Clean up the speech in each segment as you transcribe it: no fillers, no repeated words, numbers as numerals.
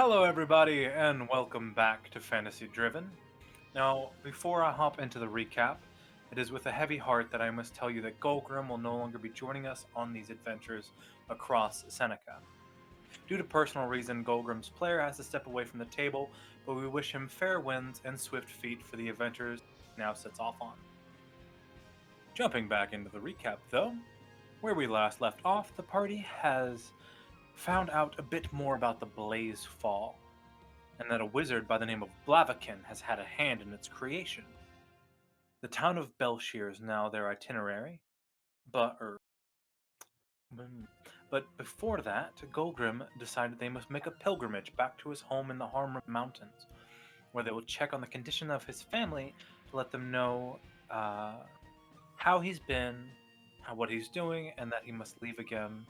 Hello, everybody, and welcome back to Fantasy Driven. Now, before I hop into the recap, it is with a heavy heart that I must tell you that Golgrim will no longer be joining us on these adventures across Seneca. Due to personal reason, Golgrim's player has to step away from the table, but we wish him fair winds and swift feet for the adventures he now sets off on. Jumping back into the recap, though, where we last left off, the party has found out a bit more about the Blazefall, and that a wizard by the name of Blaviken has had a hand in its creation. The town of Bellsheer is now their itinerary, but but before that, Golgrim decided they must make a pilgrimage back to his home in the Harmon Mountains, where they will check on the condition of his family to let them know how he's been, what he's doing, and that he must leave again.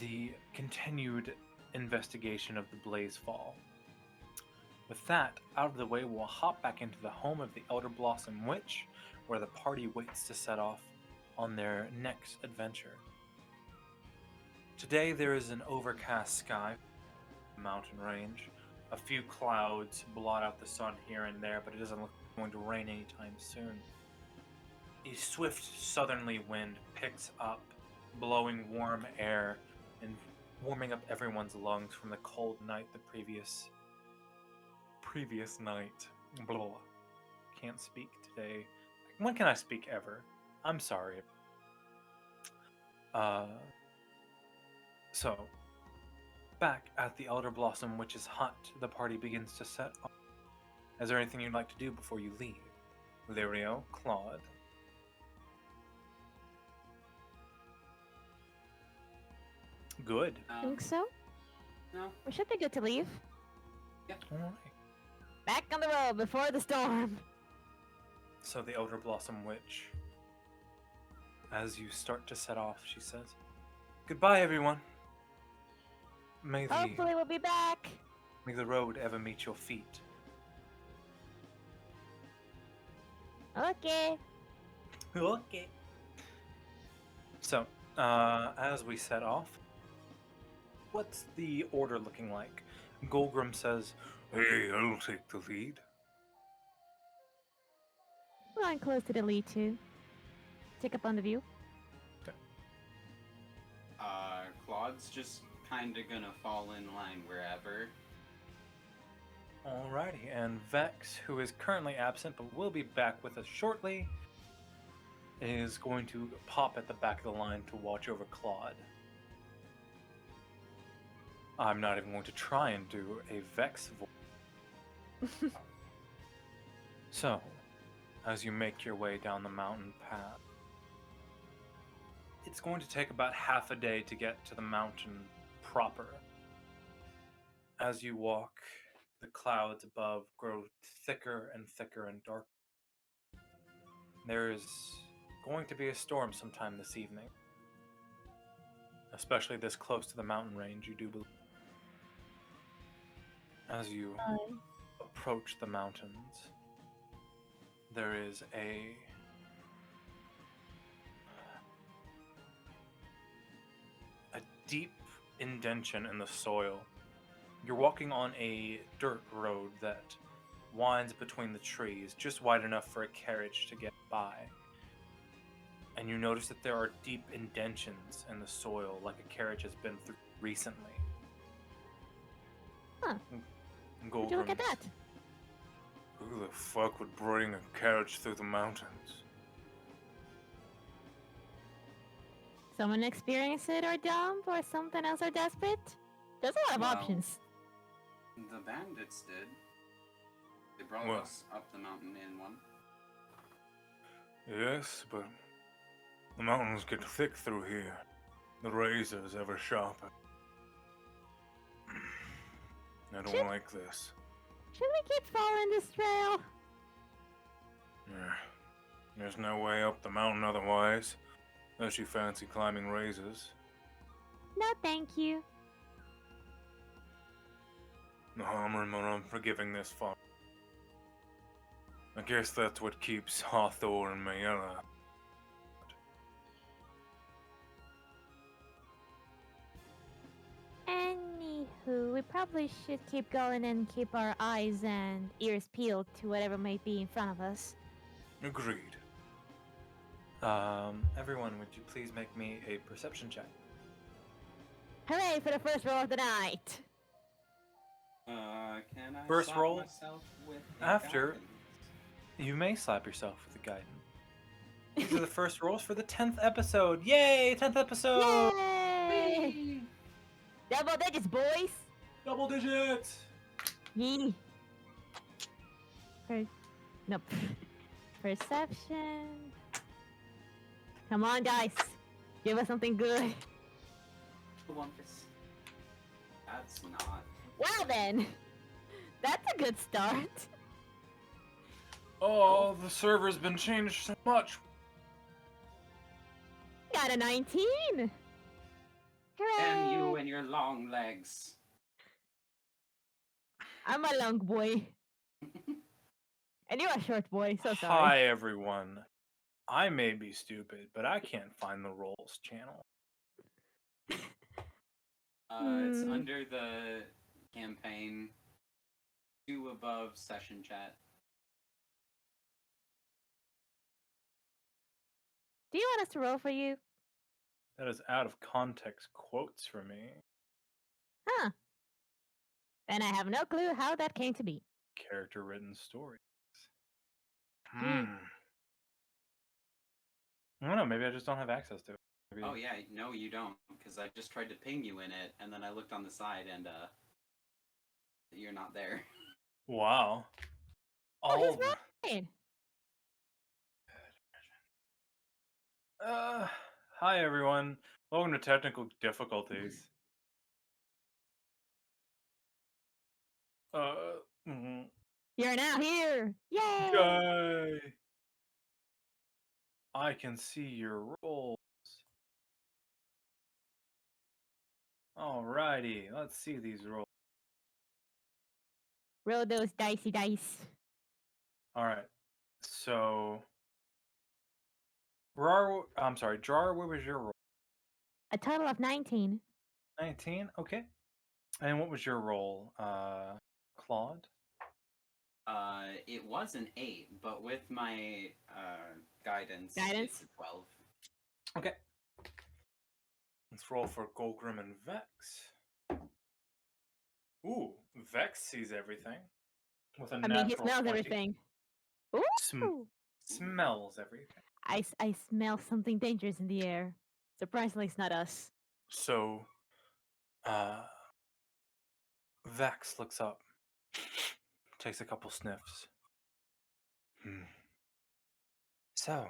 The continued investigation of the Blazefall. With that out of the way, we'll hop back into the home of the Elder Blossom Witch, where the party waits to set off on their next adventure. Today there is an overcast sky, mountain range. A few clouds blot out the sun here and there, but it doesn't look like it's going to rain anytime soon. A swift southerly wind picks up, blowing warm air and warming up everyone's lungs from the cold night the previous night. Blah. Can't speak today. When can I speak ever? I'm sorry. So, back at the Elder Blossom Witch's hut, the party begins to set off. Is there anything you'd like to do before you leave? Lirio, Claude. Good. Think so? No. We should be good to leave. Yeah. Alright. Back on the road before the storm. So the Elder Blossom Witch, as you start to set off, she says, "Goodbye, everyone. May Hopefully we'll be back. the road ever meet your feet." Okay. Okay. So, as we set off, what's the order looking like? Golgrim says, "Hey, I'll take the lead." We're on close to the lead too. Take up on the view. Claude's just kinda gonna fall in line wherever. Alrighty, and Vex, who is currently absent but will be back with us shortly, is going to pop at the back of the line to watch over Claude. I'm not even going to try and do a Vex voice. So, as you make your way down the mountain path, it's going to take about half a day to get to the mountain proper. As you walk, the clouds above grow thicker and thicker and darker. There's going to be a storm sometime this evening, especially this close to the mountain range, you do believe. As you approach the mountains, there is a deep indention in the soil. You're walking on a dirt road that winds between the trees, just wide enough for a carriage to get by. And you notice that there are deep indentions in the soil, like a carriage has been through recently. Huh. Would you look at that? Who the fuck would bring a carriage through the mountains? Someone experienced it or dumb or something else or desperate? There's a lot of Well, options. The bandits did. They brought Well. us up the mountain in one. Yes, but the mountains get thick through here. The razor's ever sharper. I don't Should- like this. Should we keep following this trail? Yeah. There's no way up the mountain otherwise. Unless you fancy climbing razors. No, thank you. No harm in unforgiving this far. I guess that's what keeps Hathor and Mayella. Anywho, probably should keep going and keep our eyes and ears peeled to whatever might be in front of us. Agreed. Everyone, would you please make me a perception check? Hooray for the first roll of the night! Can I First slap roll, myself with a after- guidance? You may slap yourself with the guidance. These are the first rolls for the 10th episode. Yay! 10th episode! Yay! Double digits, boys! Double digits! Yee. Nope. Perception. Come on, guys. Give us something good. Olympus. That's not. Well then. That's a good start. Oh, the server's been changed so much. Got a 19. Hooray! Damn you and your long legs. I'm a long boy. And you're a short boy, so sorry. Hi, everyone. I may be stupid, but I can't find the rolls channel. It's Hmm. under the campaign. 2 above session chat. Do you want us to roll for you? That is out of context quotes for me. Huh. Then I have no clue how that came to be. Character written stories. Hmm. I don't know, maybe I just don't have access to it. Maybe... Oh yeah, no you don't, because I just tried to ping you in it, and then I looked on the side and you're not there. Wow. Oh, he's All the- right. Hi everyone. Welcome to Technical Difficulties. Mhm. You're now here. Yay! Yay! I can see your rolls. Alrighty, let's see these rolls. Roll those dicey dice. Alright, so... Jar, what was your roll? A total of 19. 19? Okay. And what was your roll, Claude? It was an 8, but with my guidance, Guidance? it's a 12. Okay. Let's roll for Golgrim and Vex. Ooh, Vex sees everything. With a I mean, natural he smells 20. everything. Sm- Ooh! smells everything. I smell something dangerous in the air. Surprisingly, it's not us. So, Vex looks up, takes a couple sniffs. So,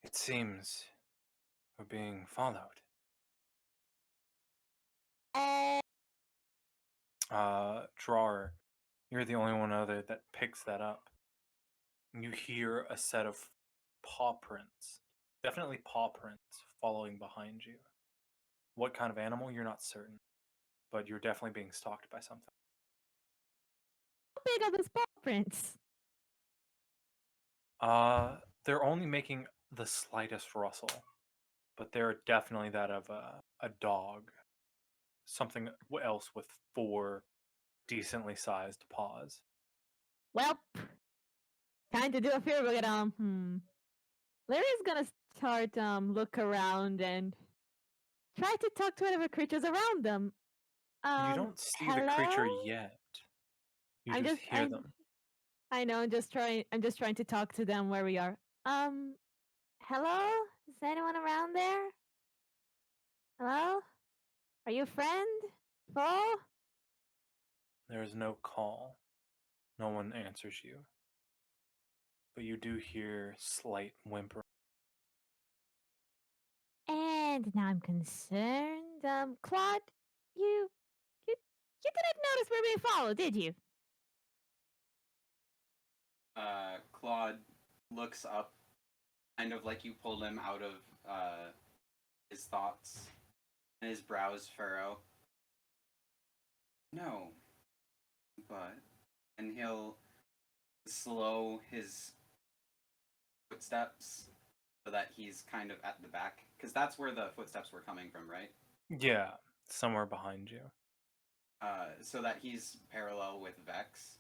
it seems we're being followed. Drawer, you're the only one other that picks that up. You hear a set of paw prints, definitely paw prints, following behind you. What kind of animal, you're not certain, but you're definitely being stalked by something. How big are those paw prints? They're only making the slightest rustle, but they're definitely that of a dog. Something else with 4 decently sized paws. Well, time to do a fear look at Larry's gonna start look around and try to talk to whatever creatures around them. You don't see the creature hello? yet. You I'm just hear them. I know. I'm just trying to talk to them where we are. Hello? Is anyone around there? Hello? Are you a friend? Foe? There is no call. No one answers you. But you do hear slight whimpering. And now I'm concerned. Claude, you didn't notice we're being followed, did you? Claude looks up, kind of like you pulled him out of his thoughts, and his brows furrow. No, but... And he'll slow his footsteps so that he's kind of at the back, because that's where the footsteps were coming from, right? Yeah, somewhere behind you. so that he's parallel with Vex.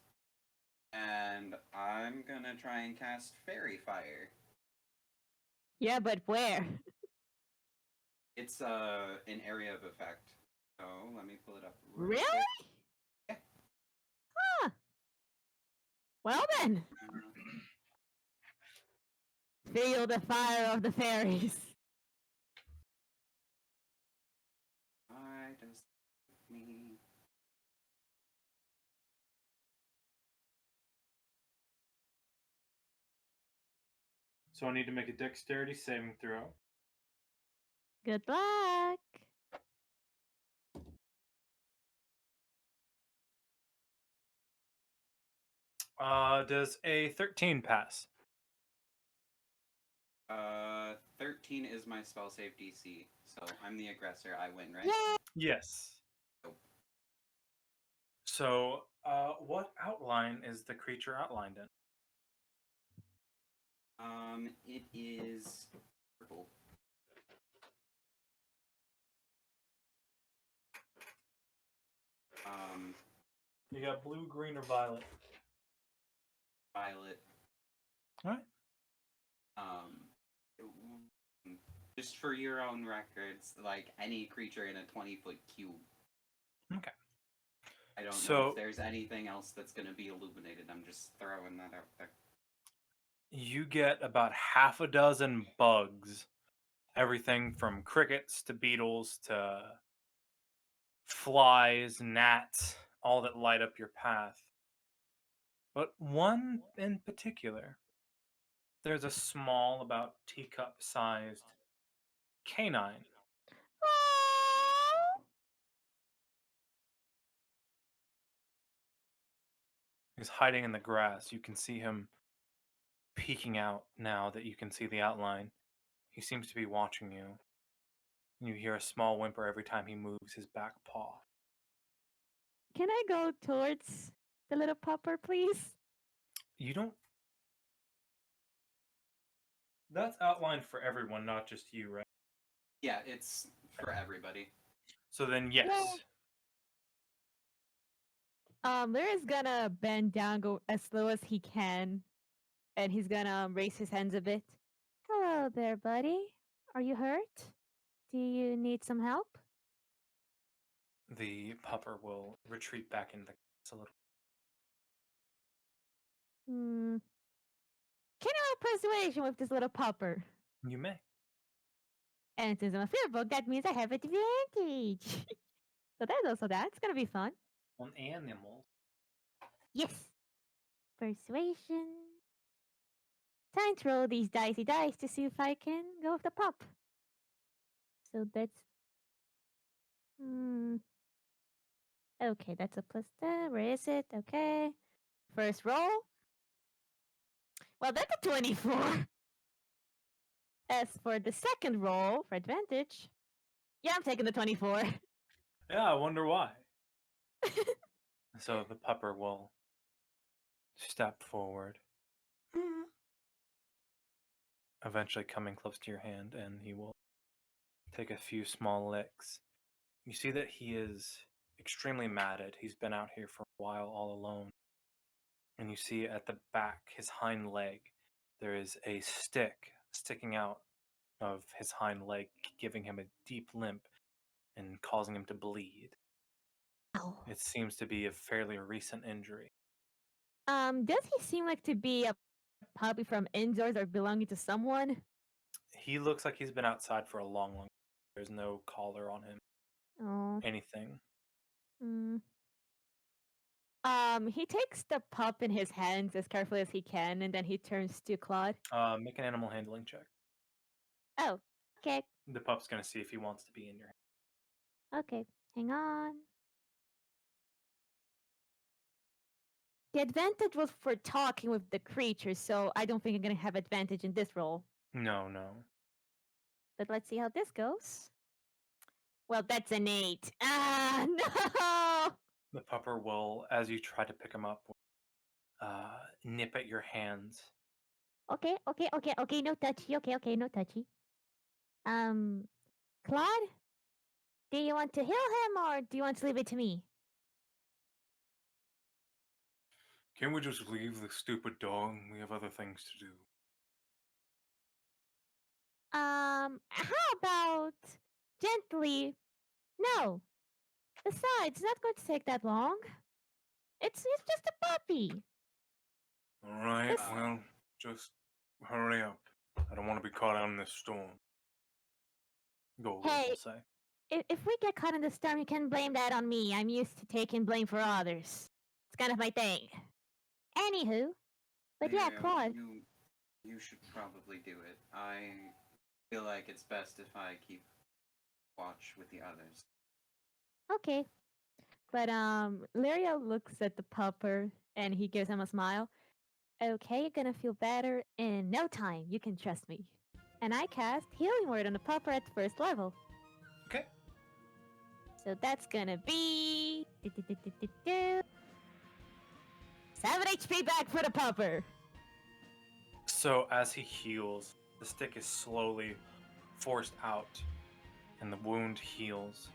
And I'm gonna try and cast Fairy Fire. Yeah, but where? It's an area of effect. So let me pull it up. Really? Quick. Yeah. Huh. Well then, feel the fire of the fairies. Why does me? So I need to make a dexterity saving throw. Good luck. Does a 13 pass? 13 is my spell save DC, so I'm the aggressor. I win, right? Yay! Yes. Nope. So, what outline is the creature outlined in? It is purple. You got blue, green, or violet? Violet. All right. Just for your own records, like any creature in a 20-foot cube. Okay. I don't know So- if there's anything else that's going to be illuminated. I'm just throwing that out there. You get about half a dozen bugs. Everything from crickets to beetles to flies, gnats, all that light up your path. But one in particular, there's a small, about teacup-sized canine. Oh, He's hiding in the grass. You can see him peeking out now that you can see the outline. He seems to be watching you. You hear a small whimper every time he moves his back paw. can I go towards the little pupper, please? You don't. That's outlined for everyone, not just you, right? Yeah, it's for everybody. So then, yes. There is gonna bend down, go as slow as he can, and he's gonna raise his hands a bit. Hello there, buddy. Are you hurt? Do you need some help? The pupper will retreat back into the grass a little. Can I have persuasion with this little pupper? You may. And since I'm a fearbook, that means I have advantage. So there's also that. It's gonna be fun. On animals. Yes. Persuasion. Time to roll these dicey dice to see if I can go with the pup. So that's. Okay, that's a plus that. Where is it? Okay. First roll. Well, that's a 24. As for the second roll for advantage, yeah, I'm taking the 24. Yeah, I wonder why. So the pupper will step forward, eventually coming close to your hand, and he will take a few small licks. You see that he is extremely matted. He's been out here for a while all alone. And you see at the back, his hind leg, there is a stick sticking out of his hind leg, giving him a deep limp and causing him to bleed. Ow. It seems to be a fairly recent injury. Does he seem like to be a puppy from indoors or belonging to someone? He looks like he's been outside for a long, long time. There's no collar on him, Oh. anything. He takes the pup in his hands as carefully as he can, and then he turns to Claude. Make an animal handling check. Oh, okay. The pup's going to see if he wants to be in your hand. Okay, hang on. The advantage was for talking with the creature, so I don't think I'm gonna have advantage in this roll. No. But let's see how this goes. Well, that's an 8. Ah, no! The pupper will, as you try to pick him up, nip at your hands. Okay, no touchy. Okay, no touchy. Claude? Do you want to heal him or do you want to leave it to me? Can't we just leave the stupid dog? We have other things to do. How about gently? No. Besides, it's not going to take that long. It's just a puppy. All right, This- well, just hurry up. I don't want to be caught out in this storm. Go, Hey. will say. If we get caught in the storm, you can blame that on me. I'm used to taking blame for others. It's kind of my thing. Anywho, but yeah, Claude. You should probably do it. I feel like it's best if I keep watch with the others. Okay. But Lirio looks at the pupper and he gives him a smile. Okay, you're gonna feel better in no time. You can trust me. And I cast Healing Word on the pupper at the first level. Okay. So that's gonna be 7 HP back for the pupper. So as he heals, the stick is slowly forced out, and the wound heals.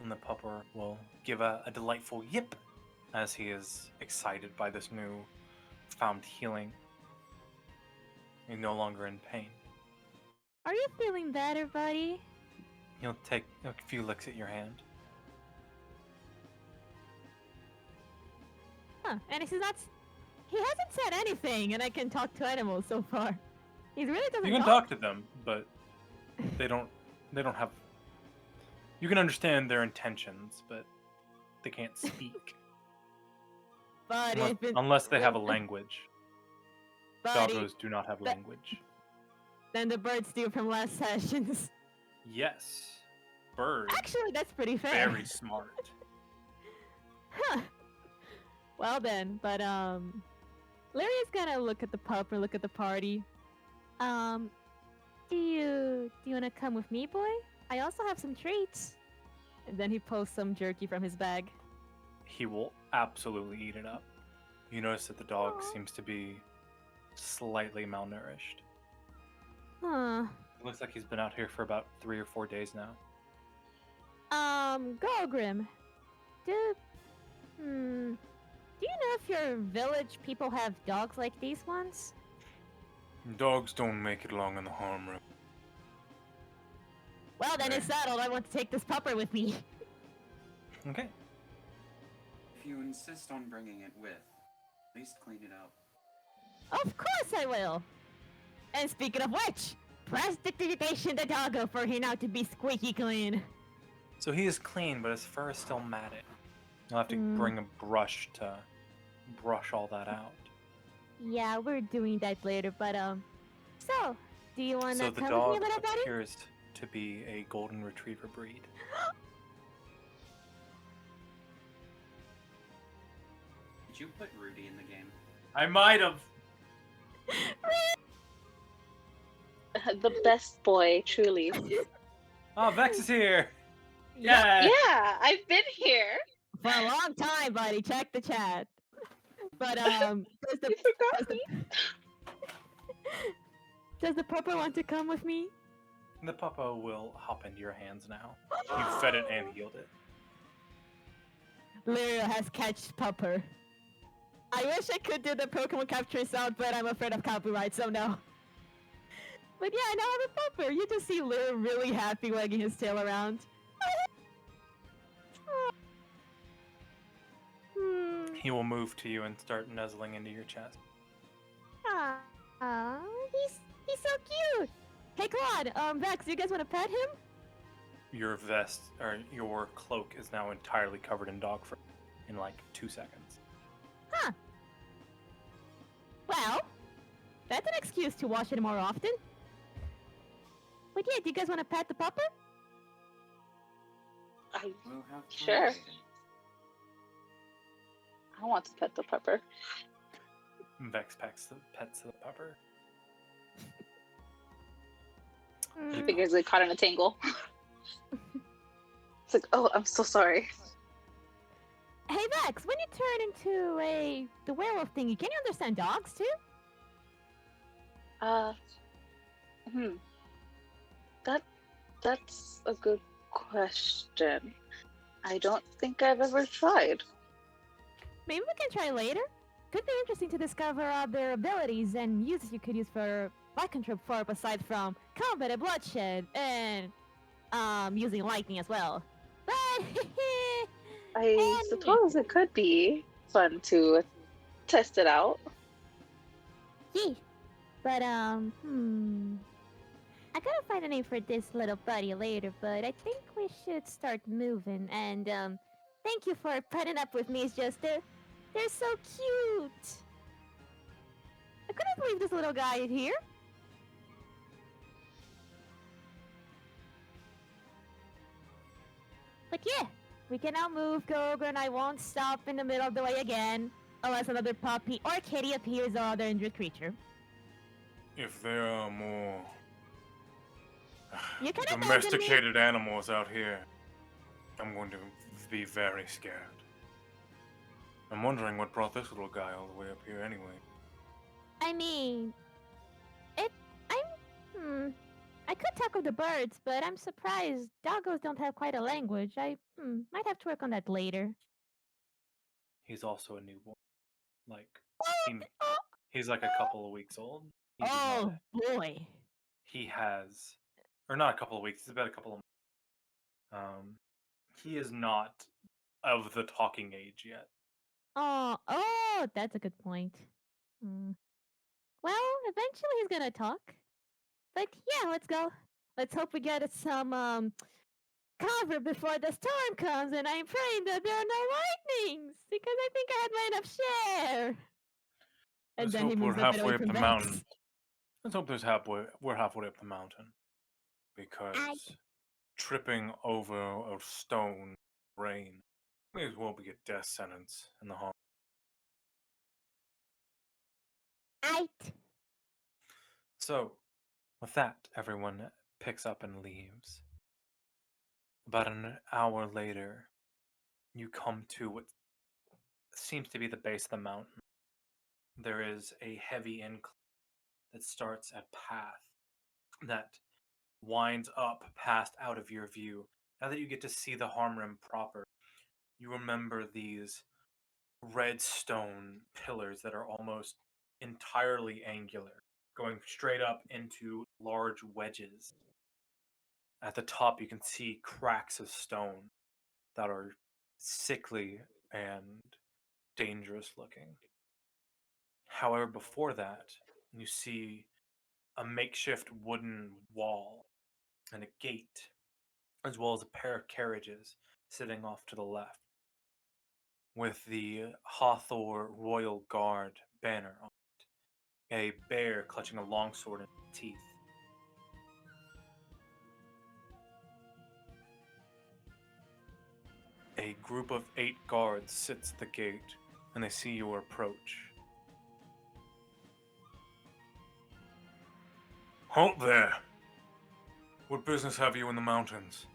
And the pupper will give a delightful yip as he is excited by this new found healing. He's no longer in pain. Are you feeling better, buddy? He'll take a few licks at your hand. Huh? And he hasn't said anything, and I can talk to animals so far. He really doesn't. You can talk to them, but they don't have. You can understand their intentions, but they can't speak. Buddy, Unless they have a language. buddy, Doggos do not have language. Then the birds do from last sessions. Yes. Bird. Actually, that's pretty fair. Very smart. Huh. Well then, but Larry's gonna look at the pup or look at the party. Do you wanna come with me, boy? I also have some treats. And then he pulls some jerky from his bag. He will absolutely eat it up. You notice that the dog Aw. seems to be slightly malnourished. Huh. It looks like he's been out here for about 3 or 4 days now. Golgrim. Do you know if your village people have dogs like these ones? Dogs don't make it long in the harm room. Well, then Right. it's settled. I want to take this pupper with me. Okay. If you insist on bringing it with, at least clean it up. Of course I will. And speaking of which, prestidigitation the doggo for him now to be squeaky clean. So he is clean, but his fur is still matted. You'll have to Mm. bring a brush to brush all that out. Yeah, we're doing that later, but so, do you want So to the come dog with me, little buddy? appears to be a golden retriever breed. Did you put Rudy in the game? I might have. The best boy, truly. Oh, Vex is here. Yeah. Yeah. Yeah, I've been here. For a long time, buddy. Check the chat. But does the You forgot does me. does the pupper want to come with me? The puppo will hop into your hands now. You fed it and healed it. Lyrio has catched pupper. I wish I could do the Pokemon capture sound, but I'm afraid of copyright, so no. But yeah, now I'm a pupper. You just see Lyrio really happy wagging his tail around. He will move to you and start nuzzling into your chest. Aw, he's so cute. Hey Claude, Vex, you guys want to pet him? Your vest or your cloak is now entirely covered in dog fur in like 2 seconds. Huh. Well, that's an excuse to wash it more often. But yeah, do you guys want to pet the pupper? We'll have fun Sure. later. I want to pet the pupper. Vex pets the pupper. He figures they caught in a tangle. It's like, oh, I'm so sorry. Hey Vex, when you turn into the werewolf thingy, can you understand dogs too? That's a good question. I don't think I've ever tried. Maybe we can try later. could be interesting to discover other abilities and uses you could use for lycanthrope form aside from combat and bloodshed and using lightning as well. But I and suppose it could be fun to test it out. yeah. But I gotta find a name for this little buddy later, but I think we should start moving. And thank you for putting up with me. It's just they're so cute. I couldn't believe this little guy is here. But yeah, we can now move, Gogre, and I won't stop in the middle of the way again, unless another puppy or kitty appears or other injured creature. If there are more You can imagine me. domesticated animals out here, I'm going to be very scared. I'm wondering what brought this little guy all the way up here anyway. I mean, I could talk with the birds, but I'm surprised doggos don't have quite a language. I might have to work on that later. He's also a newborn. Like, Oh, he's like a couple of weeks old. He does oh not- boy. He has, or not a couple of weeks, it's about a couple of months. He is not of the talking age yet. Oh, that's a good point. Well, eventually he's gonna talk. But yeah, let's go. Let's hope we get some cover before the storm comes, and I'm praying that there are no lightnings because I think I had my enough share. And Let's then he hope we're moves a bit halfway away up from the Vex. mountain. Let's hope we're halfway up the mountain. Because tripping over a stone rain may as well be a death sentence in the hall. Aight. So, with that, everyone picks up and leaves. About an hour later, you come to what seems to be the base of the mountain. There is a heavy incline that starts a path that winds up past out of your view. Now that you get to see the harm rim proper, you remember these red stone pillars that are almost entirely angular, going straight up into large wedges. At the top, you can see cracks of stone that are sickly and dangerous looking. However, before that, you see a makeshift wooden wall and a gate, as well as a pair of carriages sitting off to the left, with the Hathor Royal Guard banner on it, a bear clutching a longsword in its teeth. A group of 8 guards sits at the gate, and they see you approach. Halt there! What business have you in the mountains?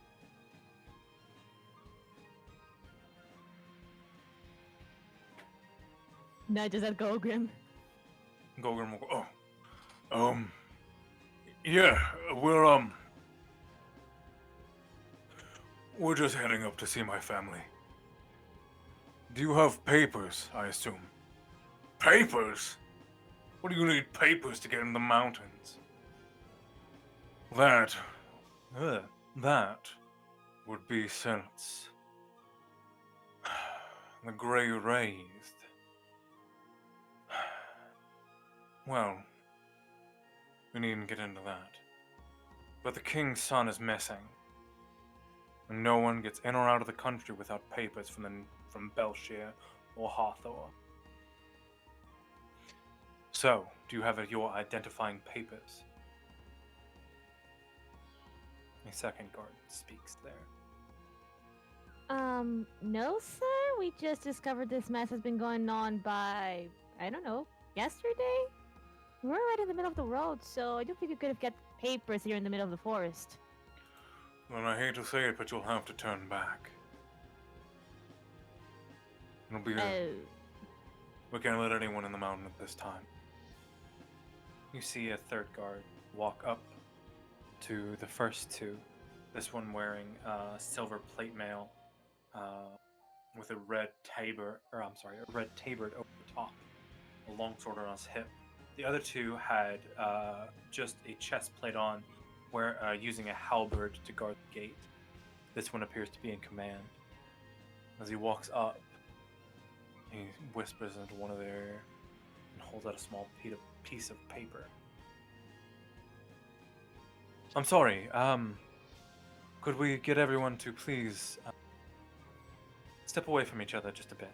Nudges at Gogrim. Gogrim will go, yeah, we're just heading up to see my family. Do you have papers, I assume? Papers? What do you need papers to get in the mountains? That would be since the Grey Wraiths. Well, we needn't get into that. But the king's son is missing. And no one gets in or out of the country without papers from Bellsheer or Hathor. So, do you have your identifying papers? A second guard speaks there. No, sir. We just discovered this mess has been going on by, I don't know, yesterday? We're right in the middle of the road, so I don't think you could have get papers here in the middle of the forest. Well, I hate to say it, but you'll have to turn back. It'll be We can't let anyone in the mountain at this time. You see a third guard walk up to the first two. This one wearing silver plate mail with a red tabard over the top, a longsword on his hip. The other two had just a chest plate on, where using a halberd to guard the gate. This one appears to be in command. As he walks up, he whispers into one of their ear and holds out a small piece of paper. I'm sorry, could we get everyone to please step away from each other just a bit?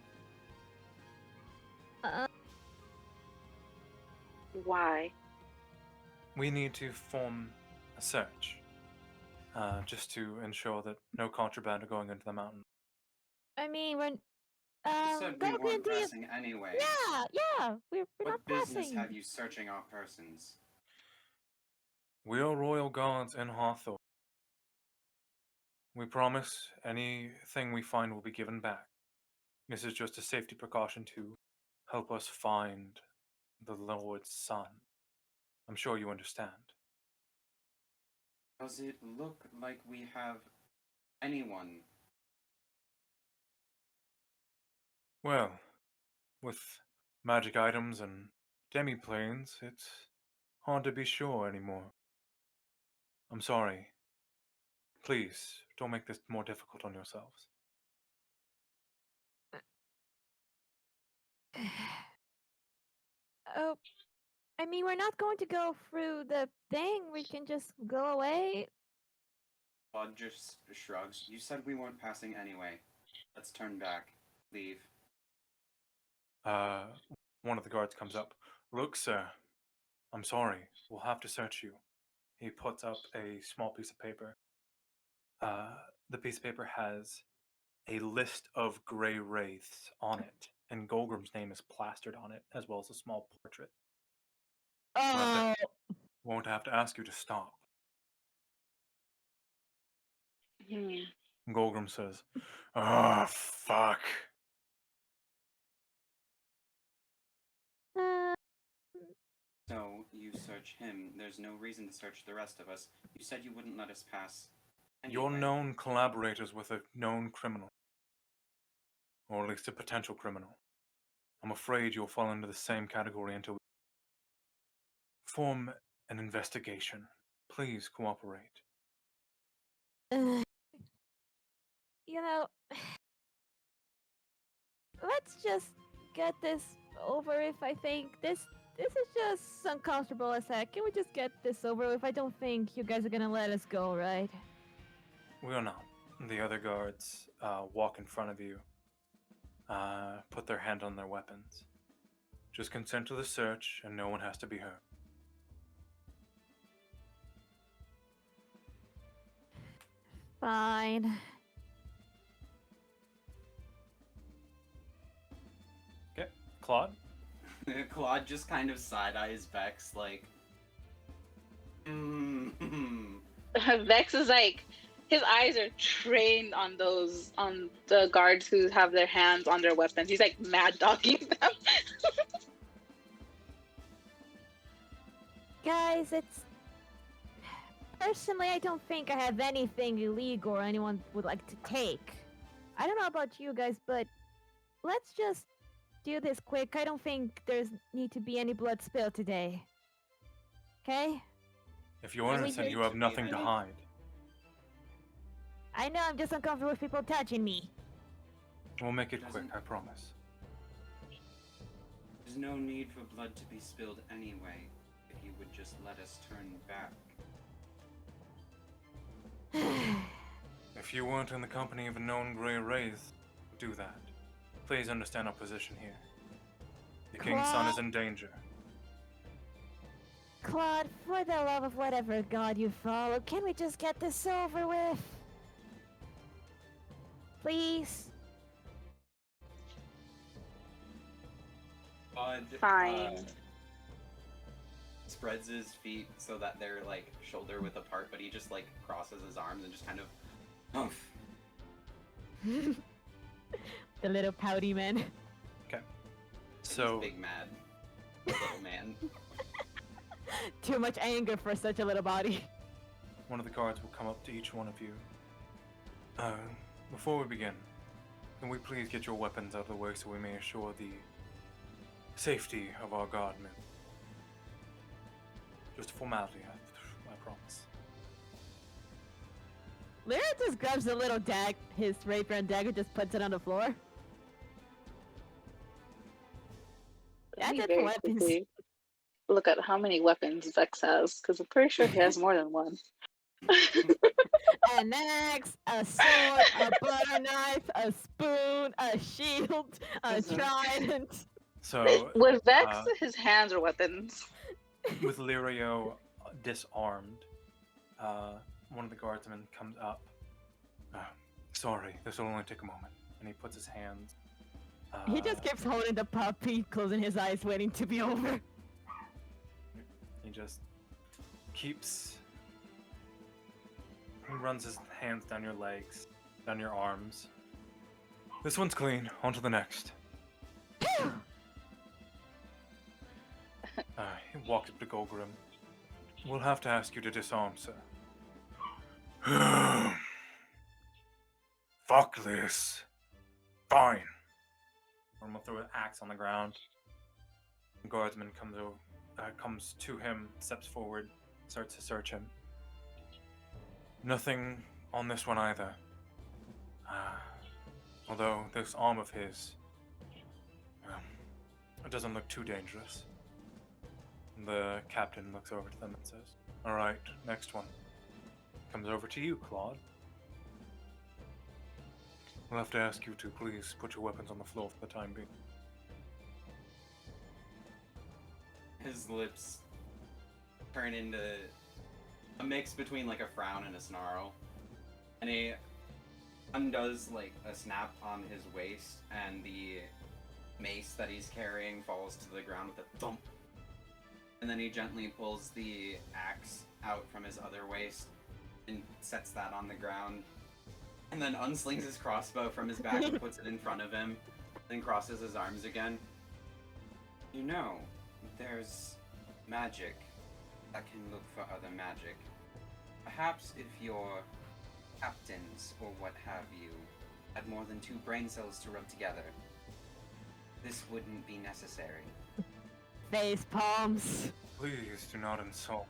Why? We need to form a search, just to ensure that no contraband are going into the mountain. I mean, we're You said we Goku, weren't do you- pressing anyway. yeah, we're What not business pressing. have you searching our persons? We are royal guards in Hathor. We promise anything we find will be given back. This is just a safety precaution to help us find the Lord's son. I'm sure you understand. Does it look like we have anyone? Well, with magic items and demi-planes, it's hard to be sure anymore. I'm sorry. Please, don't make this more difficult on yourselves. Oh, I mean, we're not going to go through the thing. We can just go away. Claude just shrugs. You said we weren't passing anyway. Let's turn back. Leave. One of the guards comes up. Look, sir, I'm sorry. We'll have to search you. He puts up a small piece of paper. The piece of paper has a list of Grey Wraiths on it, and Golgrim's name is plastered on it, as well as a small portrait. Oh, Won't have to ask you to stop. Golgrim says, "Ah, fuck." So, you search him. There's no reason to search the rest of us. You said you wouldn't let us pass. You're anyway. known collaborators with a known criminal. Or at least a potential criminal. I'm afraid you'll fall into the same category until we form an investigation. Please cooperate. you know, let's just get this over with. I think this is just uncomfortable as heck. Can we just get this over with? I don't think you guys are gonna let us go, right? We are not. The other guards walk in front of you, put their hand on their weapons. Just consent to the search, and no one has to be hurt. Fine. Okay, Claude? Claude just kind of side-eyes Vex, like... Vex is like, his eyes are trained on the guards who have their hands on their weapons. He's like mad dogging them. Guys, it's... Personally, I don't think I have anything illegal or anyone would like to take. I don't know about you guys, but let's just do this quick. I don't think there's need to be any blood spilled today. Okay? If you're And we innocent, need you have to be nothing to ready. hide. I know I'm just uncomfortable with people touching me. We'll make it quick, Doesn't- I promise. There's no need for blood to be spilled anyway, if you would just let us turn back. If you weren't in the company of a known Grey Wraith, do that. Please understand our position here. The King's son is in danger. Claude, for the love of whatever god you follow, can we just get this over with? Please? Claude, Fine. Spreads his feet so that they're like shoulder width apart, but he just like crosses his arms and just kind of humph. The little pouty man. So, He's big mad. Little man. Too much anger for such a little body. one of the guards will come up to each one of you. Before we begin, can we please get your weapons out of the way so we may assure the safety of our guardmen. Just a formality, I promise. Lyra just grabs the little his rapier and dagger, just puts it on the floor. Let That's me it for very weapons. quickly look at how many weapons Vex has, because I'm pretty sure he has more than one. An axe, a sword, a butter knife, a spoon, a shield, a trident. So, With Vex, his hands are weapons. with Lirio disarmed, one of the guardsmen comes up. Sorry, this will only take a moment. And he puts his hands. He just keeps holding the puppy, closing his eyes, waiting to be over. He just keeps. He runs his hands down your legs, down your arms. This one's clean. On to the next. He walks up to Golgrim. We'll have to ask you to disarm, sir. Fuck this. Fine. I'm gonna throw an axe on the ground. The guardsman comes to him, steps forward, starts to search him. Nothing on this one either. Although this arm of his, it doesn't look too dangerous. The captain looks over to them and says, "All right, next one. Comes over to you, Claude. We'll have to ask you to please put your weapons on the floor for the time being." His lips turn into a mix between like a frown and a snarl. And he undoes like a snap on his waist, and the mace that he's carrying falls to the ground with a thump. And then he gently pulls the axe out from his other waist and sets that on the ground. And then unslings his crossbow from his back and puts it in front of him. Then crosses his arms again. You know, there's magic that can look for other magic. Perhaps if your captains or what have you had more than 2 brain cells to rub together, this wouldn't be necessary. Face palms. Please do not insult.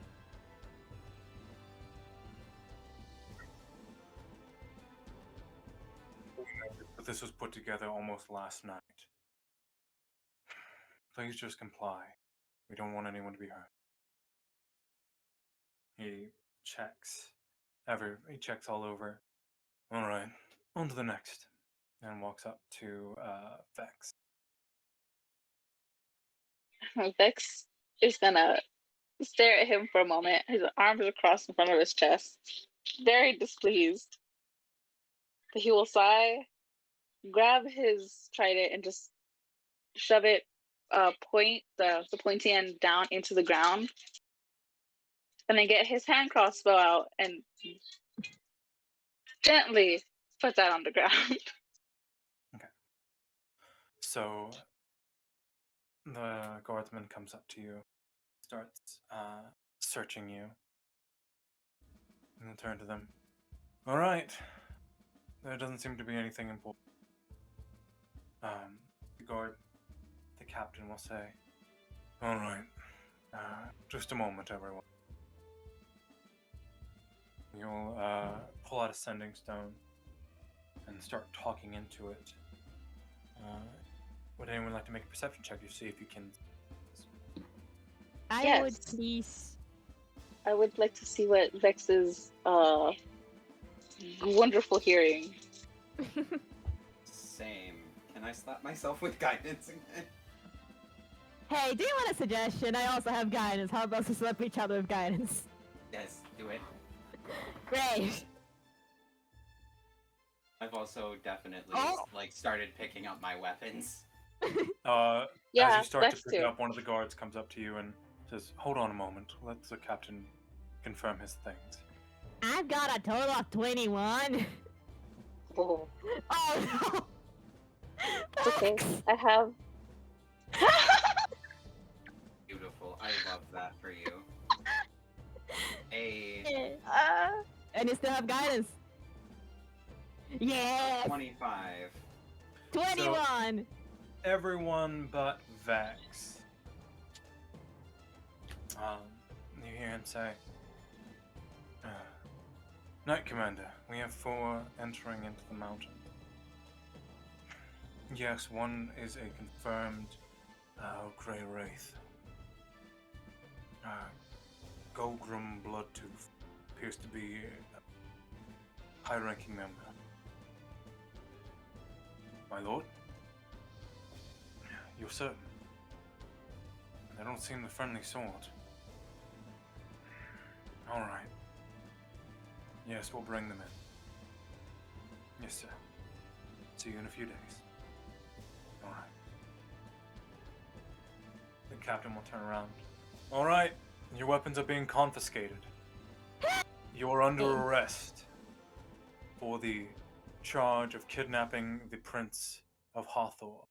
But this was put together almost last night. Please just comply. We don't want anyone to be hurt. He checks. He checks all over. All right, on to the next. And walks up to Vex. Vex is gonna stare at him for a moment. His arms are crossed in front of his chest, very displeased. But he will sigh, grab his trident, and just shove it, the pointy end down into the ground, and then get his hand crossbow out and gently put that on the ground. Okay. So the guardsman comes up to you, starts searching you, and will turn to them. All right. There doesn't seem to be anything important. The captain will say, "All right. Just a moment, everyone." You'll pull out a sending stone and start talking into it. Would anyone like to make a perception check to see if you can? I would please. I would like to see what Vex's wonderful hearing. Same. Can I slap myself with guidance again? Hey, do you want a suggestion? I also have guidance. How about we slap each other with guidance? Yes, do it. Great. I've also definitely started picking up my weapons. As Yeah, you start to Vex pick too. up, one of the guards comes up to you and says, "Hold on a moment. Let the captain confirm his things." I've got a total of 21. Oh, Oh no. it's okay. I have. Beautiful. I love that for you. And you still have guidance. Yeah. 25. 21. everyone but Vex. You hear him say, Knight Commander, we have 4 entering into the mountain. Yes, one is a confirmed Grey Wraith. Golgrim Bloodtooth appears to be a high-ranking member. My lord? You're certain? They don't seem the friendly sort. Alright. Yes, we'll bring them in. Yes, sir. See you in a few days. Alright. The captain will turn around. Alright, your weapons are being confiscated. You're under arrest for the charge of kidnapping the Prince of Hathor.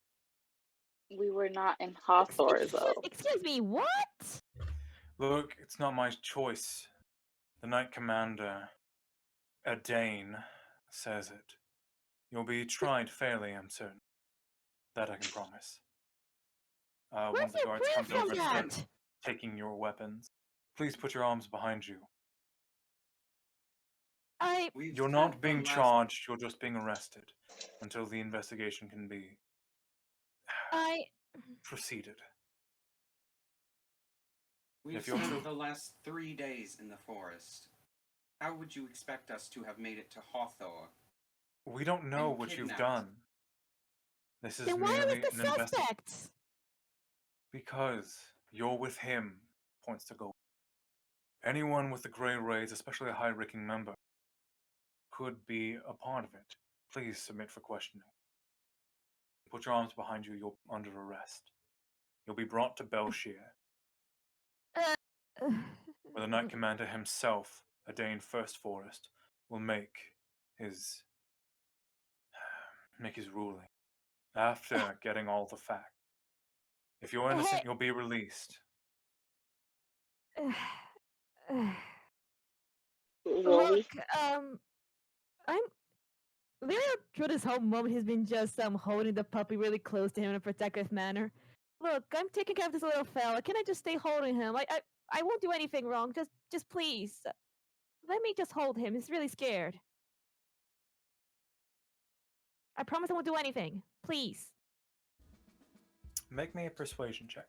We were not in Hathor, though. Excuse me, what? Look, it's not my choice. The Knight Commander, Adain, says it. You'll be tried fairly, I'm certain. That I can promise. One Where's of the your guards proof comes over of and that? starts taking your weapons. Please put your arms behind you. You're not being charged, you're just being arrested until the investigation can be proceeded. We've If you're spent true- the last 3 days in the forest. How would you expect us to have made it to Hathor? We don't know And what you've kidnapped. done. This is Then why are merely we the an investigation. suspects? Because you're with him, points to Gold. Anyone with the Grey Wraiths, especially a high-ranking member, could be a part of it. Please submit for questioning. Put your arms behind you, you're under arrest. You'll be brought to Bellsheer, where the Knight Commander himself, Adain First Forest, will make his ruling. After getting all the facts. If you're innocent, you'll be released. Look, I'm literally through this whole moment he's been just holding the puppy really close to him in a protective manner. Look, I'm taking care of this little fella. Can I just stay holding him? I won't do anything wrong. Just please. Let me just hold him. He's really scared. I promise I won't do anything. Please. Make me a persuasion check.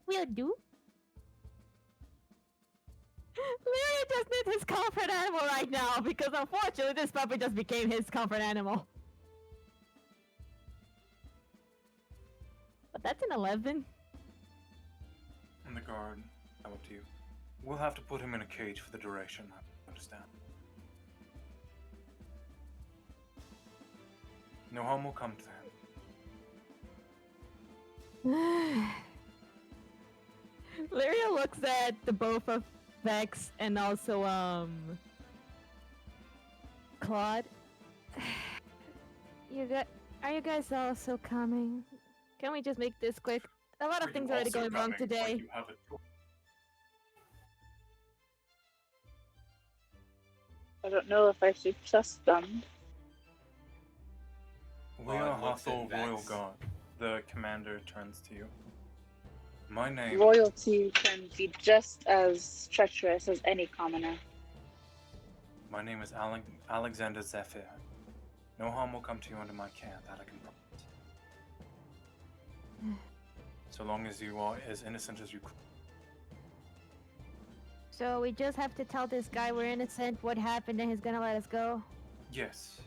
Will do. Larry just needs his comfort animal right now because unfortunately this puppy just became his comfort animal. But that's an 11. And the guard, I'm up to you. We'll have to put him in a cage for the duration, I understand. No harm will come to him. Lyria looks at the both of Vex and also Claude. Are you guys also coming? Can we just make this quick? A lot of things are already going wrong today. You have a choice. I don't know if I should trust them. We are looks at Hathor Royal Vex. Guard. The commander turns to you. My name. Royalty can be just as treacherous as any commoner. My name is Alexander Zephyr. No harm will come to you under my care, that I can promise. So long as you are as innocent as you could. So we just have to tell this guy we're innocent, what happened, and he's gonna let us go? Yes.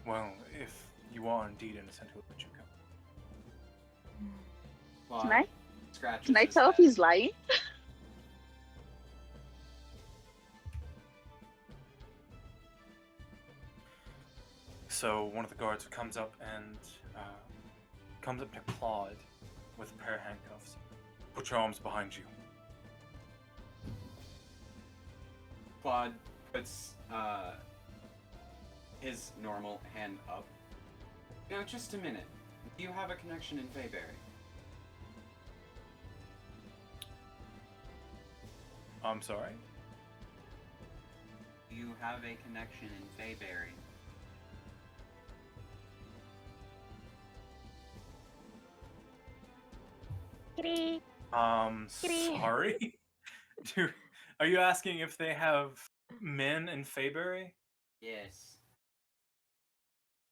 Well, if you are indeed innocent, he'll let you go. Can I? Scratches Can I his tell if head. he's lying? So one of the guards comes up and comes up to Claude with a pair of handcuffs. Put your arms behind you. Claude puts his normal hand up. Now, just a minute. Do you have a connection in Fayberry? I'm sorry? Do you have a connection in Fayberry? Kitty. Kitty. Sorry? Are you asking if they have men in Fayberry? Yes.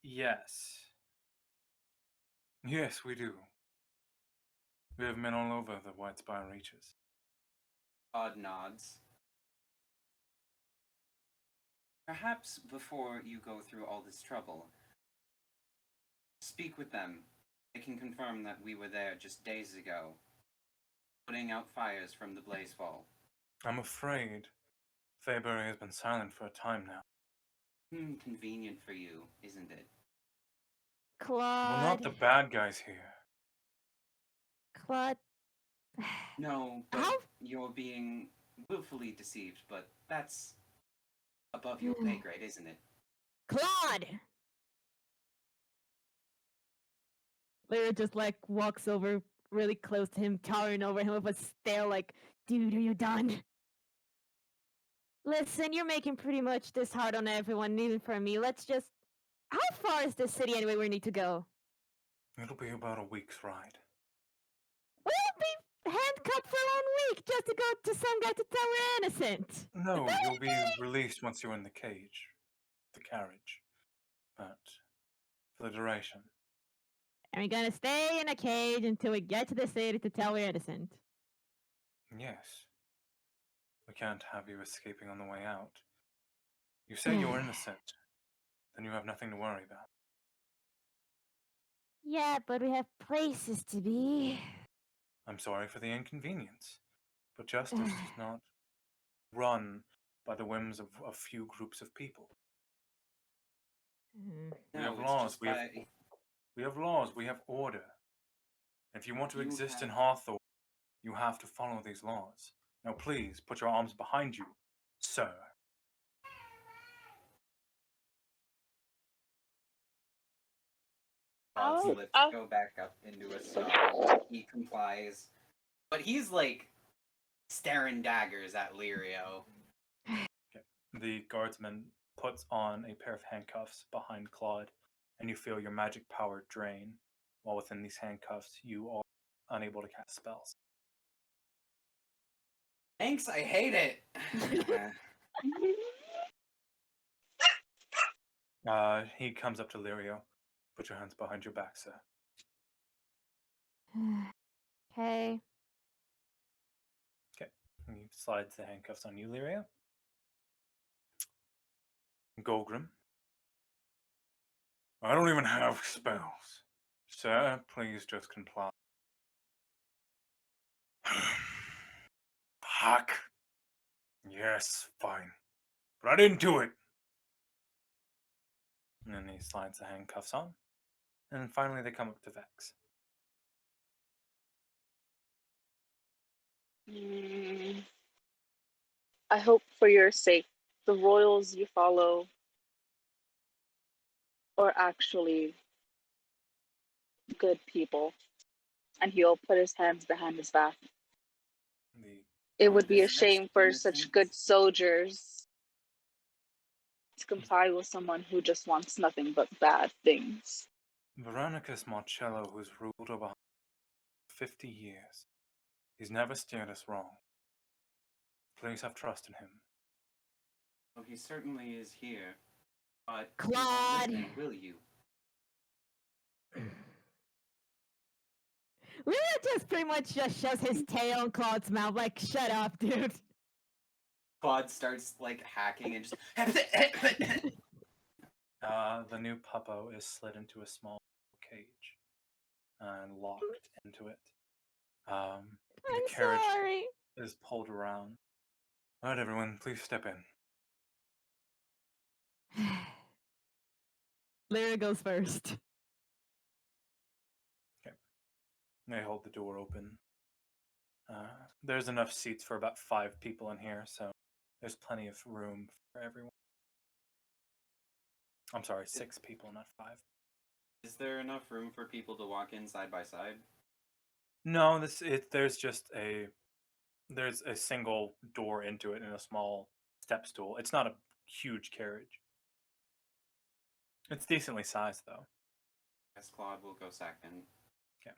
Yes. Yes, we do. We have men all over the Whitespire reaches. Odd nods. Perhaps before you go through all this trouble, speak with them. They can confirm that we were there just days ago, putting out fires from the Blazefall. I'm afraid Fayberry has been silent for a time now. Convenient for you, isn't it? Claude. We're not the bad guys here. Claude. No, but How? you're being willfully deceived, but that's above your pay grade, isn't it? Claude! Lyra just like walks over really close to him, towering over him with a stare like, dude, are you done? Listen, you're making pretty much this hard on everyone, even for me. Let's just... How far is this city anyway we need to go? It'll be about a week's ride. We'll be handcuffed for 1 week just to go to some guy to tell we're innocent. No, you'll be released once you're in the cage. The carriage. But for the duration. And we're gonna stay in a cage until we get to the city to tell we're innocent. Yes. We can't have you escaping on the way out. You say you're innocent. Then you have nothing to worry about. Yeah, but we have places to be. I'm sorry for the inconvenience. But justice does not run by the whims of a few groups of people. We have laws. We have laws. We have order. If you want to exist in Hathor, you have to follow these laws. Now please, put your arms behind you, sir. Claude's lips go back up into a snarl. He complies. But he's like staring daggers at Lirio. Okay. The guardsman puts on a pair of handcuffs behind Claude, and you feel your magic power drain. While within these handcuffs, you are unable to cast spells. Thanks, I hate it. He comes up to Lirio. Put your hands behind your back, sir. Okay. Okay. He slides the handcuffs on you, Lirio. Golgrim. I don't even have spells. Sir, please just comply. Fuck. Yes, fine. But I didn't do it. And then he slides the handcuffs on. And then finally they come up to Vex. I hope for your sake the royals you follow are actually good people. And he'll put his hands behind his back. It would be a shame for such good soldiers to comply with someone who just wants nothing but bad things. Veronicus Marchello, who's ruled over 50 years. He's never steered us wrong. Please have trust in him. Well, he certainly is here. But Claude! you won't listen, will you? Leo just pretty much just shoves his tail in Claude's mouth, like, shut up, dude. Claude starts like hacking and just. The new puppo is slid into a small cage and locked into it. The I'm carriage sorry. is pulled around. All right, everyone, please step in. Lyra goes first. Okay. They hold the door open. There's enough seats for about 5 people in here, so there's plenty of room for everyone. I'm sorry, 6 people, not 5. Is there enough room for people to walk in side by side? No, there's just there's a single door into it and a small step stool. It's not a huge carriage. It's decently sized, though. Yes, Claude will go second. Okay.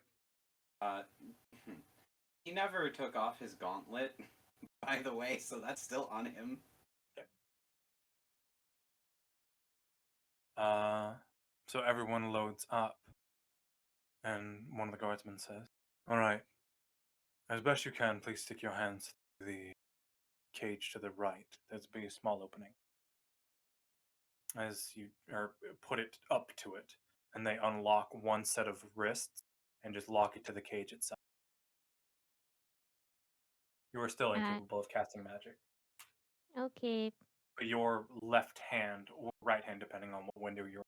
He never took off his gauntlet, by the way, so that's still on him. So everyone loads up, and one of the guardsmen says, "All right, as best you can, please stick your hands through the cage to the right. There's a small opening. As you put it up to it, and they unlock one set of wrists and just lock it to the cage itself. You are still incapable of casting magic, Okay. but your left hand or right hand, depending on what window you're.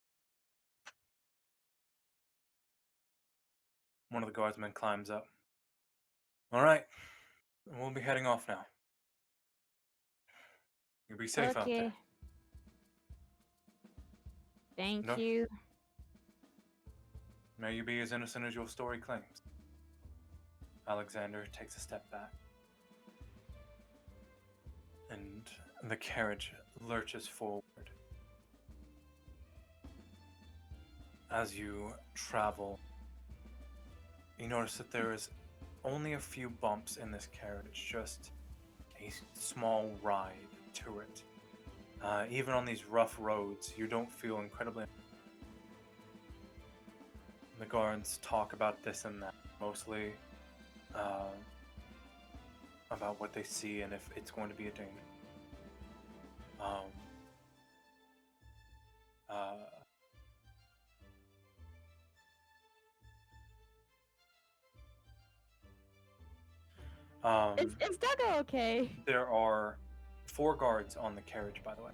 One of the guardsmen climbs up. All right, we'll be heading off now. You'll be safe out there. Thank No. you. May you be as innocent as your story claims. Alexander takes a step back, and the carriage lurches forward. As you travel, you notice that there is only a few bumps in this carriage, just a small ride to it. Even on these rough roads, you don't feel incredibly. The guards talk about this and that, mostly about what they see and if it's going to be a danger. Is Duggo okay? There are 4 guards on the carriage, by the way.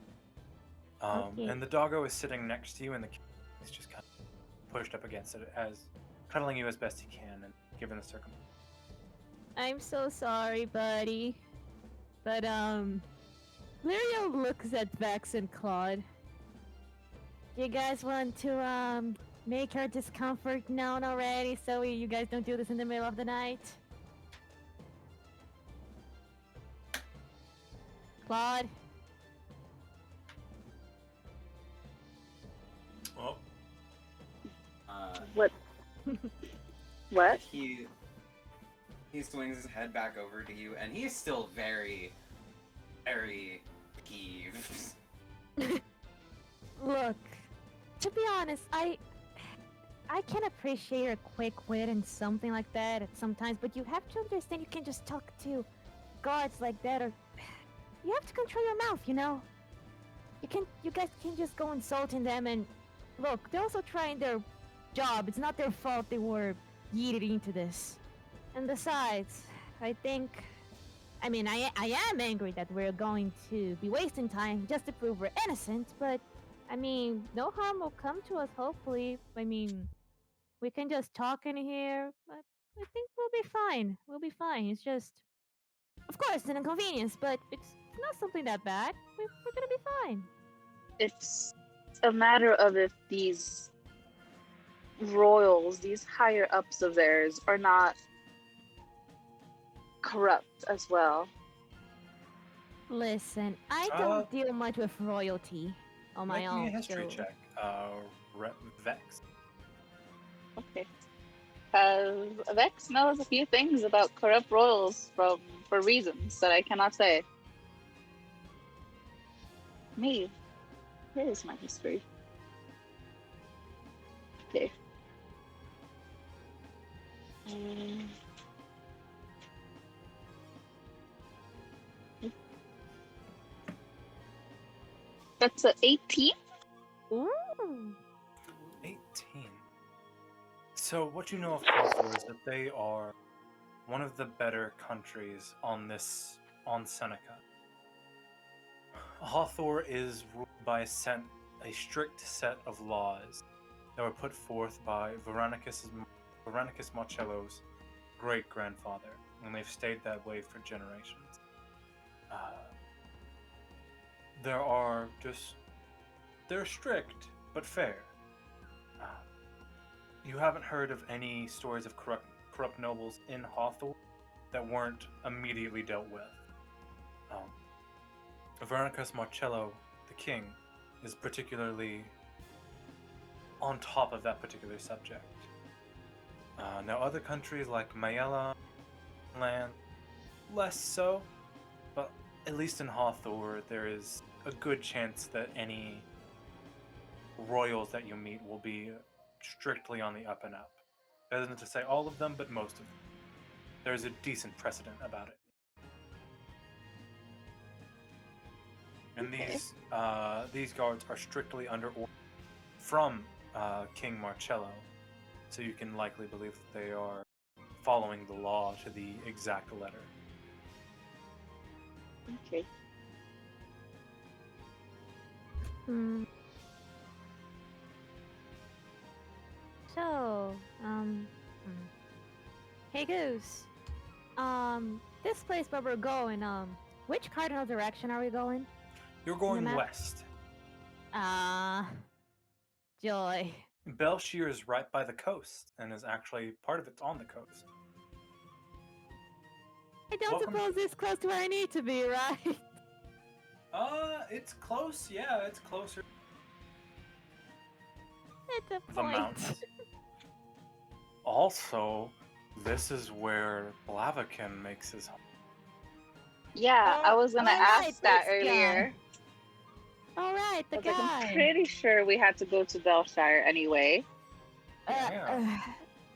Okay. And the doggo is sitting next to you, and the king is just kind of pushed up against it, as cuddling you as best he can, and given the circumstances. I'm so sorry, buddy. But, Lirio looks at Vex and Claude. You guys want to, make our discomfort known already so you guys don't do this in the middle of the night? Claude? Oh. What? What? He swings his head back over to you, and he's still very, very peeved. Look, to be honest, I can appreciate your quick wit and something like that at sometimes, but you have to understand you can't just talk to guards like that, or you have to control your mouth, you know? You guys can't just go insulting them, and look, they're also trying their job. It's not their fault they were yeeted into this. And besides, I am angry that we're going to be wasting time just to prove we're innocent, but, no harm will come to us, hopefully. We can just talk in here, but I think we'll be fine. We'll be fine. It's just, of course, it's an inconvenience, but it's not something that bad. We're gonna be fine. It's a matter of if these royals, these higher ups of theirs, are not corrupt as well. Listen, I don't deal much with royalty on my own. Make me a history so- check. Vex. Okay. Vex knows a few things about corrupt royals for reasons that I cannot say. Me. Here's my history. Okay. That's a 18? Ooh. 18. So what you know of Hathor is that they are one of the better countries on Seneca. Hathor is ruled by a strict set of laws that were put forth by Veronicus Marchello's great-grandfather, and they've stayed that way for generations. They're strict, but fair. You haven't heard of any stories of corrupt nobles in Hathor that weren't immediately dealt with. Veronicus Marchello, the king, is particularly on top of that particular subject. Now, other countries like Mayella land, less so. But at least in Hathor, there is a good chance that any royals that you meet will be strictly on the up and up. That isn't to say all of them, but most of them. There's a decent precedent about it. And Okay. these guards are strictly under order from King Marchello, so you can likely believe that they are following the law to the exact letter. Okay. Hmm. So, hey Goose. This place where we're going, which cardinal direction are we going? You're going map? west. Joy. Bellsheer is right by the coast, and is actually part of it's on the coast. I don't Welcome. suppose it's close to where I need to be, right? It's close. Yeah, it's closer. It's a The point. mountains. Also, this is where Blaviken makes his home. Yeah, I was gonna alright, ask that this guy. earlier. All right, the I was like, I'm guy. pretty sure we had to go to Bellshire anyway. Yeah.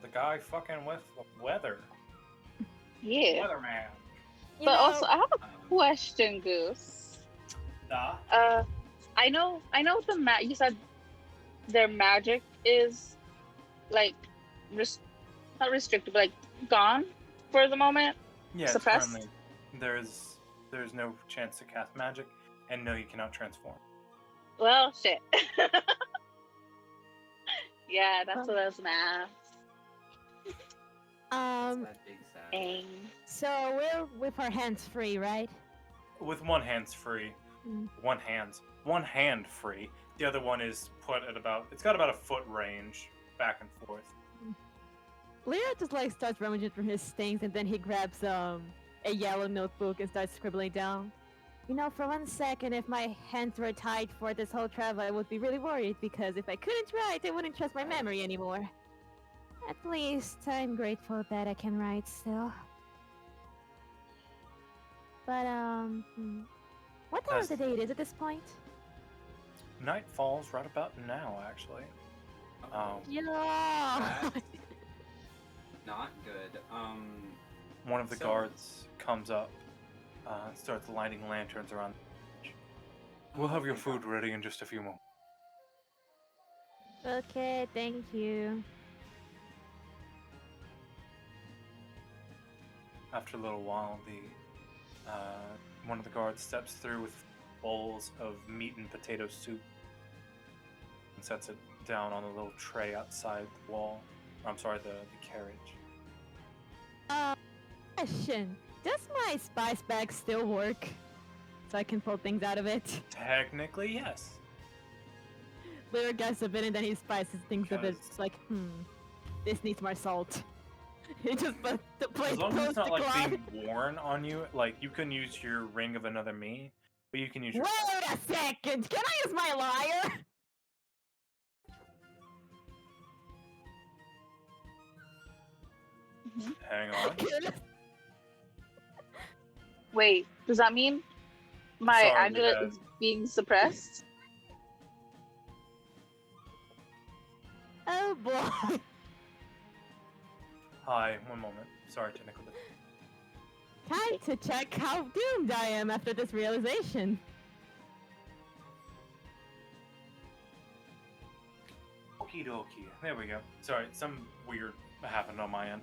The guy fucking with the weather. Yeah. Weatherman. You But know, also, I have a Um, question, Goose. I know the you said their magic is like not restricted, but like gone for the moment. Yeah, it's Suppressed? currently there's no chance to cast magic, and no, you cannot transform. Well, shit. Yeah, that's what I was gonna ask. that big sad. Dang. so we're with our hands free, right? With one hand's free, Mm. one hand free. The other one is put at it's got about a foot range back and forth. Lyra just like starts rummaging through his things, and then he grabs a yellow notebook and starts scribbling down. You know, for 1 second, if my hands were tied for this whole travel, I would be really worried, because if I couldn't write, I wouldn't trust my memory anymore. At least I'm grateful that I can write still. But what time of the day it is at this point? Night falls right about now, actually. Yeah. That's not good. One of the So- guards comes up, starts lighting lanterns around. We'll have your Okay, food ready in just a few moments. Okay, thank you. After a little while, one of the guards steps through with bowls of meat and potato soup and sets it down on a little tray outside the wall. I'm sorry, the carriage. Question. Does my spice bag still work? So I can pull things out of it? Technically, yes. Lyra gets a bit and then he spices things a bit. Because- It's like, this needs more salt. He just put the place As long as close it's to not like Clyde. being worn on you, like you can use your ring of another me, but you can use your. Wait a second! Can I use my lyre? Hang on. Wait, does that mean my Sorry, amulet Dad. is being suppressed? Oh boy. Hi, one moment. Sorry, technical. Time to check how doomed I am after this realization. Okie dokie. There we go. Sorry, some weird happened on my end.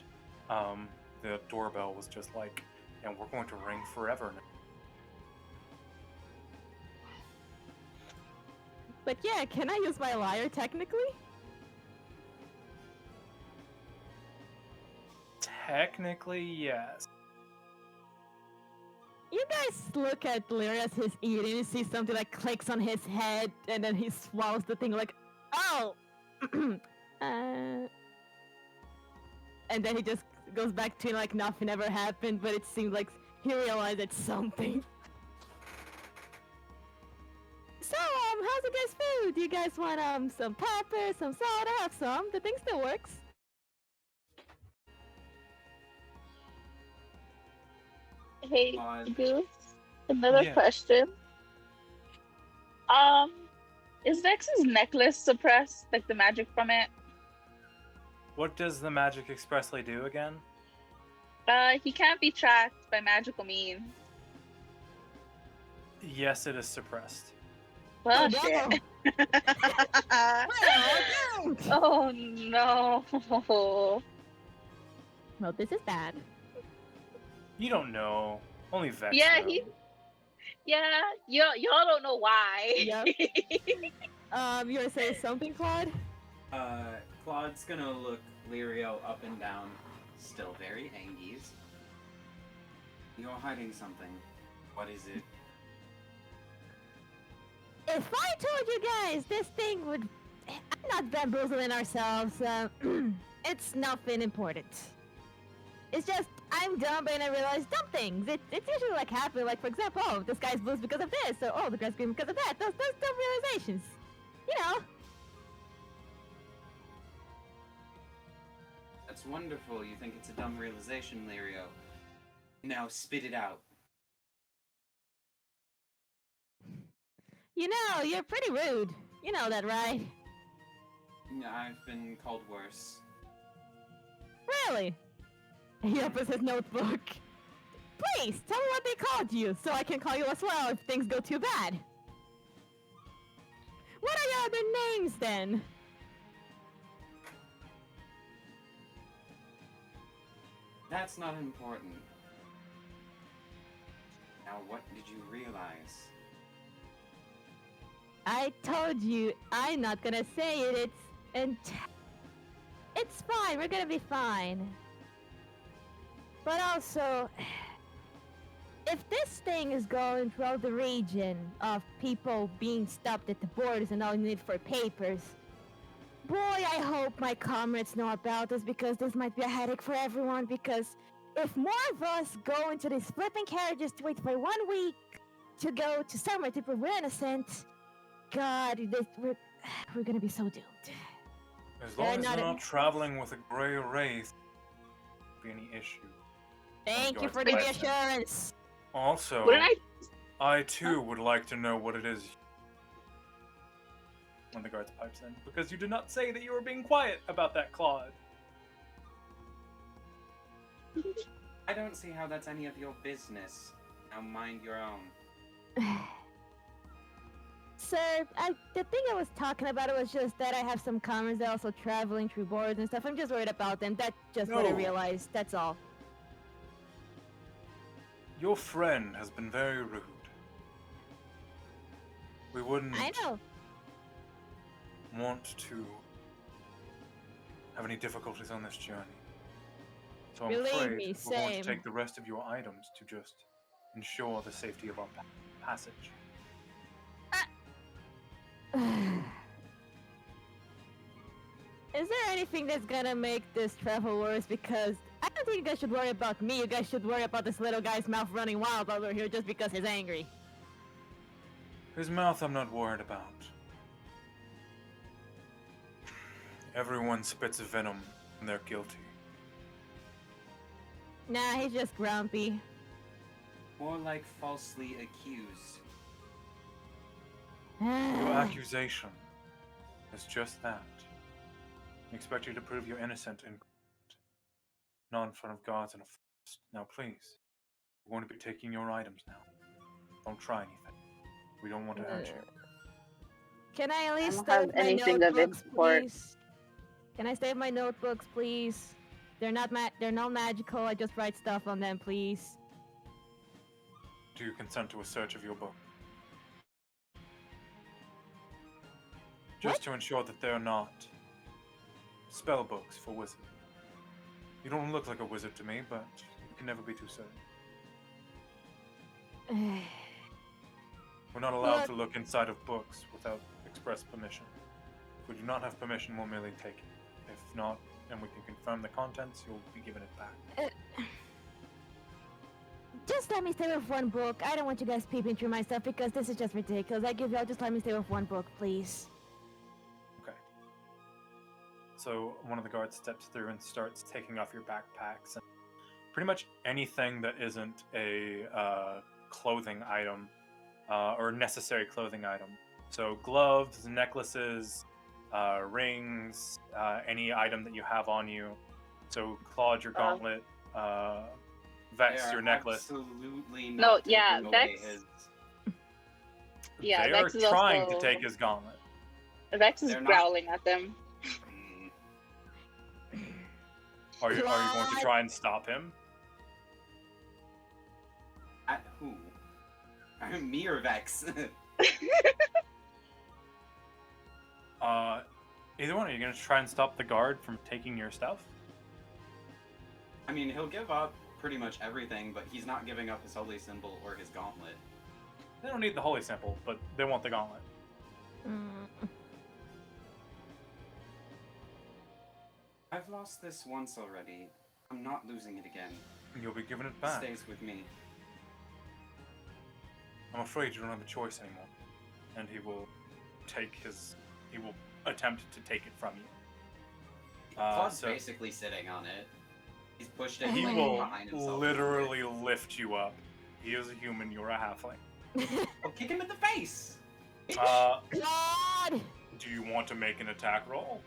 The doorbell was just like, and we're going to ring forever now. But yeah, can I use my lyre technically? Technically, yes. You guys look at Lyra as he's eating and see something that clicks on his head, and then he swallows the thing like, oh! And then he just goes back to like nothing ever happened, but it seems like he realized it's something. So, how's you guys' food? Do you guys want, some pepper, some salt? I have some. The thing still works. Hey, Odd. Goose. Another Yeah. question. Is Vex's necklace suppressed? Like the magic from it? What does the magic expressly do again? He can't be tracked by magical means. Yes, it is suppressed. Well, Oh, shit. no. Oh no. Well, this is bad. You don't know. Only Vex Yeah, knows. y'all don't know why. Yep. You wanna say something, Claude? Claude's gonna look Lirio up and down, still very angies. You're hiding something. What is it? If I told you guys this thing would... I'm not bamboozling ourselves. It's nothing important. It's just, I'm dumb and I realize dumb things. It's usually like happen, like for example, oh, this guy's blues because of this, or oh, the guy's green because of that. Those dumb realizations. You know. That's wonderful. You think it's a dumb realization, Lirio. Now spit it out. You know, you're pretty rude. You know that, right? I've been called worse. Really? He opens his notebook. Please, tell me what they called you, so I can call you as well if things go too bad. What are your other names, then? That's not important. Now, what did you realize? I told you, I'm not gonna say it, it's fine, we're gonna be fine. But also, if this thing is going throughout the region of people being stopped at the borders and all you need for papers, boy, I hope my comrades know about this because this might be a headache for everyone because if more of us go into these flipping carriages to wait for 1 week to go to somewhere to prove we're innocent, God, we're gonna be so doomed. As long as you're not traveling with a Grey Wraith, won't be any issue. Thank you Guards for the pipes in. reassurance. Also, Wouldn't I too would like to know what it is. When the guards pipes in, because you did not say that you were being quiet about that, Claude. I don't see how that's any of your business. Now mind your own. Sir, the thing I was talking about it was just that I have some comrades that are also traveling through borders and stuff. I'm just worried about them. That's just what I No. realized. That's all. Your friend has been very rude. We wouldn't I know. want to have any difficulties on this journey. So I'm Believe afraid me, we're going same. to take the rest of your items to just ensure the safety of our passage. Is there anything that's gonna make this travel worse? Because I don't think you guys should worry about me. You guys should worry about this little guy's mouth running wild over here just because he's angry. His mouth I'm not worried about. Everyone spits venom when they're guilty. Nah, he's just grumpy. More like falsely accused. Your accusation is just that. I expect you to prove you're innocent and not in front of guards and a forest. Now please, we're going to be taking your items now. Don't try anything. We don't want to hurt you. Can I at least don't have stay with my anything of notebooks, import. please? Can I stay with my notebooks, please? They're not magical. I just write stuff on them, please. Do you consent to a search of your book? Just to ensure that they're not spell books for wizards. You don't look like a wizard to me, but you can never be too certain. We're not allowed to look inside of books without express permission. If we do not have permission, we'll merely take it. If not, and we can confirm the contents, you'll be given it back. Just let me stay with one book. I don't want you guys peeping through my stuff because this is just ridiculous. I give y'all just let me stay with one book, please. Okay. So one of the guards steps through and starts taking off your backpacks and pretty much anything that isn't a clothing item or necessary clothing item. So gloves, necklaces, rings, any item that you have on you. So Claude, your gauntlet, Vex, your necklace. Absolutely No, not yeah, taking away Vex- his. Yeah, they Vex are is trying also- to take his gauntlet. Vex is They're not- growling at them. Are you going to try and stop him? At who? Me or Vex? Either one. Are you going to try and stop the guard from taking your stuff? I mean, he'll give up pretty much everything, but he's not giving up his holy symbol or his gauntlet. They don't need the holy symbol, but they want the gauntlet. I've lost this once already. I'm not losing it again. You'll be giving it It back. stays with me. I'm afraid you don't have a choice anymore. And he will attempt to take it from you. Claude's so basically sitting on it. He's pushed it he like, will behind himself. literally lift you up. He is a human, you're a halfling. I'll kick him in the face! Claude! Do you want to make an attack roll?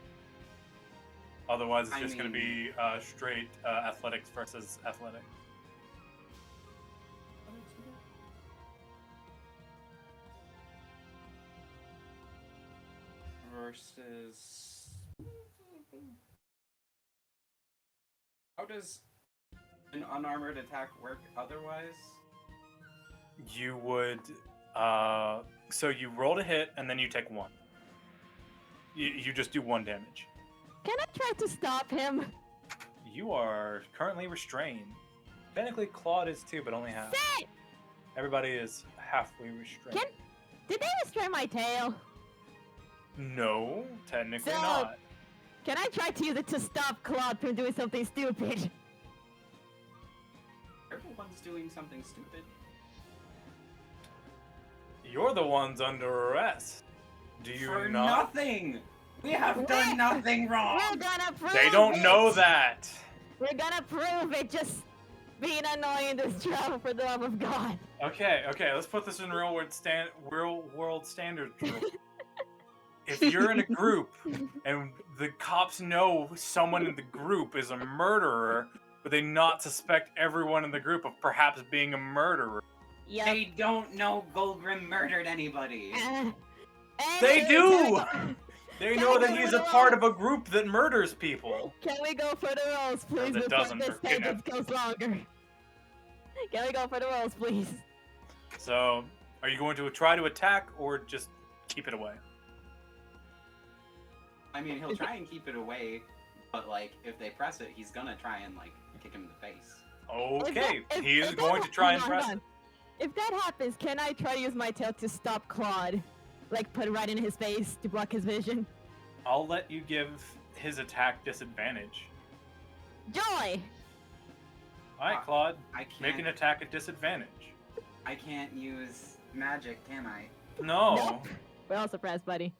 Otherwise, it's I just going to mean- be straight athletics versus athletic. Versus... How does an unarmored attack work otherwise? You would, so you roll to hit, and then you take 1. You just do 1 damage. Can I try to stop him? You are currently restrained. Technically, Claude is too, but only half. Say! Everybody is halfway restrained. Did they restrain my tail? No, technically So- not. Can I try to use it to stop Claude from doing something stupid? Everyone's doing something stupid. You're the ones under arrest. Do you For not? nothing! We have done nothing wrong! We're gonna prove They don't it. know that. We're gonna prove it just being annoying this travel for the love of God. Okay, let's put this in real world standards. If you're in a group and the cops know someone in the group is a murderer, but they not suspect everyone in the group of perhaps being a murderer. Yep. They don't know Golgrim murdered anybody! They Anyway, do! They Can know we that go he's for a the part rolls? of a group that murders people. Can we go for the rolls, please, that before doesn't this for kidnap. sentence goes longer? Can we go for the rolls, please? So, are you going to try to attack or just keep it away? I mean, he'll try and keep it away, but like, if they press it, he's gonna try and like, kick him in the face. Okay, If he is that going to try and hold on, press hold it. on. If that happens, can I try to use my tail to stop Claude? Like, put it right in his face to block his vision? I'll let you give his attack disadvantage. Joy! Alright, Claude, I can't. make an attack at disadvantage. I can't use magic, can I? No. Nope. We're all surprised, buddy.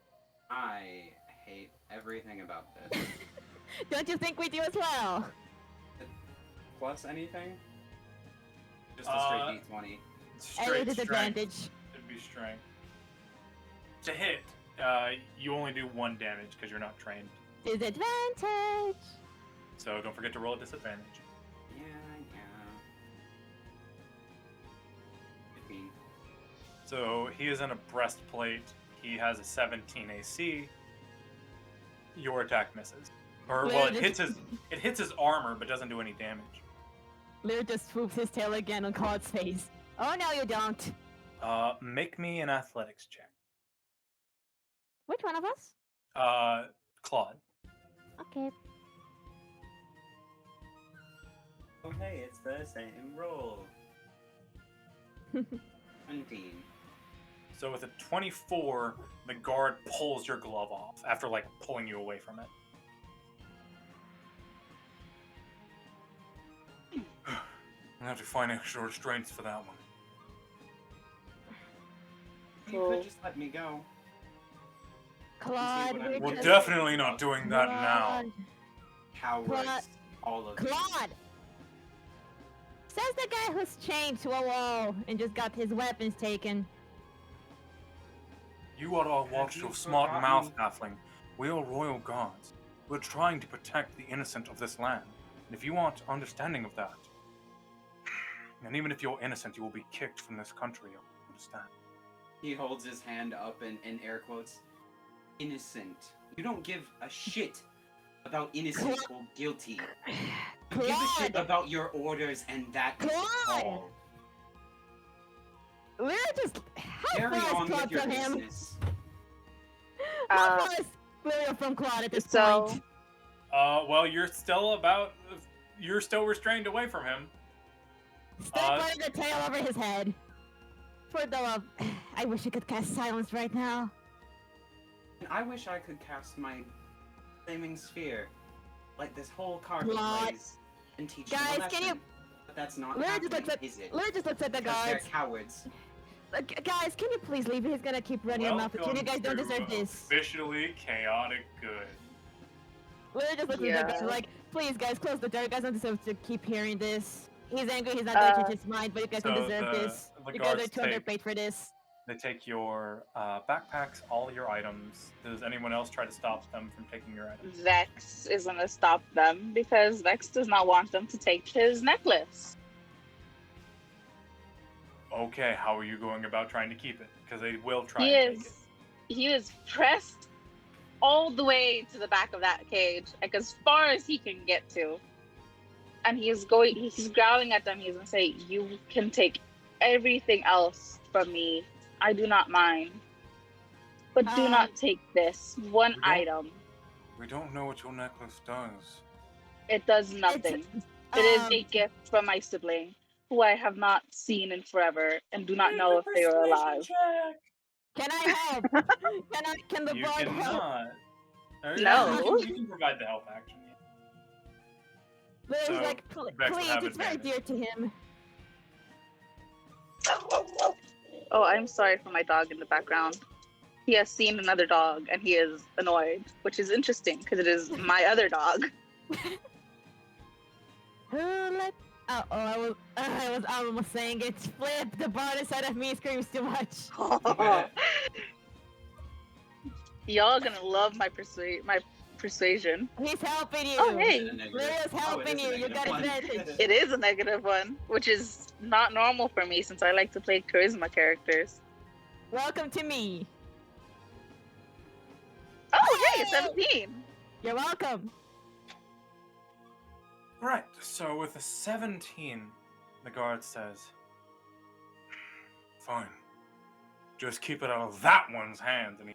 I hate everything about this. Don't you think we do as well? Plus anything? Just a straight D20. Any Straight disadvantage. strength. It'd be strength. To hit, you only do 1 damage because you're not trained. Disadvantage! So don't forget to roll a disadvantage. Yeah. 15. So he is in a breastplate. He has a 17 AC. Your attack misses. Or well, it hits his armor, but doesn't do any damage. Lear just swoops his tail again on Claude's face. Oh no, you don't. Make me an athletics check. Which one of us? Claude. Okay. Oh hey, it's the same roll. 17. So with a 24, the guard pulls your glove off after like pulling you away from it. I have to find extra restraints for that one. You could just let me go. Claude, what I'm- We're just- definitely not doing that now. Claude, Cowards. All of you. Claude! Says the guy who's chained to a wall and just got his weapons taken. You ought to watch your smart mouth, halfling. We are royal guards. We're trying to protect the innocent of this land. And if you aren't understanding of that, and even if you're innocent, you will be kicked from this country. Understand? He holds his hand up in air quotes. Innocent. You don't give a shit about innocent or guilty. You give a shit about your orders, and that is all. We're just Carry on with your him. business. How far is Lyria from Claude at this point? Well, you're still restrained away from him. Still putting the tail over his head. For the love, I wish I could cast silence right now. And I wish I could cast my flaming sphere, like this whole carpet What? plays, and teach Guys, them a lesson. can you- But that's not Lyria happening, just looks at is it? Lyria just looks at the Because they're guards. cowards. Guys, can you please leave? He's gonna keep running your mouth. You guys don't deserve this. Officially chaotic good. Lyria just looks at the guards like, please, guys, close the door. You guys don't deserve to keep hearing this. He's angry. He's not going to change his mind, but you guys don't deserve this. You guys are too underpaid for this. They take your backpacks, all your items. Does anyone else try to stop them from taking your items? Vex is gonna stop them because Vex does not want them to take his necklace. Okay, how are you going about trying to keep it? Because they will try He and take it. He is pressed all the way to the back of that cage, like as far as he can get to. And he's growling at them. He's gonna say, "You can take everything else from me. I do not mind. But do not take this one item. We don't know what your necklace does. It does nothing. It is a gift from my sibling, who I have not seen in forever and do not know if they are alive." Can I help? Can the You bard help? cannot. No. You can provide the help action. Lyria's So, like, Vex will please, have it's very dear advantage. to him. Oh, I'm sorry for my dog in the background. He has seen another dog and he is annoyed, which is interesting because it is my other dog. I was almost saying it's Flip. The bard inside of me screams too much. Y'all gonna love my persuasion. He's helping you. Oh, hey. Lyria's helping you. You got advantage. It is a negative one, which is not normal for me since I like to play charisma characters. Welcome to me. Oh, hey, 17. You're welcome. Right, so with a 17, the guard says, "Fine. Just keep it out of that one's hands." And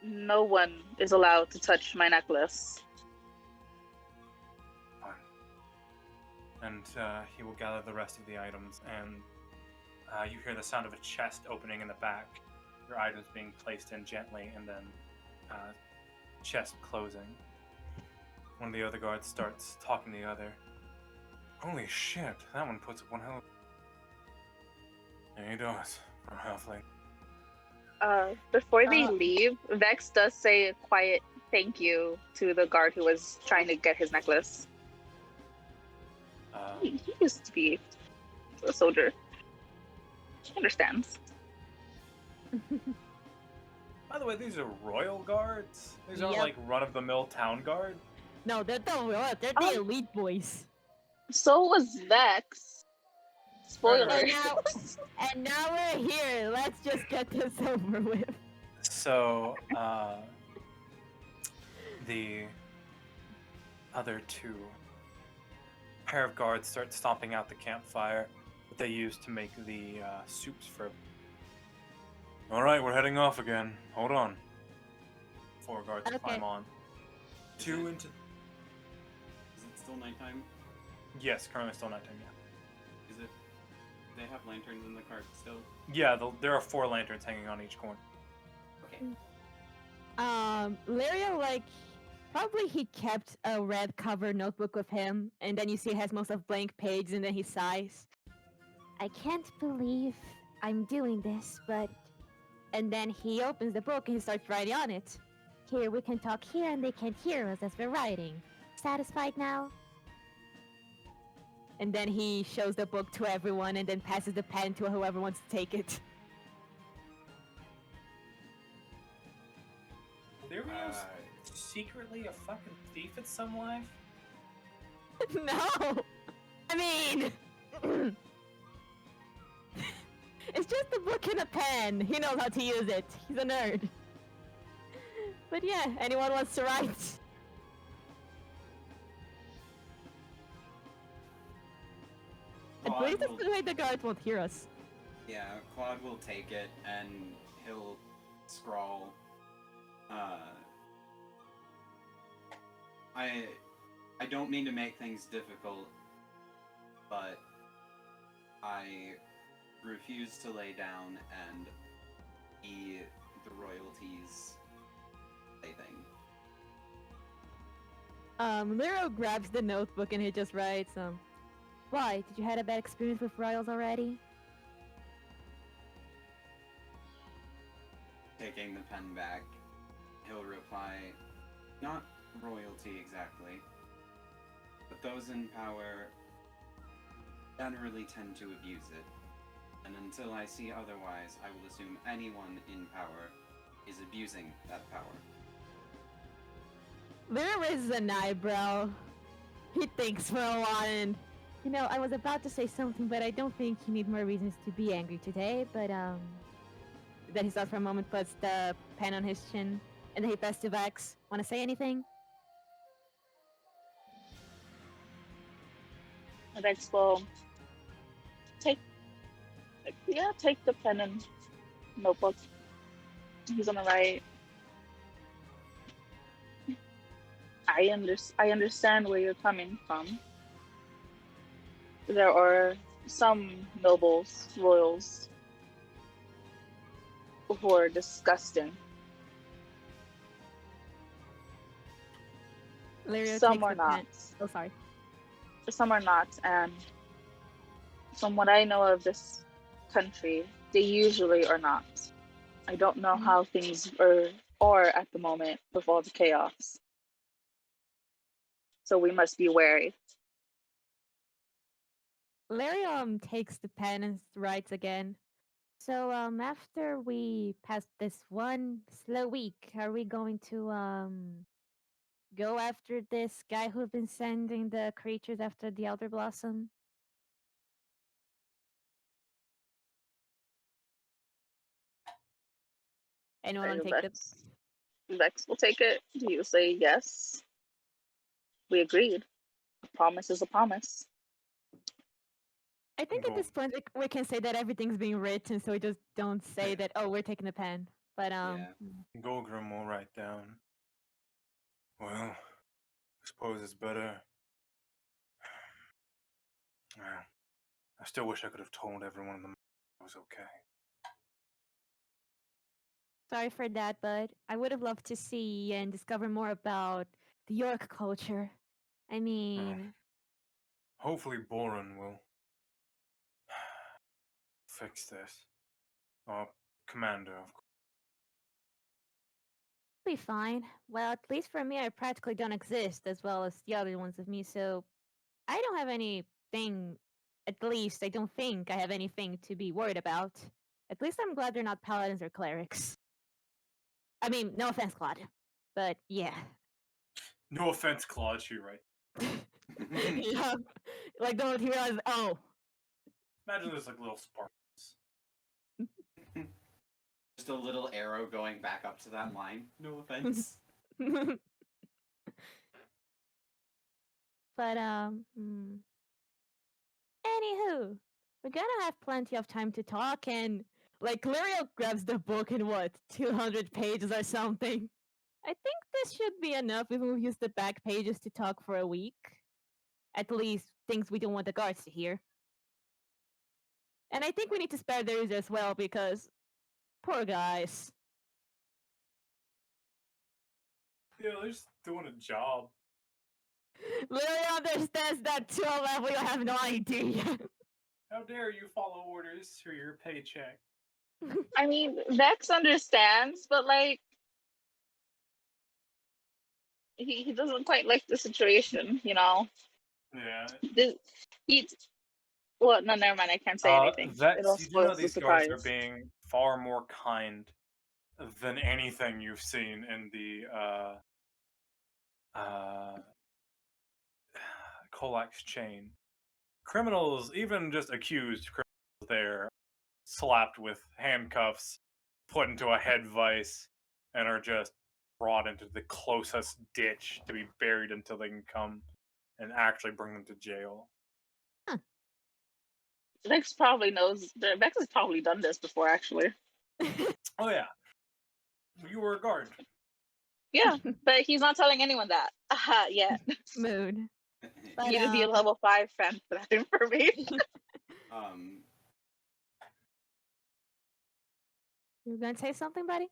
No one is allowed to touch my necklace. Fine. And he will gather the rest of the items, and you hear the sound of a chest opening in the back, your items being placed in gently, and then chest closing. One of the other guards starts talking to the other. "Holy shit, that one puts up one hell of..." Yeah, he does, for a halfling. Before they leave, Vex does say a quiet thank you to the guard who was trying to get his necklace. He used to be a soldier. He understands. By the way, these are royal guards? These aren't Yep. like run-of-the-mill town guard? No, they're the elite boys. So was Vex. Spoiler. And now we're here. Let's just get this over with. So, the other two pair of guards start stomping out the campfire that they use to make the soups for. "All right, we're heading off again. Hold on." 4 guards climb on. 2 into. Is it still nighttime? Yes, currently still nighttime. Yeah. Is it? They have lanterns in the cart still. Yeah, there are 4 lanterns hanging on each corner. Okay. Lyria, probably he kept a red cover notebook with him, and then you see he has most of blank pages, and then he sighs. I can't believe I'm doing this, but... And then he opens the book and he starts writing on it. Here, we can talk here and they can't hear us as we're writing. Satisfied now? And then he shows the book to everyone and then passes the pen to whoever wants to take it. Lyrio's secretly a fucking thief at some life? No! I mean... it's just a book and a pen. He knows how to use it. He's a nerd. But yeah, anyone wants to write? At least Claude the way the guards won't hear us. Yeah, Claude will take it and he'll scrawl. I don't mean to make things difficult, but I refuse to lay down and be the royalties plaything. Lyro grabs the notebook and he just writes, why? Did you had a bad experience with royals already? Taking the pen back, he'll reply, not royalty exactly, but those in power generally tend to abuse it. And until I see otherwise, I will assume anyone in power is abusing that power. Lyra raises an eyebrow. He thinks for a while and... You know, I was about to say something, but I don't think you need more reasons to be angry today, but, Then he stops for a moment, puts the pen on his chin, and then he passes to Vex. Wanna say anything? Vex will take the pen and notebook. He's gonna write. I understand where you're coming from. There are some nobles, royals, who are disgusting. Lyria Some takes are the not. pen. Oh, sorry. Some are not, and from what I know of this country, they usually are not. I don't know how things are at the moment with all the chaos. So we must be wary. Lyria takes the pen and writes again. So, after we pass this one slow week, are we going to, go after this guy who's been sending the creatures after the Elder Blossom? Anyone want to take the... Vex will take it. Do you say yes? We agreed. A promise is a promise. I think at this point we can say that everything's being written, so we just don't say that, oh, we're taking the pen. But, Yeah. Golgrim will write down. Well, I suppose it's better. Well, I still wish I could have told everyone in the it was okay. Sorry for that, but I would have loved to see and discover more about the York culture. I mean... Hopefully Boren will fix this. Commander, of course. Be fine. Well, at least for me, I practically don't exist, as well as the other ones of me, so I don't have anything, at least I don't think I have anything to be worried about. At least I'm glad they're not paladins or clerics. I mean, no offense, Claude, but yeah. No offense, Claude, she right. Yeah, like don't he realize, oh. Imagine there's like little sparkles. Just a little arrow going back up to that line. No offense. But, anywho, we're gonna have plenty of time to talk, and, like, Lyrio grabs the book in, 200 pages or something? I think this should be enough if we use the back pages to talk for a week. At least, things we don't want the guards to hear. And I think we need to spare theirs as well, because poor guys. Yeah, they're just doing a job. Lyrio understands that to a level you have no idea. How dare you follow orders for your paycheck? I mean, Vex understands, but like, he doesn't quite like the situation, you know? Yeah. Well, no, never mind. I can't say anything. It'll You do know spoil the these guards are surprise. being far more kind than anything you've seen in the Kolax chain. Criminals, even just accused criminals, there slapped with handcuffs, put into a head vice, and are just brought into the closest ditch to be buried until they can come and actually bring them to jail. Vex probably knows. Vex has probably done this before, actually. Oh yeah, you were a guard. Yeah, but he's not telling anyone that. Yet. Mood. But, You need to be a level 5 fan for that information. You gonna say something, buddy?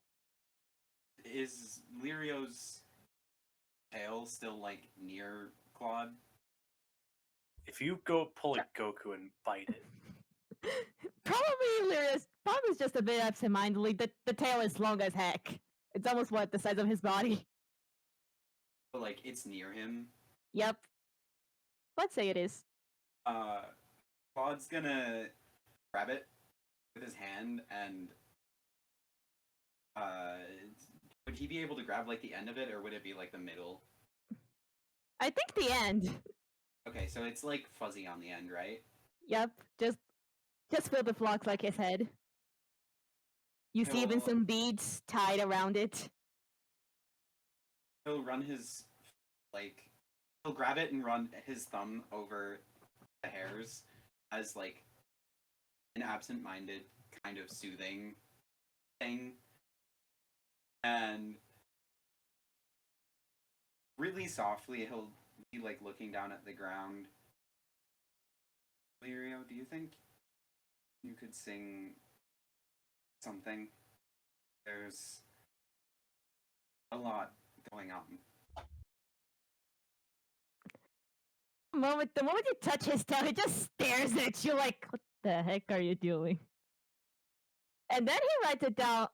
Is Lirio's tail still like near Claude? If you go pull a Goku and bite it, Probably just a bit absent-mindedly. The tail is long as heck. It's almost the size of his body. But like it's near him. Yep. Let's say it is. Claude's gonna grab it with his hand and would he be able to grab like the end of it, or would it be like the middle? I think the end. Okay, so it's like fuzzy on the end, right? Yep. Just feel the flocks like his head. You see even some beads tied around it. He'll run his he'll grab it and run his thumb over the hairs as like an absent-minded kind of soothing thing. And really softly, he'll be like looking down at the ground. Lirio, do you think you could sing something? There's a lot going on. The moment you touch his tail, he just stares at you like, what the heck are you doing? And then he writes it down.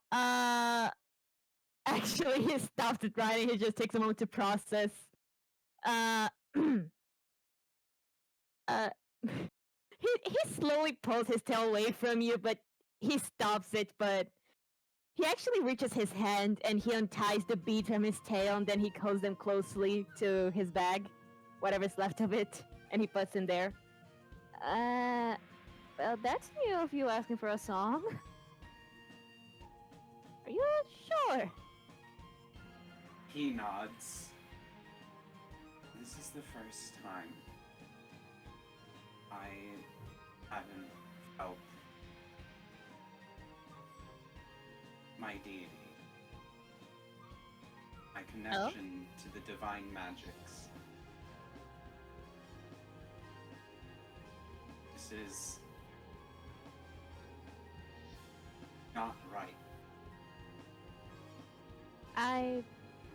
Actually, he stops it writing. He just takes a moment to process. He slowly pulls his tail away from you, but he stops it. But he actually reaches his hand and he unties the bead from his tail, and then he holds them closely to his bag, whatever's left of it, and he puts in there. Well, that's new if you asking for a song. Are you sure? He nods. This is the first time I haven't felt my deity, my connection to the divine magics. This is not right.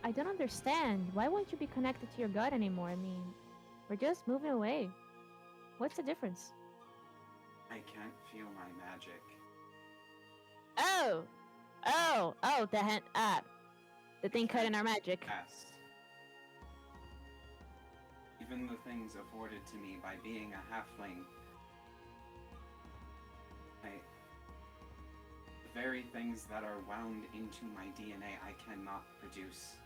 I don't understand. Why won't you be connected to your god anymore? I mean, we're just moving away. What's the difference? I can't feel my magic. The thing cut in our magic. Past. Even the things afforded to me by being a halfling. The very things that are wound into my DNA I cannot produce.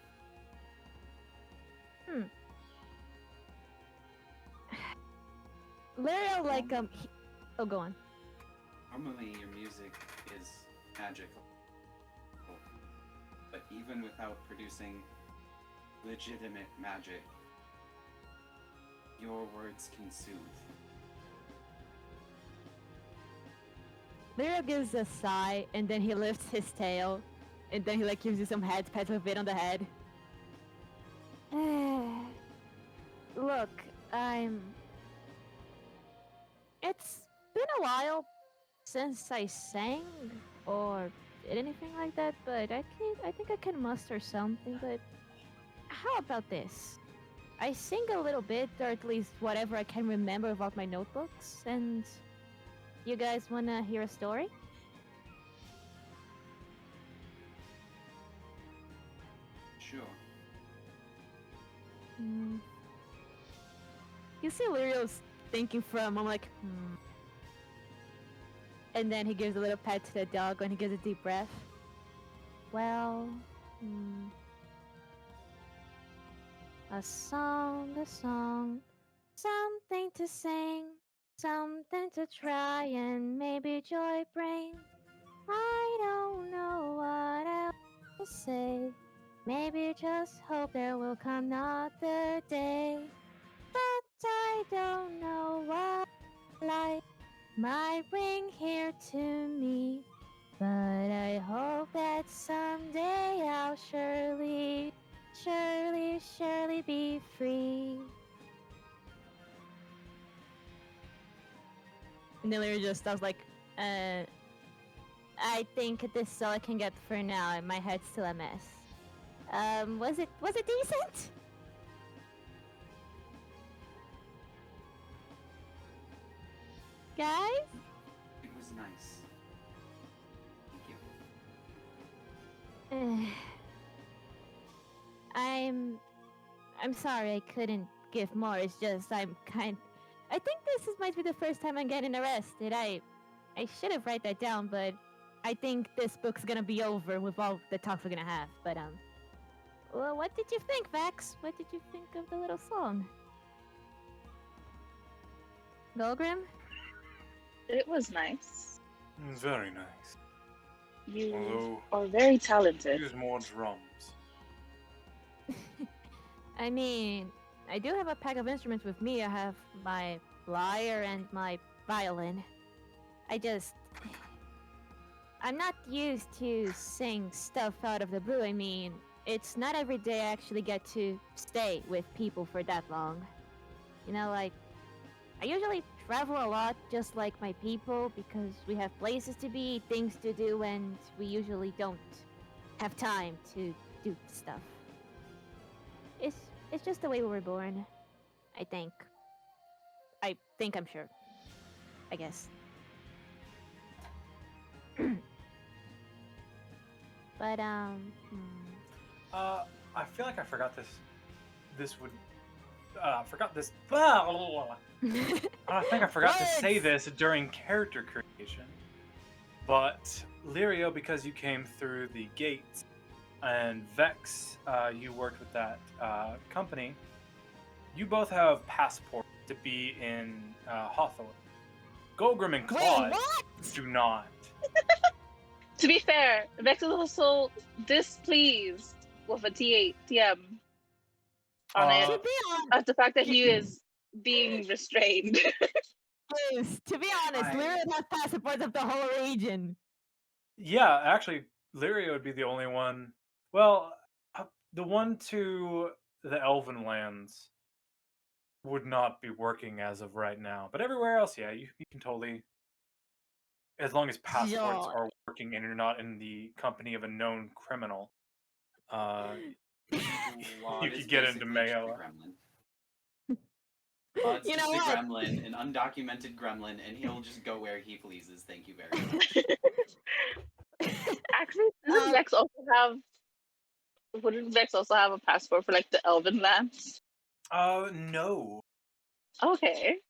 Literal, go on. Normally your music is magical. But even without producing legitimate magic, your words can soothe. Literal gives a sigh, and then he lifts his tail, and then he gives you some head pats a bit on the head. Look, it's been a while since I sang or did anything like that, but I think I can muster something. But how about this? I sing a little bit, or at least whatever I can remember about my notebooks, and you guys wanna hear a story? Sure. You see Lirio's thinking for a moment, like, and then he gives a little pet to the dog when he gives a deep breath. Well, a song, something to sing, something to try and maybe joy bring. I don't know what else to say. Maybe just hope there will come another day. But I don't know what life might bring here to me. But I hope that someday I'll surely be free. And the lyric just stops like, I think this is all I can get for now, and my head's still a mess. Was it decent? Guys? It was nice. Thank you. I'm sorry I couldn't give more. It's just I think might be the first time I'm getting arrested. I should have write that down, but I think this book's gonna be over with all the talks we're gonna have. But well, what did you think, Vax? What did you think of the little song? Golgrim? It was nice. Very nice. You Although, are very talented. use more drums. I mean, I do have a pack of instruments with me. I have my lyre and my violin. I'm not used to sing stuff out of the blue. I mean, it's not every day I actually get to stay with people for that long. You know, like, I usually travel a lot just like my people because we have places to be, things to do, and we usually don't have time to do stuff. It's just the way we were born, I think. I'm sure. I guess. But I feel like I forgot this. This would. I forgot this. I think I forgot to say this during character creation. But Lirio, because you came through the gates, and Vex, you worked with that company. You both have passports to be in Hawthorne. Golgrim and Claude do not. To be fair, Vex is also displeased with a TM on it. to be Of the fact that he is being restrained. honest, Lyria has passports of the whole region. Yeah, actually, Lirio would be the only one. Well, the one to the Elven lands would not be working as of right now. But everywhere else, yeah, you can totally, as long as passports are working and you're not in the company of a known criminal, you could get into Mayo. It's just a gremlin, an undocumented gremlin, and he'll just go where he pleases. Thank you very much. Actually, wouldn't Vex also have a passport for like the Elven lands? No. Okay.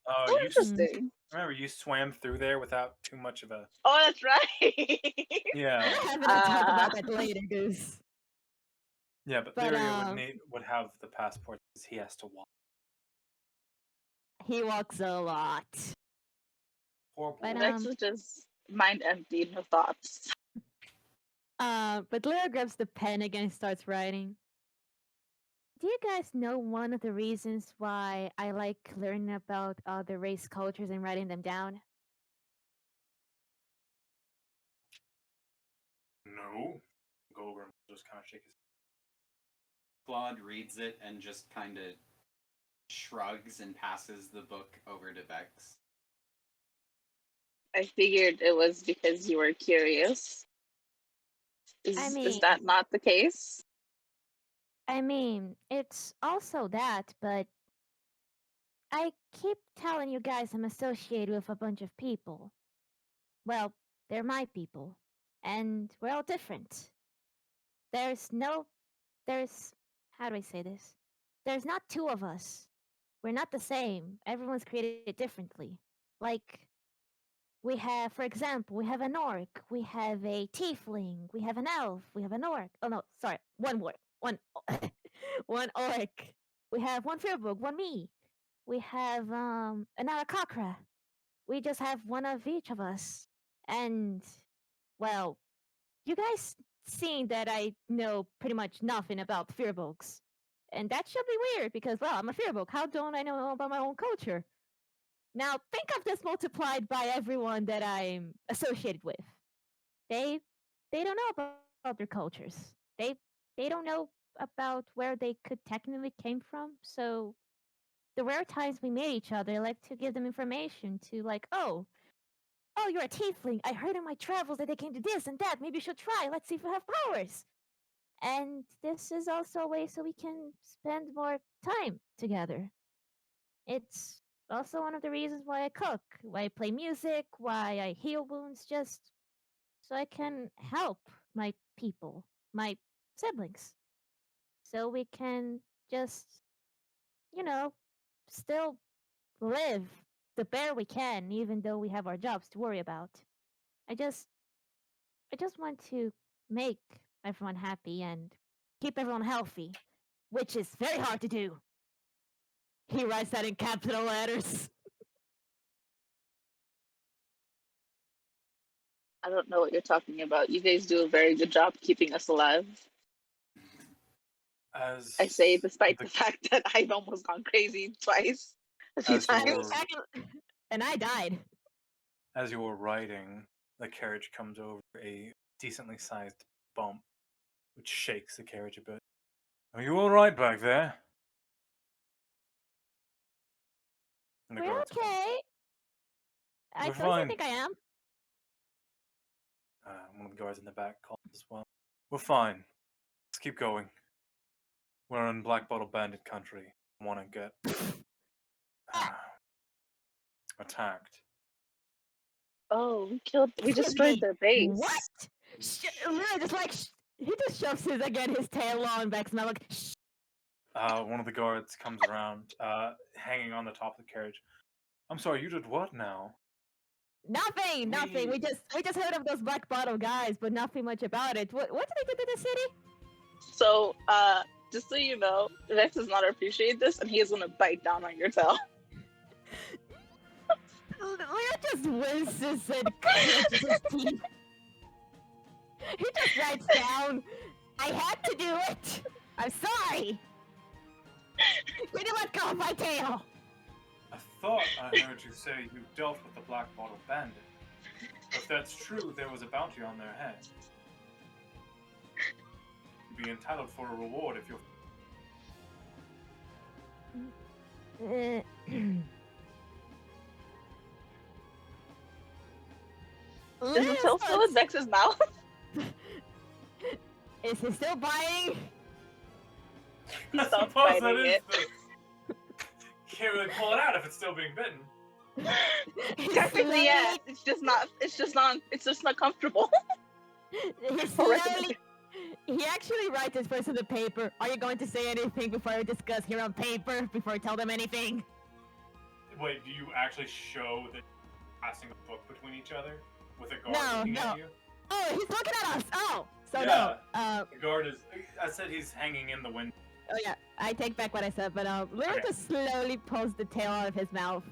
Interesting. Remember, you swam through there without too much of a. Oh, that's right. Yeah. I'm gonna talk about that later, Goose. Yeah, but Lirio would have the passport because he has to walk. He walks a lot. Poor But, Vex is just mind empty in her thoughts. But Lyra grabs the pen again and starts writing. Do you guys know one of the reasons why I like learning about other race cultures and writing them down? No. Golgrim just kind of shake his. Claude reads it and just kind of shrugs and passes the book over to Vex. I figured it was because you were curious. Is that not the case? I mean, it's also that, but I keep telling you guys I'm associated with a bunch of people. Well, they're my people, and we're all different. How do I say this? There's not two of us. we're not the same. Everyone's created differently. Like, we have, for example, we have an orc, we have a tiefling, we have an elf, we have an orc. Oh no, sorry, one orc, one orc. We have one Fearbog, one me. We have an Arakakra. We just have one of each of us. And well, you guys seen that I know pretty much nothing about Fearbogs. And that should be weird because, well, I'm a Fearbog. How don't I know about my own culture? Now, think of this multiplied by everyone that I'm associated with. They don't know about their cultures. They don't know about where they could technically came from. So the rare times we meet each other, I like to give them information to like, oh, you're a tiefling. I heard in my travels that they came to this and that. Maybe you should try. Let's see if we have powers. And this is also a way so we can spend more time together. It's also one of the reasons why I cook, why I play music, why I heal wounds, just so I can help my people, my siblings. So we can just, you know, still live the better we can, even though we have our jobs to worry about. I just want to make everyone happy and keep everyone healthy, which is very hard to do. He writes that in capital letters. I don't know what you're talking about. You guys do a very good job keeping us alive. As I say, despite the fact that I've almost gone crazy twice, a few As times. And I died. As you were riding, the carriage comes over a decently sized bump, which shakes the carriage a bit. Are you all right back there? And the We're guards come. okay. I We're don't fine. think I am. One of the guards in the back calls as well. We're fine. Let's keep going. We're in Black Bottle Bandit country. Want to get attacked. Oh, we destroyed their base. What? Literally just like, he just shoves his tail on back, and I'm like, shh. One of the guards comes around, hanging on the top of the carriage. I'm sorry, you did what now? Nothing. We just heard of those Black Bottle guys, but nothing much about it. What did they do to the city? So, just so you know, Rex does not appreciate this, and he is gonna bite down on your tail. Leah just winces and clenches his teeth. He just writes down, I had to do it. I'm sorry. We didn't let go of my tail. I thought I heard you say you dealt with the Black Bottle Bandit. If that's true, there was a bounty on their head. You'd be entitled for a reward if you're... Is the tail still in Vex's mouth? Is he still biting? He I stopped suppose that biting is it. Can't really pull it out if it's still being bitten. Technically, yeah. It's just not comfortable. He actually writes this first on the paper. Are you going to say anything before I discuss here on paper? Before I tell them anything? Wait, do you actually show that passing a book between each other? With a guard looking at you? Oh, he's looking at us! Oh! So yeah. no. The guard is... I said he's hanging in the window. Oh yeah, I take back what I said, but Lyra just slowly pulls the tail out of his mouth.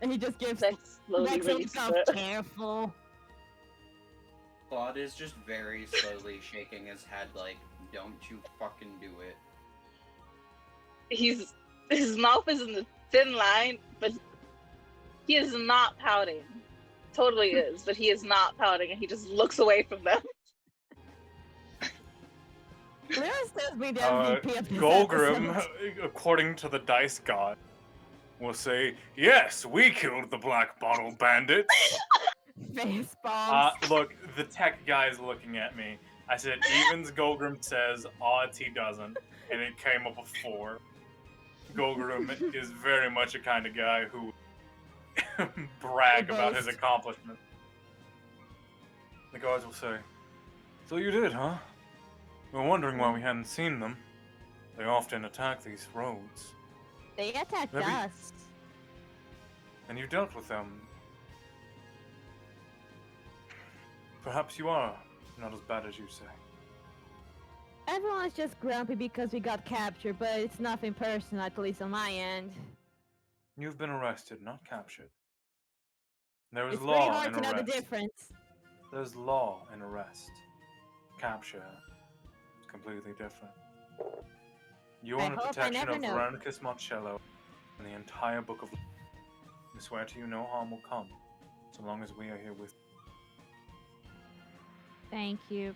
And he just gives Vex slowly Vex releases himself it. careful. Claude is just very slowly shaking his head like, don't you fucking do it. His mouth is in the thin line, but he is not pouting. Totally is, but he is not pouting, and he just looks away from them. Lyra says me the MVP of this Golgrim, episode. according to the dice god, will say, yes, we killed the Black Bottle Bandits. Face bombs. Look, the tech guy is looking at me. I said, evens, Golgrim says, odds he doesn't, and it came up a 4. Golgrim is very much a kind of guy who brag about his accomplishments. The guards will say, so you did, huh? We were wondering why we hadn't seen them. They often attack these roads. They attacked Maybe- us. And you dealt with them. Perhaps you are not as bad as you say. Everyone's just grumpy because we got captured, but it's nothing personal, at least on my end. You've been arrested, not captured. There is It's very law hard in to know the arrest. difference. There's law in arrest. Capture is completely different. You I are in the hope I protection never of know. Veronicus Marchello and the entire Book of Law. I swear to you, no harm will come, so long as we are here with you. Thank you.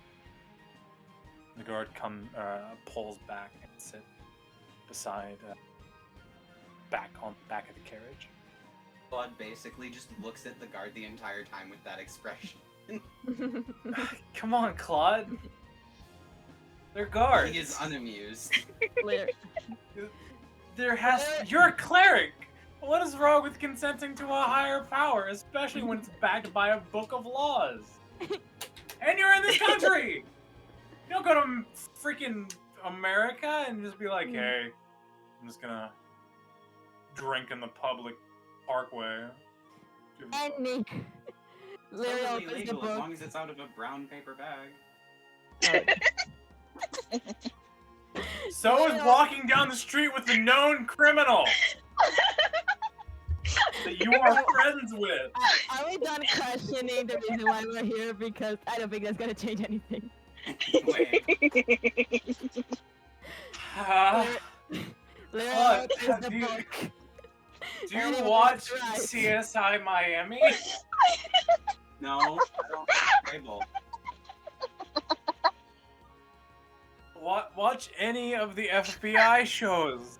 The guard pulls back and sits beside, back on the back of the carriage. Claude basically just looks at the guard the entire time with that expression. Come on, Claude. They're guards. He is unamused. Clear. You're a cleric. What is wrong with consenting to a higher power, especially when it's backed by a book of laws? And you're in this country. You don't go to freaking America and just be like, hey, I'm just gonna drink in the public parkway. And me. Literally Totally opens the legal as book. long as it's out of a brown paper bag. So is walking down the street with a known criminal that you are friends with. Are we done questioning the reason why we're here? Because I don't think that's gonna change anything. Wait, Literally opens the do you- book. Do you Anyway, watch right. CSI Miami? no, I don't label. Watch any of the FBI shows.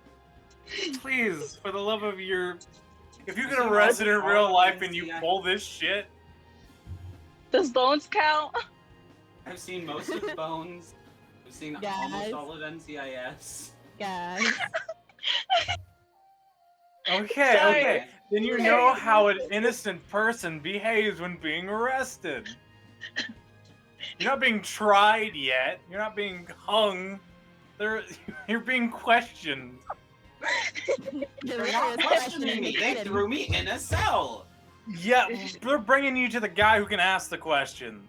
Please, for the love of your... If you get arrested in real life and you pull this shit... Does Bones count? I've seen most of Bones. I've seen Guys. almost all of NCIS. Guys. Okay, Sorry. okay. Then you know how an innocent person behaves when being arrested. You're not being tried yet. You're not being hung. You're being questioned. They're not questioning me. They threw me in a cell. Yeah, they're bringing you to the guy who can ask the question.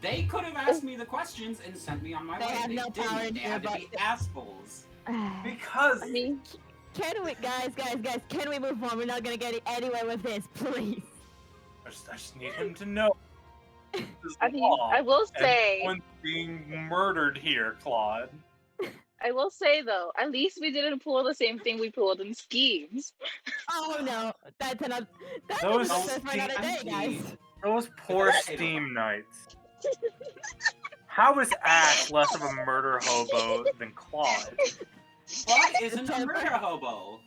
They could have asked me the questions and sent me on my They way. have They no didn't. power in They here, had to but- be assholes. Because I mean, Can we, guys, can we move on? We're not gonna get anywhere with this, please. I just need him to know. This is I mean, law, I will and say, no one's being murdered here, Claude. though, at least we didn't pull the same thing we pulled in schemes. Oh no, that's another. That's Those for another day, guys. Those poor Hey, Steam nights. How is Ash less of a murder hobo than Claude? Claude isn't a murder hobo.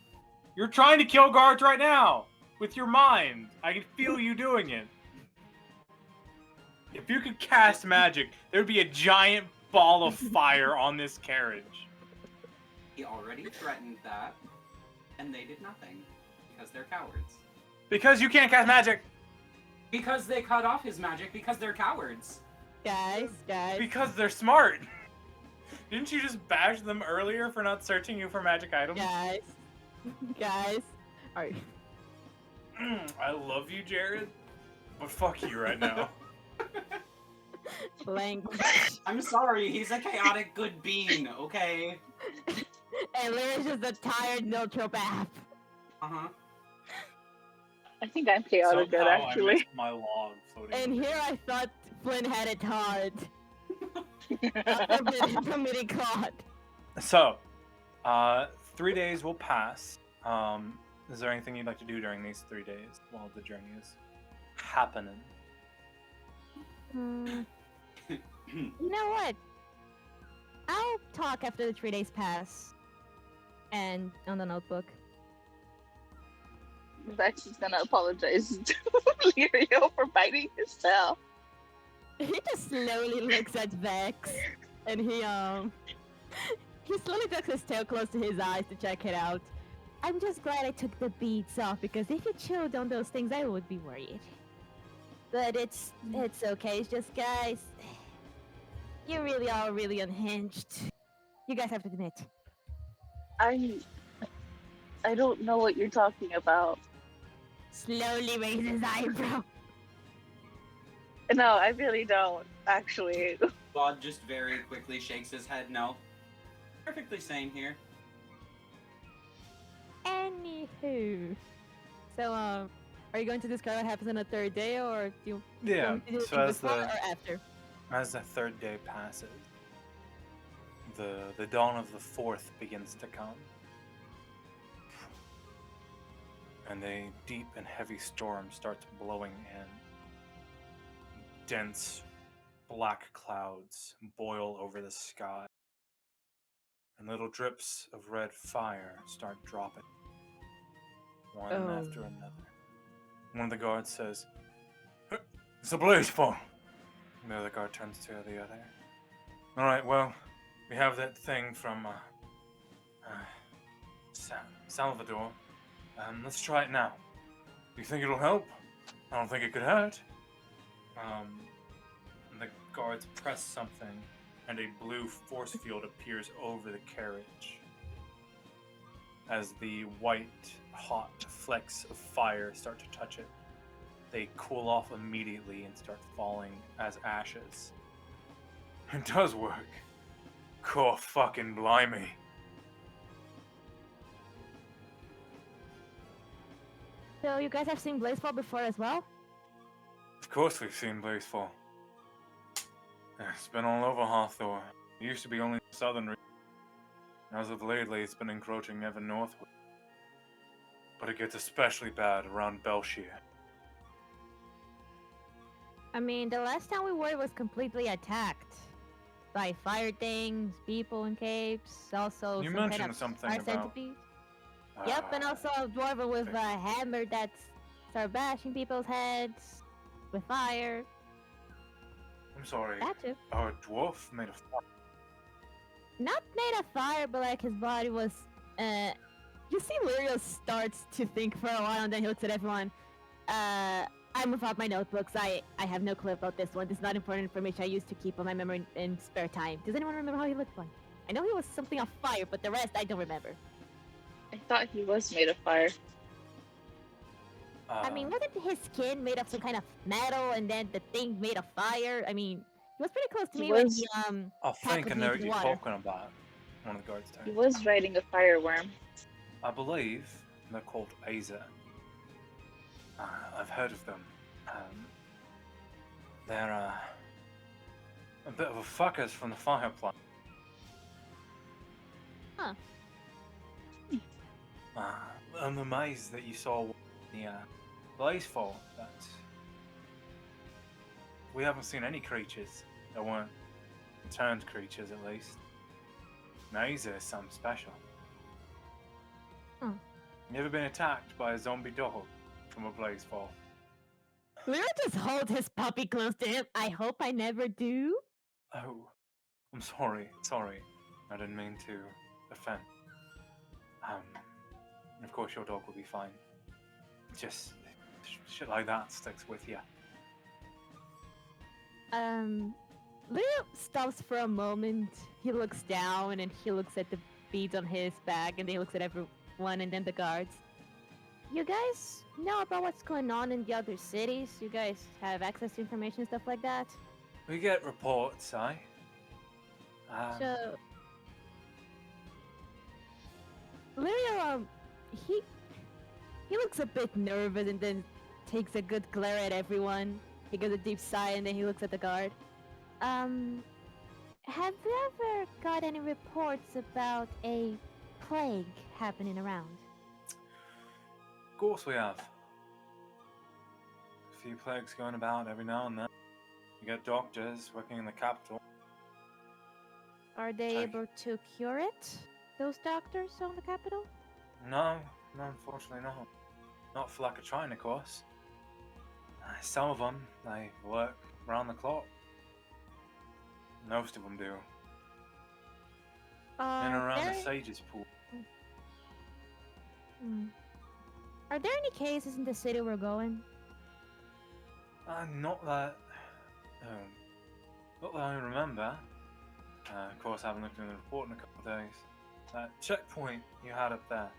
You're trying to kill guards right now with your mind. I can feel you doing it. If you could cast magic, there'd be a giant ball of fire on this carriage. He already threatened that, and they did nothing because they're cowards. Because you can't cast magic. Because they cut off his magic because they're cowards. Guys. Because they're smart. Didn't you just bash them earlier for not searching you for magic items? Guys. Alright. I love you, Jared, but fuck you right now. Language. I'm sorry, he's a chaotic good being, okay? And Lyra's just a tired neutral bath. Uh-huh. I think I'm chaotic good, Somehow I actually. missed my log floating. And here I thought Flynn had it hard. After committing Claude. So, 3 days will pass. Is there anything you'd like to do during these 3 days while the journey is happening? You know what? I'll talk after the 3 days pass. And on the notebook. Vex is gonna apologize to Lirio for biting his tail. He just slowly looks at Vex. And he slowly tucks his tail close to his eyes to check it out. I'm just glad I took the beads off, because if you chewed on those things, I would be worried. But it's okay. It's just, guys, you really are really unhinged. You guys have to admit. I I don't know what you're talking about. Slowly raise his eyebrow. No, I really don't, actually. Claude just very quickly shakes his head no. Perfectly sane here. Anywho. So, are you going to describe what happens on the third day, or do you Yeah, want me to do so it as before the- or after? As the third day passes, the dawn of the fourth begins to come. And a deep and heavy storm starts blowing in. Dense black clouds boil over the sky. And little drips of red fire start dropping. One Oh. after another. One of the guards says, "It's a Blazefall." And the other guard turns to the other. Alright, well, we have that thing from Salvador. Let's try it now. Do you think it'll help? I don't think it could hurt. And the guards press something, and a blue force field appears over the carriage. As the white, hot flecks of fire start to touch it, they cool off immediately and start falling as ashes. It does work. Cool fucking blimey. So you guys have seen Blazefall before as well? Of course we've seen Blazefall. It's been all over Hathor. It used to be only in the southern region. As of lately, it's been encroaching ever northward. But it gets especially bad around Bellsheer. I mean, the last time we were, it was completely attacked by fire things, people in capes, also You some kind mentioned of something fire about... centipede. Yep, and also a dwarven with a hammer that's start bashing people's heads with fire. I'm sorry. That too. A dwarf made of fire. Not made of fire, but like his body was. You see, Lyrio starts to think for a while, and then he looks at everyone. I'm without my notebooks. I have no clue about this one. This is not important information I used to keep on my memory in spare time. Does anyone remember how he looked like? I know he was something of fire, but the rest I don't remember. I thought he was made of fire. I mean, wasn't his skin made of some kind of metal, and then the thing made of fire? I mean, he was pretty close to He me when was- he I think I tackled me know into what the you're water. talking about. One of the guards He turns. was riding a fireworm. I believe they're called Azer. I've heard of them. They're a bit of a fuckers from the fire plant. Huh. I'm amazed that you saw the Blazefall. But we haven't seen any creatures that weren't turned creatures, at least. Azer is something special. Hmm. You ever been attacked by a zombie dog from a Blazefall? Lyra just holds his puppy close to him. I hope I never do. Oh, I'm sorry. Sorry. I didn't mean to offend. Of course your dog will be fine. Just shit like that sticks with you. Lyra stops for a moment. He looks down and he looks at the beads on his back, and then he looks at everyone and then the guards. You guys know about what's going on in the other cities? You guys have access to information and stuff like that? We get reports, So, Lyria, he looks a bit nervous and then takes a good glare at everyone. He gives a deep sigh and then he looks at the guard. Have you ever got any reports about a plague happening around? Of course we have. A few plagues going about every now and then. You get doctors working in the capital. Are they Sorry. able to cure it? Those doctors on the capital? No, unfortunately not. Not for lack of trying, of course. Some of them, they work round the clock. Most of them do. In and around the Sage's Pool. Are there any cases in the city we're going? Not that I remember. Of course, I haven't looked in the report in a couple of days. That checkpoint you had up there.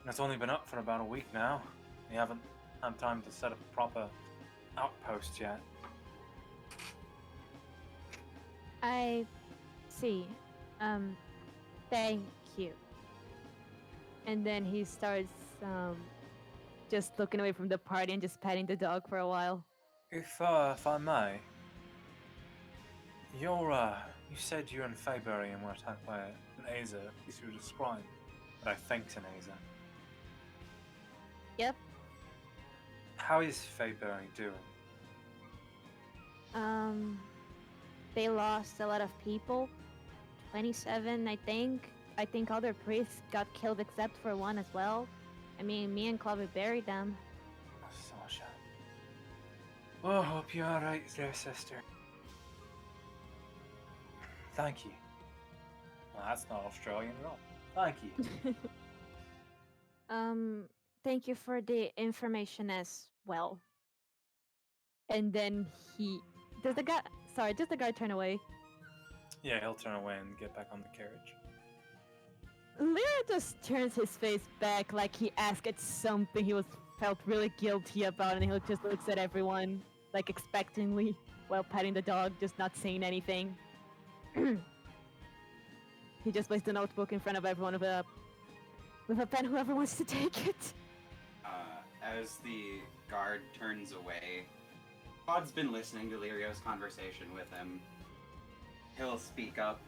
It's only been up for about a week now. We haven't had time to set up a proper outpost yet. I see. Thank you. And then he starts just looking away from the party and just petting the dog for a while. If I may, you said you and Faberry were attacked by an Aza, as you described, but I think's an Aza. Yep. How is Faberry doing? They lost a lot of people. 27, I think. I think other priests got killed except for one as well. I mean, me and Clover buried them. Sasha. Oh, hope you're alright there, sister. Thank you. Well, that's not Australian at all. Thank you. Thank you for the information as well. And then does the guy turn away? Yeah, he'll turn away and get back on the carriage. Lyra just turns his face back like he asked something he felt really guilty about, and he just looks at everyone like expectantly while patting the dog, just not saying anything. He just placed the notebook in front of everyone with a pen, whoever wants to take it. As the guard turns away, Pod's been listening to Lirio's conversation with him. He'll speak up.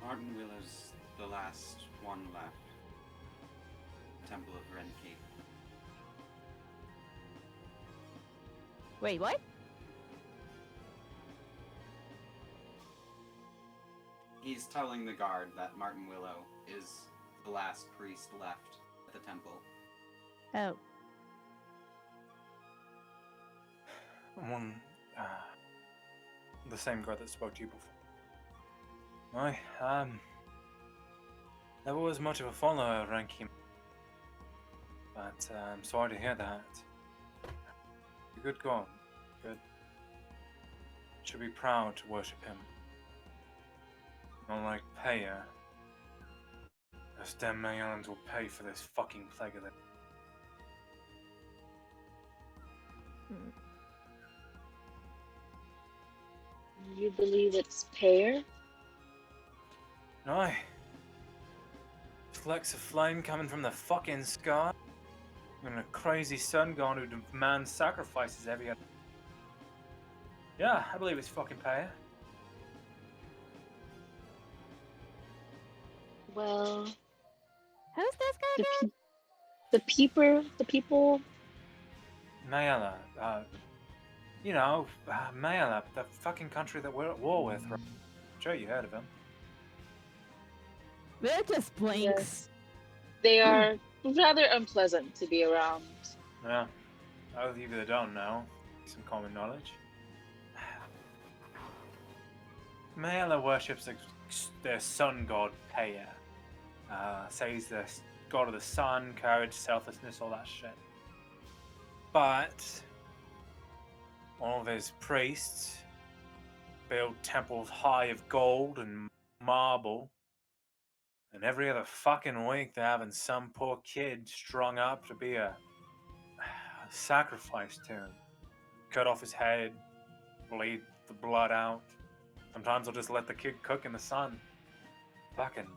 Martin Willow's the last one left. Temple of Renkeep. Wait, what? He's telling the guard that Martin Willow is the last priest left at the temple. Oh. The same guard that spoke to you before. Never was much of a follower of Renkeep. But I'm sorry to hear that. A good god. Good. Should be proud to worship him. Unlike Paya, those damn Mayans will pay for this fucking plague of it. You believe it's Pear? Aye. Flecks of flame coming from the fucking sky. And a crazy sun god who demands sacrifices every other. Yeah, I believe it's fucking Paya. Well, Who's this guy again? the people. Mayala, Mayala, the fucking country that we're at war with. Right? Sure, you heard of him. Lyra just blinks. Yes. They are rather unpleasant to be around. Yeah, those of you that don't know, some common knowledge. Mayala worships their sun god, Paya. Says the god of the sun, courage, selflessness, all that shit. But all of his priests build temples high of gold and marble, and every other fucking week they're having some poor kid strung up to be a sacrifice to him. Cut off his head, bleed the blood out. Sometimes they'll just let the kid cook in the sun. Fucking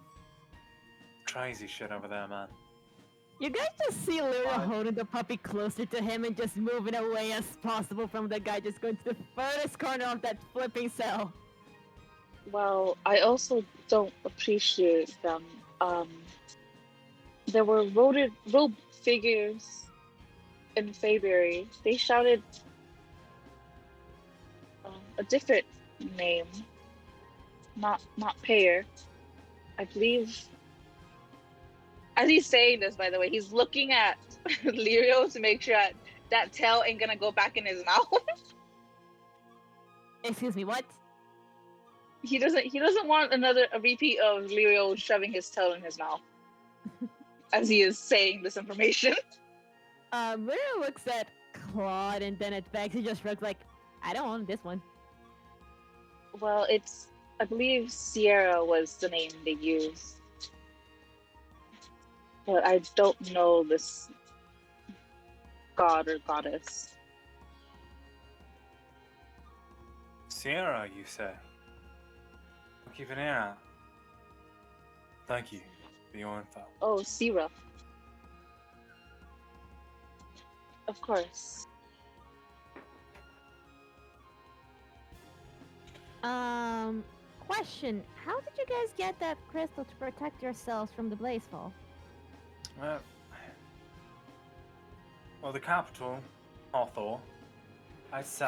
crazy shit over there, man. You guys just see Lyra holding the puppy closer to him and just moving away as possible from the guy, just going to the furthest corner of that flipping cell. Well, I also don't appreciate them. There were robed figures in February. They shouted a different name, not Payer. I believe. As he's saying this, by the way, he's looking at Lirio to make sure that tail ain't gonna go back in his mouth. Excuse me, what? He doesn't want a repeat of Lirio shoving his tail in his mouth as he is saying this information. Lyra looks at Claude and then at Vex. He just shrugs like, I don't want this one. Well, I believe Sierra was the name they used. but I don't know this god or goddess. Sierra, you say? I'll keep an ear out. Thank you for your info. Oh, Sira. Of course. Question. How did you guys get that crystal to protect yourselves from the Blazefall? Well, the capital, Hathor, it's,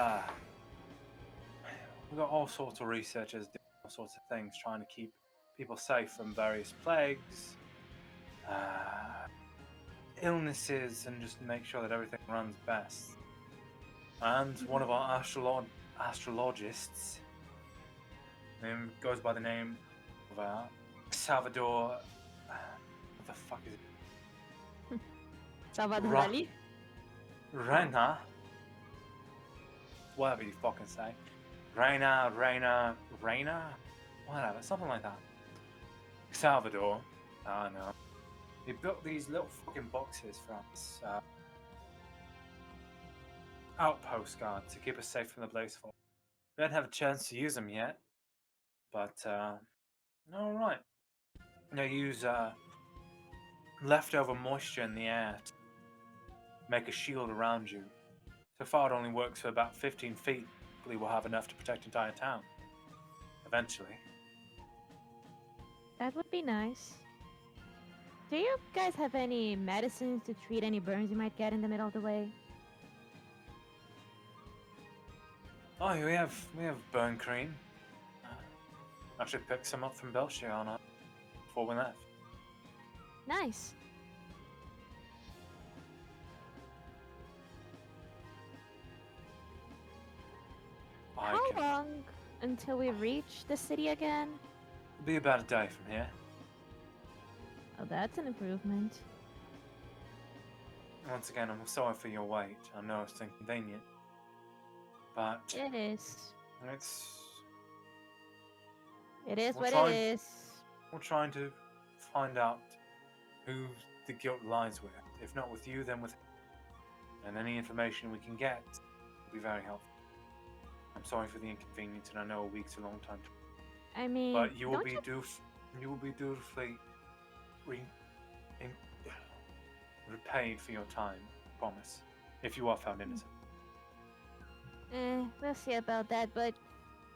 we've got all sorts of researchers doing all sorts of things, trying to keep people safe from various plagues, illnesses, and just make sure that everything runs best. And one of our astrologists goes by the name of Salvador. What the fuck is it? Salvador Ra- Dali? Rena. Whatever you fucking say. Reina. Whatever, something like that. Salvador. I don't know. He built these little fucking boxes for us. Outpost guard to keep us safe from the Blazefall. We don't have a chance to use them yet. But, alright. They use leftover moisture in the air to make a shield around you. So far, it only works for about 15 feet. Hopefully, we'll have enough to protect the entire town. Eventually. That would be nice. Do you guys have any medicines to treat any burns you might get in the middle of the way? Oh, we have burn cream. Actually picked some up from Bellsheer on it before we left. Nice. How long until we reach the city again? It'll be about a day from here. Oh, that's an improvement. Once again, I'm sorry for your wait. I know it's inconvenient. But It is. It is We're what trying- it is. we're trying to find out who the guilt lies with. If not with you, then with him. And any information we can get will be very helpful. I'm sorry for the inconvenience, and I know a week's a long time. I mean, But you will don't be you- dutifully repaid for your time. Promise. If you are found innocent. We'll see about that, but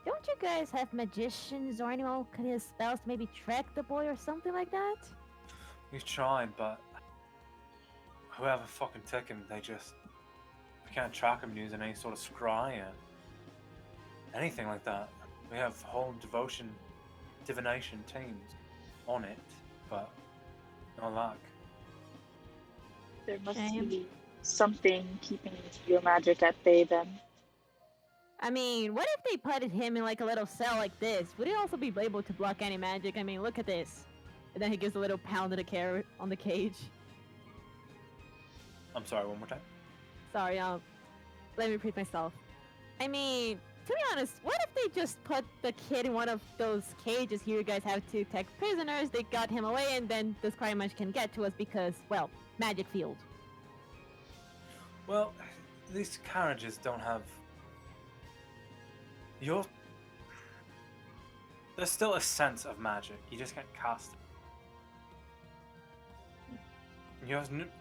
don't you guys have magicians or anyone who can use spells to maybe track the boy or something like that? We've tried, but whoever fucking took him, we can't track him using any sort of scry or anything like that. We have whole divination teams on it, but no luck. There must Shame. be something keeping your magic at bay then. I mean, what if they put him in like a little cell like this? Would he also be able to block any magic? I mean, look at this. And then he gives a little pound of the carrot on the cage. I'm sorry, one more time. Sorry, let me repeat myself. I mean, to be honest, what if they just put the kid in one of those cages here you guys have to take prisoners, they got him away, and then this crime magic can get to us because, well, magic field. Well, these carriages don't have... There's still a sense of magic. You just can't cast it.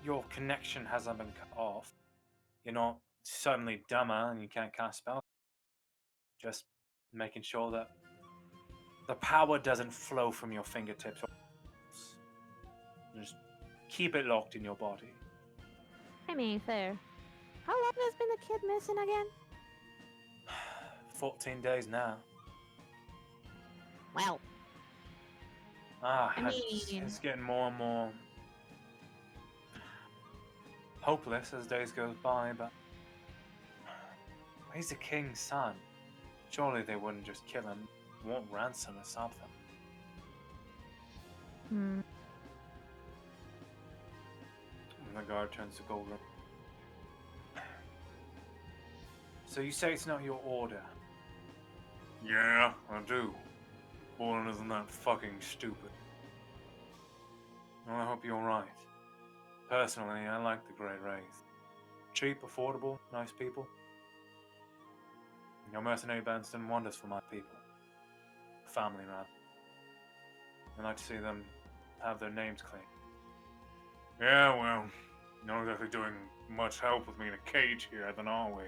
Your connection hasn't been cut off. You're not suddenly dumber and you can't cast spells. Just making sure that the power doesn't flow from your fingertips. Just keep it locked in your body. I mean, fair. How long has been the kid missing again? 14 days now. Wow. It's getting more and more hopeless as days go by, but he's the king's son. Surely they wouldn't just kill him, want ransom or something. Hmm. And the guard turns to Goldrum. So you say it's not your order? Yeah, I do. Order isn't that fucking stupid. Well, I hope you're right. Personally, I like the Grey Wraiths. Cheap, affordable, nice people. Your mercenary band's done wonders for my people. Family, rather. I'd like to see them have their names clean. Yeah, well, not exactly doing much help with me in a cage here, then are we?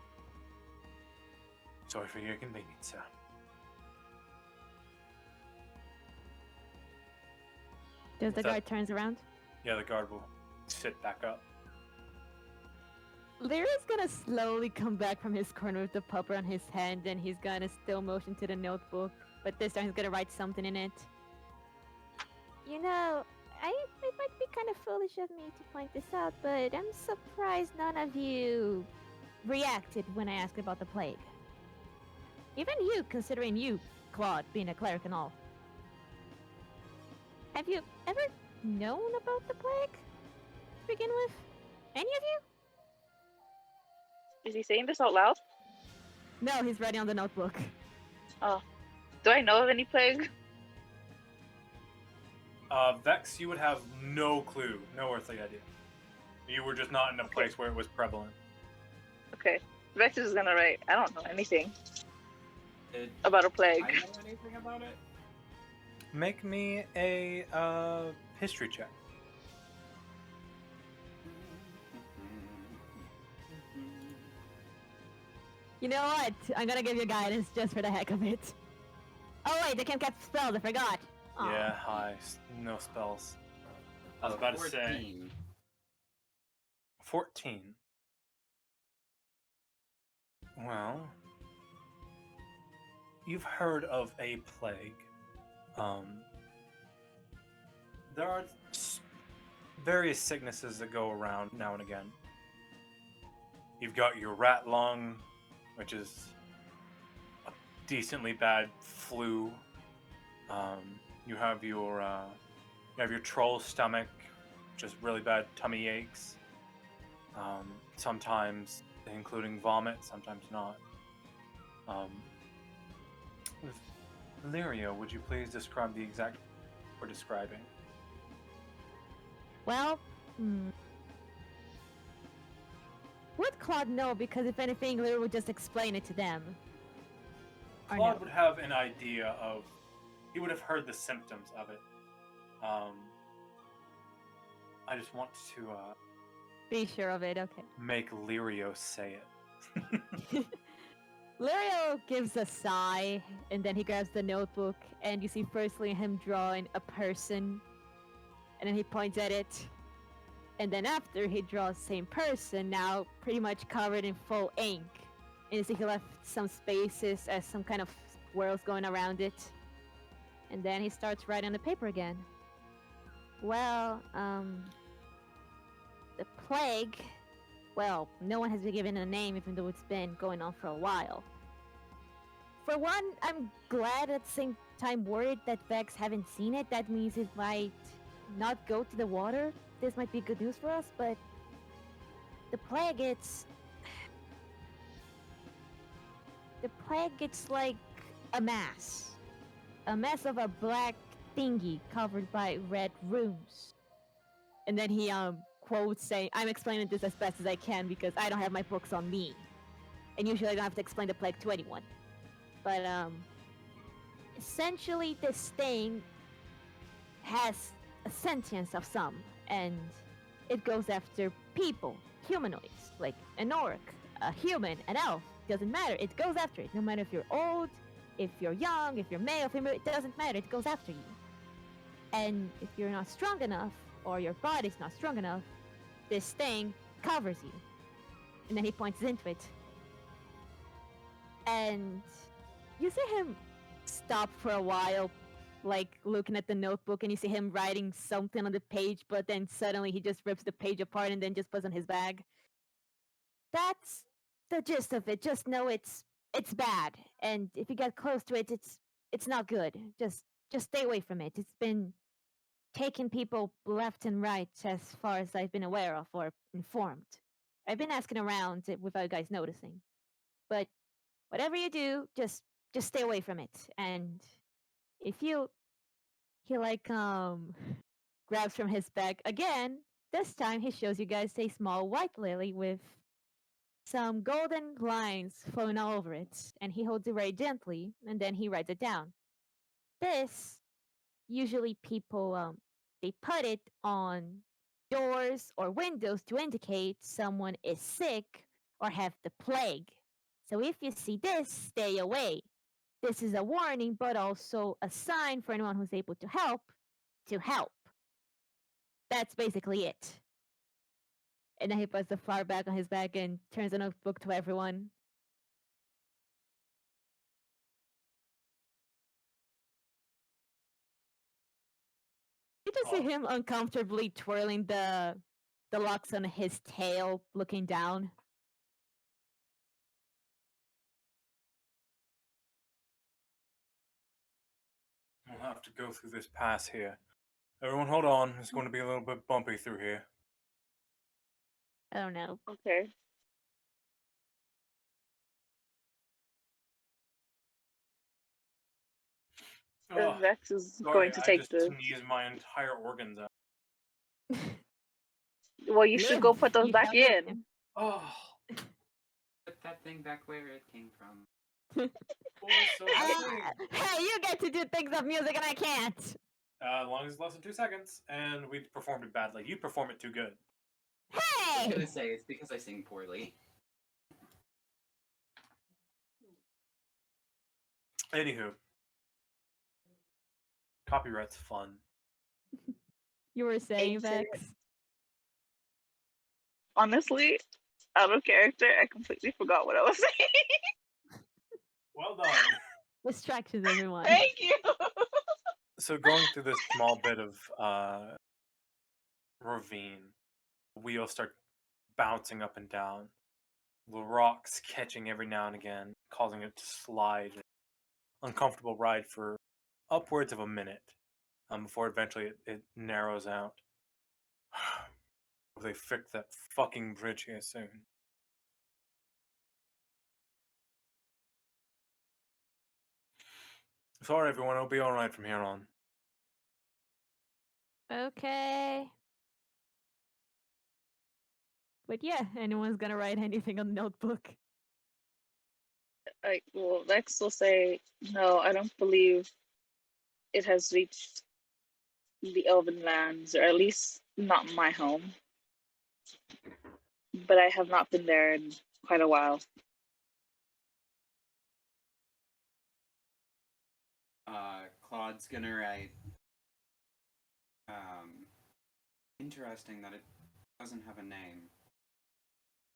Sorry for your inconvenience, sir. Does the What's up? guard turns around? Yeah, the guard will sit back up. Lyra's gonna slowly come back from his corner with the pupper on his hand, and he's gonna still motion to the notebook, but this time he's gonna write something in it. You know, it might be kind of foolish of me to point this out, but I'm surprised none of you reacted when I asked about the plague. Even you, considering you, Claude, being a cleric and all. Have you ever known about the plague? To begin with? Any of you? Is he saying this out loud? No, he's writing on the notebook. Oh. Do I know of any plague? Vex, you would have no clue, no earthly idea. You were just not in a place where it was prevalent. Okay. Vex is gonna write, I don't know anything Did about a plague. I know anything about it? Make me a history check. You know what? I'm gonna give you guidance just for the heck of it. Oh wait, they can't cast spells, I forgot. Aw. Yeah, hi. No spells. I was about to say 14. 14. Well, you've heard of a plague. There are various sicknesses that go around now and again. You've got your rat lung, which is a decently bad flu. You have your troll stomach, which is really bad tummy aches. Sometimes including vomit, sometimes not. Lyria, would you please describe the exact we're describing? Well, would Claude know? Because if anything, Lyra would just explain it to them. Or Claude no? would have an idea of. He would have heard the symptoms of it. I just want to Be sure of it, okay. make Lirio say it. Lyrio gives a sigh, and then he grabs the notebook, and you see firstly him drawing a person, and then he points at it, and then after he draws the same person, now pretty much covered in full ink, and you see he left some spaces as some kind of swirls going around it, and then he starts writing on the paper again. Well, the plague. Well, no one has been given a name, even though it's been going on for a while. For one, I'm glad at the same time worried that Vex haven't seen it. That means it might not go to the water. This might be good news for us, but the plague, it's like a mass. A mess of a black thingy covered by red runes. And then he quotes saying, I'm explaining this as best as I can because I don't have my books on me. And usually I don't have to explain the plague to anyone. But essentially this thing has a sentience of some, and it goes after people, humanoids, like an orc, a human, an elf, doesn't matter, it goes after it, no matter if you're old, if you're young, if you're male, female, it doesn't matter, it goes after you. And if you're not strong enough, or your body's not strong enough, this thing covers you. And then he points into it. And you see him stop for a while, like looking at the notebook, and you see him writing something on the page, but then suddenly he just rips the page apart and then just puts on his bag. That's the gist of it. Just know it's bad, and if you get close to it, it's not good. Just stay away from it. It's been taking people left and right as far as I've been aware of or informed. I've been asking around without you guys noticing. But whatever you do, just stay away from it. And if he like grabs from his bag again. This time he shows you guys a small white lily with some golden lines flowing all over it, and he holds it very gently, and then he writes it down. This usually people they put it on doors or windows to indicate someone is sick or have the plague. So if you see this, stay away. This is a warning, but also a sign for anyone who's able to help to help. That's basically it. And then he puts the flower back on his back and turns the notebook to everyone. You just see him uncomfortably twirling the locks on his tail, looking down. We'll have to go through this pass here. Everyone hold on. It's going to be a little bit bumpy through here. I don't know. Okay. Oh, Vex is sorry, going to I take just the. sneezed my entire organs out. Well, you should go put those You back have them. in. Oh, Put that thing back where it came from. boy, so heavy. Hey, you get to do things of music and I can't. As long as it's less than 2 seconds, and we performed it badly. You perform it too good. I was Hey! gonna say it's because I sing poorly. Anywho, copyright's fun. You were saying, Ain't Vex? it? Honestly, out of character, I completely forgot what I was saying. Well done. Distractions, everyone. Thank you. So going through this small bit of ravine, the wheels start bouncing up and down. The rocks catching every now and again, causing it to slide. Uncomfortable ride for upwards of a minute before eventually it narrows out. They fix that fucking bridge here soon. Sorry, everyone. It'll be all right from here on. Okay. But yeah, anyone's gonna write anything on the notebook. Well, Vex will say, no, I don't believe it has reached the Elven lands, or at least not my home. But I have not been there in quite a while. Claude's gonna write. Interesting that it doesn't have a name.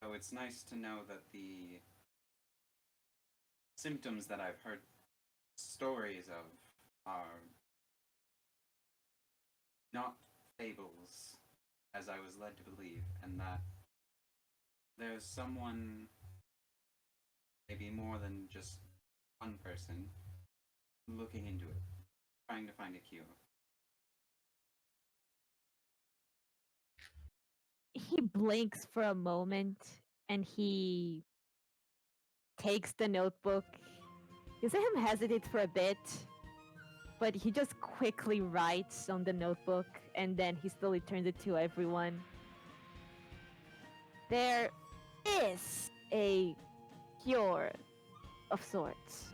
So it's nice to know that the symptoms that I've heard stories of are not fables, as I was led to believe, and that there's someone, maybe more than just one person, looking into it, trying to find a cure. He blinks for a moment and he takes the notebook. You see him hesitate for a bit, but he just quickly writes on the notebook and then he slowly turns it to everyone. There is a cure of sorts.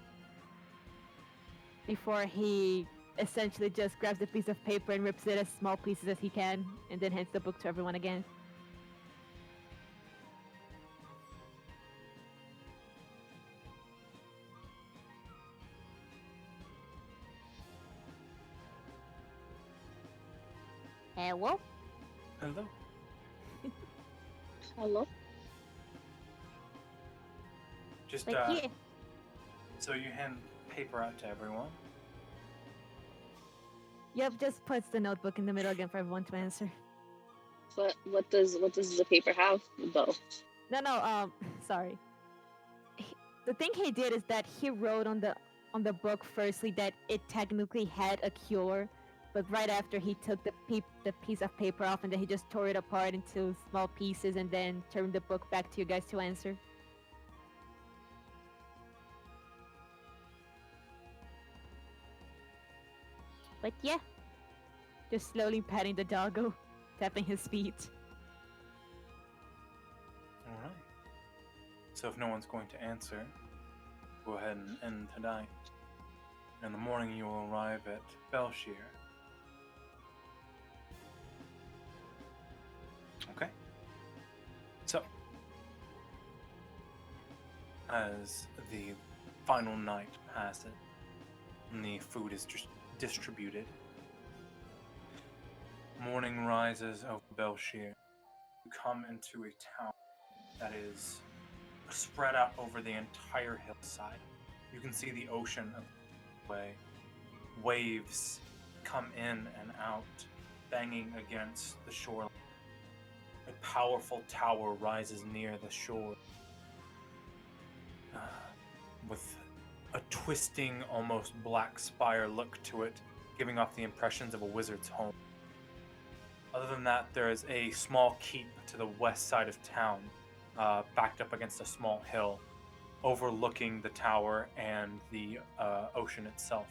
Before he essentially just grabs a piece of paper and rips it as small pieces as he can and then hands the book to everyone again. Hello? Hello. Hello? Just But yeah, so you hand paper out to everyone. yep, just puts the notebook in the middle again for everyone to answer. But what does the paper have though? No, sorry. The thing he did is that he wrote on the book firstly that it technically had a cure, but right after he took the piece of paper off and then he just tore it apart into small pieces and then turned the book back to you guys to answer. But yeah, Just slowly petting the doggo, tapping his feet. Alright. So if no one's going to answer, go ahead and end tonight. In the morning you will arrive at Bellsheer. Okay. So, as the final night passes and the food is distributed, morning rises over Bellsheer. You come into a town that is spread out over the entire hillside. You can see the ocean away. Waves come in and out, banging against the shore. A powerful tower rises near the shore, with a twisting, almost black spire look to it, giving off the impressions of a wizard's home. Other than that, there is a small keep to the west side of town, backed up against a small hill, overlooking the tower and the ocean itself.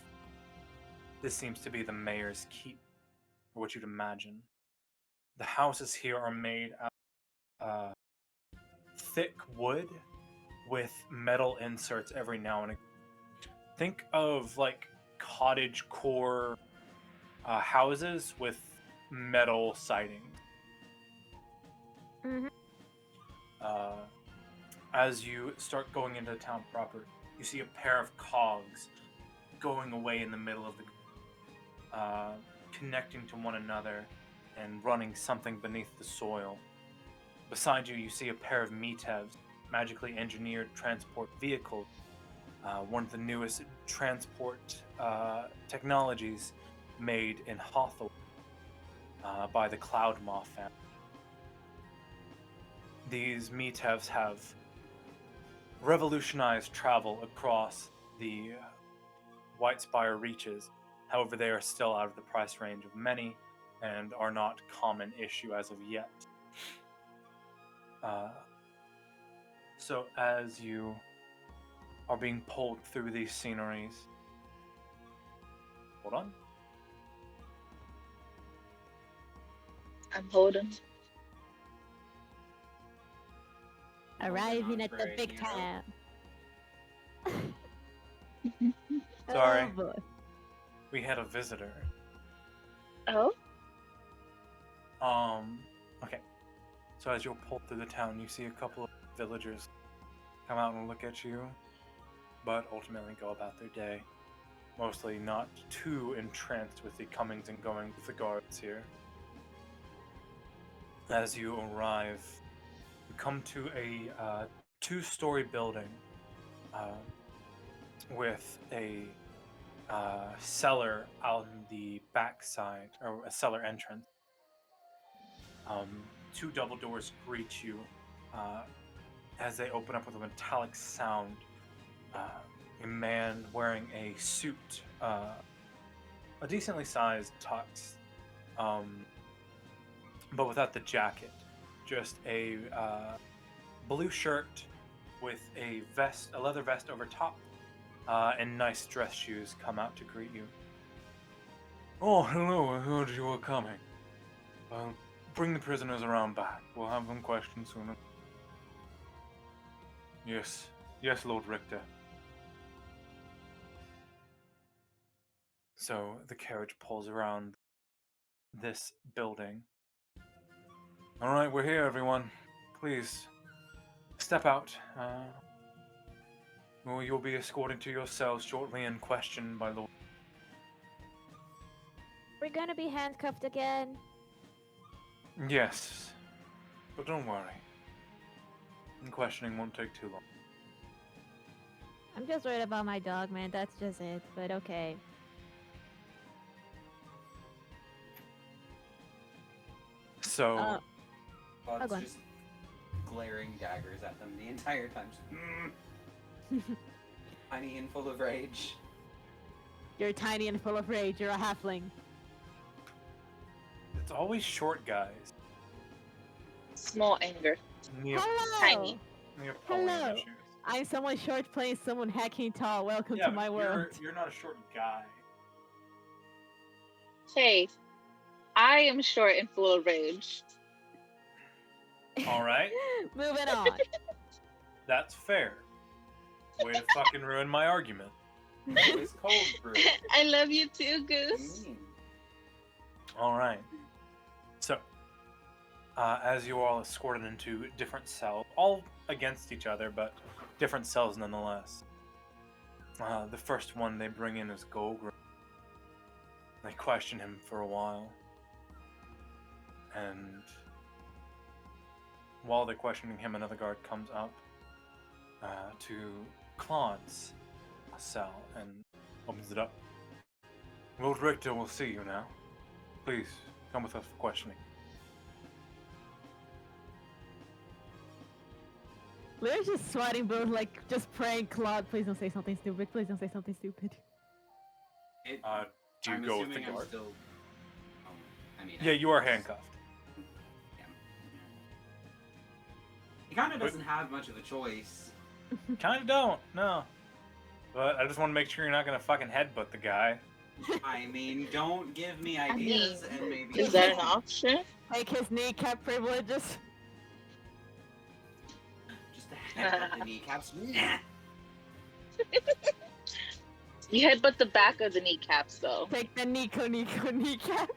This seems to be the mayor's keep, or what you'd imagine. The houses here are made out of thick wood with metal inserts every now and again. Think of like cottage core houses with metal sidings. Mm-hmm. As you start going into the town proper, you see a pair of cogs going away in the middle of the connecting to one another and running something beneath the soil. Beside you, you see a pair of metevs, magically engineered transport vehicles, one of the newest transport technologies made in Hathorian by the Cloudmaw family. These metevs have revolutionized travel across the Whitespire reaches. However, they are still out of the price range of many and are not common issue as of yet. So as you are being pulled through these sceneries, hold on. I'm holding. Arriving on at for the a big hero. town. Sorry. Oh, boy. We had a visitor. Oh? Okay. So as you're pulled through the town, you see a couple of villagers come out and look at you, but ultimately go about their day. Mostly not too entranced with the comings and goings of the guards here. As you arrive, you come to a two-story building with a cellar on the back side, or a cellar entrance. Two double doors greet you as they open up with a metallic sound. A man wearing a suit, a decently sized tux, but without the jacket. Just a blue shirt with a vest, a leather vest over top, and nice dress shoes come out to greet you. Oh, hello, I heard you were coming. Bring the prisoners around back. We'll have them questioned sooner. Yes, Lord Richter. So the carriage pulls around this building. All right, we're here, everyone. Please step out. You'll be escorted to your cells shortly and questioned by Lord. We're gonna be handcuffed again. Yes, but don't worry. The questioning won't take too long. I'm just worried about my dog, man. That's just it. But okay. So, Bud's go on. just glaring daggers at them the entire time. Just, tiny and full of rage. You're tiny and full of rage. You're a halfling. it's always short guys. Small anger. Hello. Tiny. Neapolitan Hello. issues. I'm someone short playing someone hacking tall. Welcome Yeah, to my but world. you're not a short guy. Hey, I am short and full of rage. All right, Moving on. that's fair. Way to fucking ruin my argument. It's cold brew. I love you too, Goose. All right. So, as you all escorted into different cells, all against each other, but different cells nonetheless. The first one they bring in is Golgrim. They question him for a while. And while they're questioning him, another guard comes up to Claude's cell and opens it up. Lord Richter will see you now. Please, come with us for questioning. We're just sweating, but like just praying, Claude, please don't say something stupid. Please don't say something stupid. Do you I'm go with the assuming I'm guard? still. Yeah, you are handcuffed. Yeah. He kind of doesn't have much of a choice. Kinda don't, no. But I just want to make sure you're not gonna fucking headbutt the guy. I mean, don't give me ideas and maybe. Is that an option? Take his kneecap privileges. Just a headbutt the kneecaps? Nah. You headbutt the back of the kneecaps, though. Take the Nico kneecap.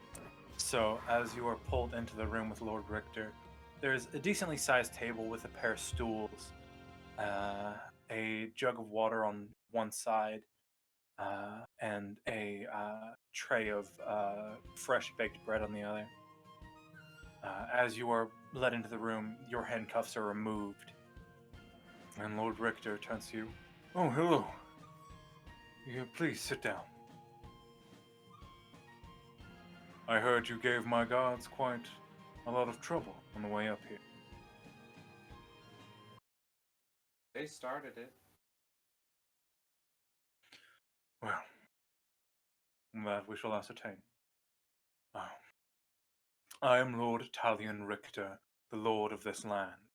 So, as you are pulled into the room with Lord Richter, there's a decently sized table with a pair of stools, a jug of water on one side, and a tray of fresh baked bread on the other. As you are led into the room, your handcuffs are removed, and Lord Richter turns to you. Oh, hello. Please sit down. I heard you gave my guards quite a lot of trouble on the way up here. They started it. Well, that we shall ascertain. I am Lord Hathorian Richter, the Lord of this land,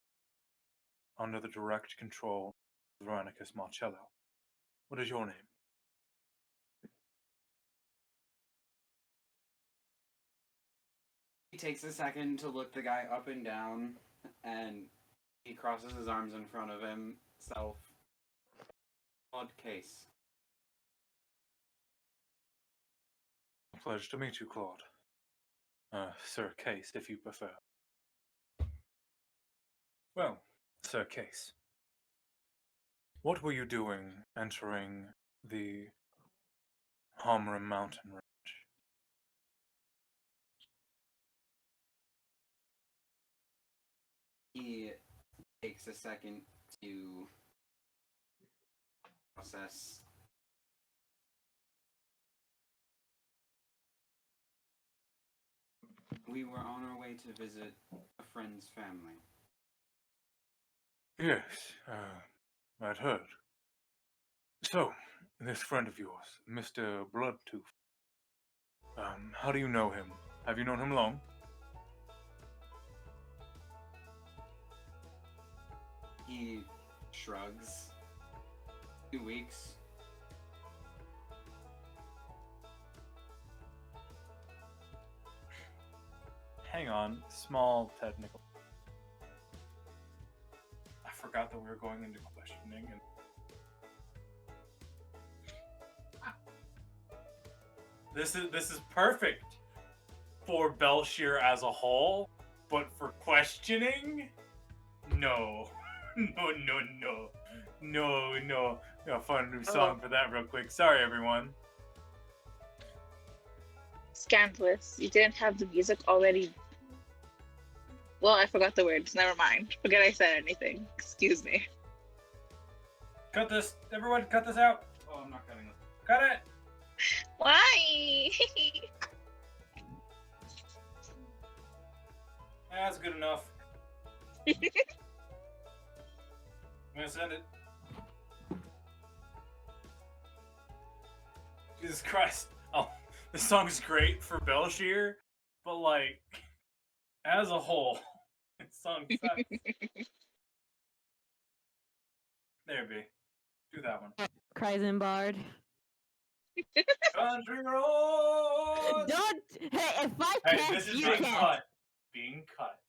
under the direct control of Veronicus Marchello. What is your name? He takes a second to look the guy up and down, and he crosses his arms in front of himself. Odd case. A pleasure to meet you, Claude. Sir Case, if you prefer. Well, Sir Case, what were you doing entering the Hamrim mountain range? He takes a second to process. We were on our way to visit a friend's family. Yes, I'd heard. So, this friend of yours, Mr. Bloodtooth, how do you know him? Have you known him long? He shrugs. 2 weeks. Hang on, small technical. I forgot that we were going into questioning and this is perfect for Bellsheer as a whole, but for questioning, no. No. Gotta find a new song for that real quick. Sorry, everyone. Scandalous. You didn't have the music already. Well, I forgot the words. Never mind. Forget I said anything. Excuse me. Cut this. Everyone, cut this out. Oh, I'm not cutting this. Cut it. Why? That's good enough. I'm gonna send it. Jesus Christ. Oh, this song's great for Bellsheer, but like, as a whole, this song sucks. There, B. Do that one. Cries in Bard. Country roads. Don't. Hey, if I Hey, can't, this is you being can't. cut. Being cut.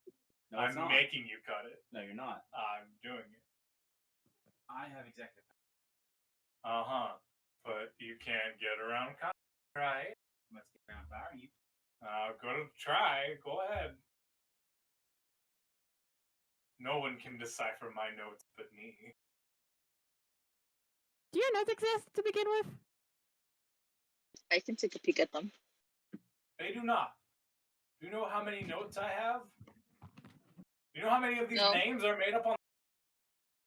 No, it's I'm not. making you cut it. No, you're not. I'm doing it. I have executive. But you can't get around right? Let's get around fire. You. Gonna try. Go ahead. No one can decipher my notes but me. Do your notes exist to begin with? I can take a peek at them. They do not. Do you know how many notes I have? Do you know how many of these No. names are made up on?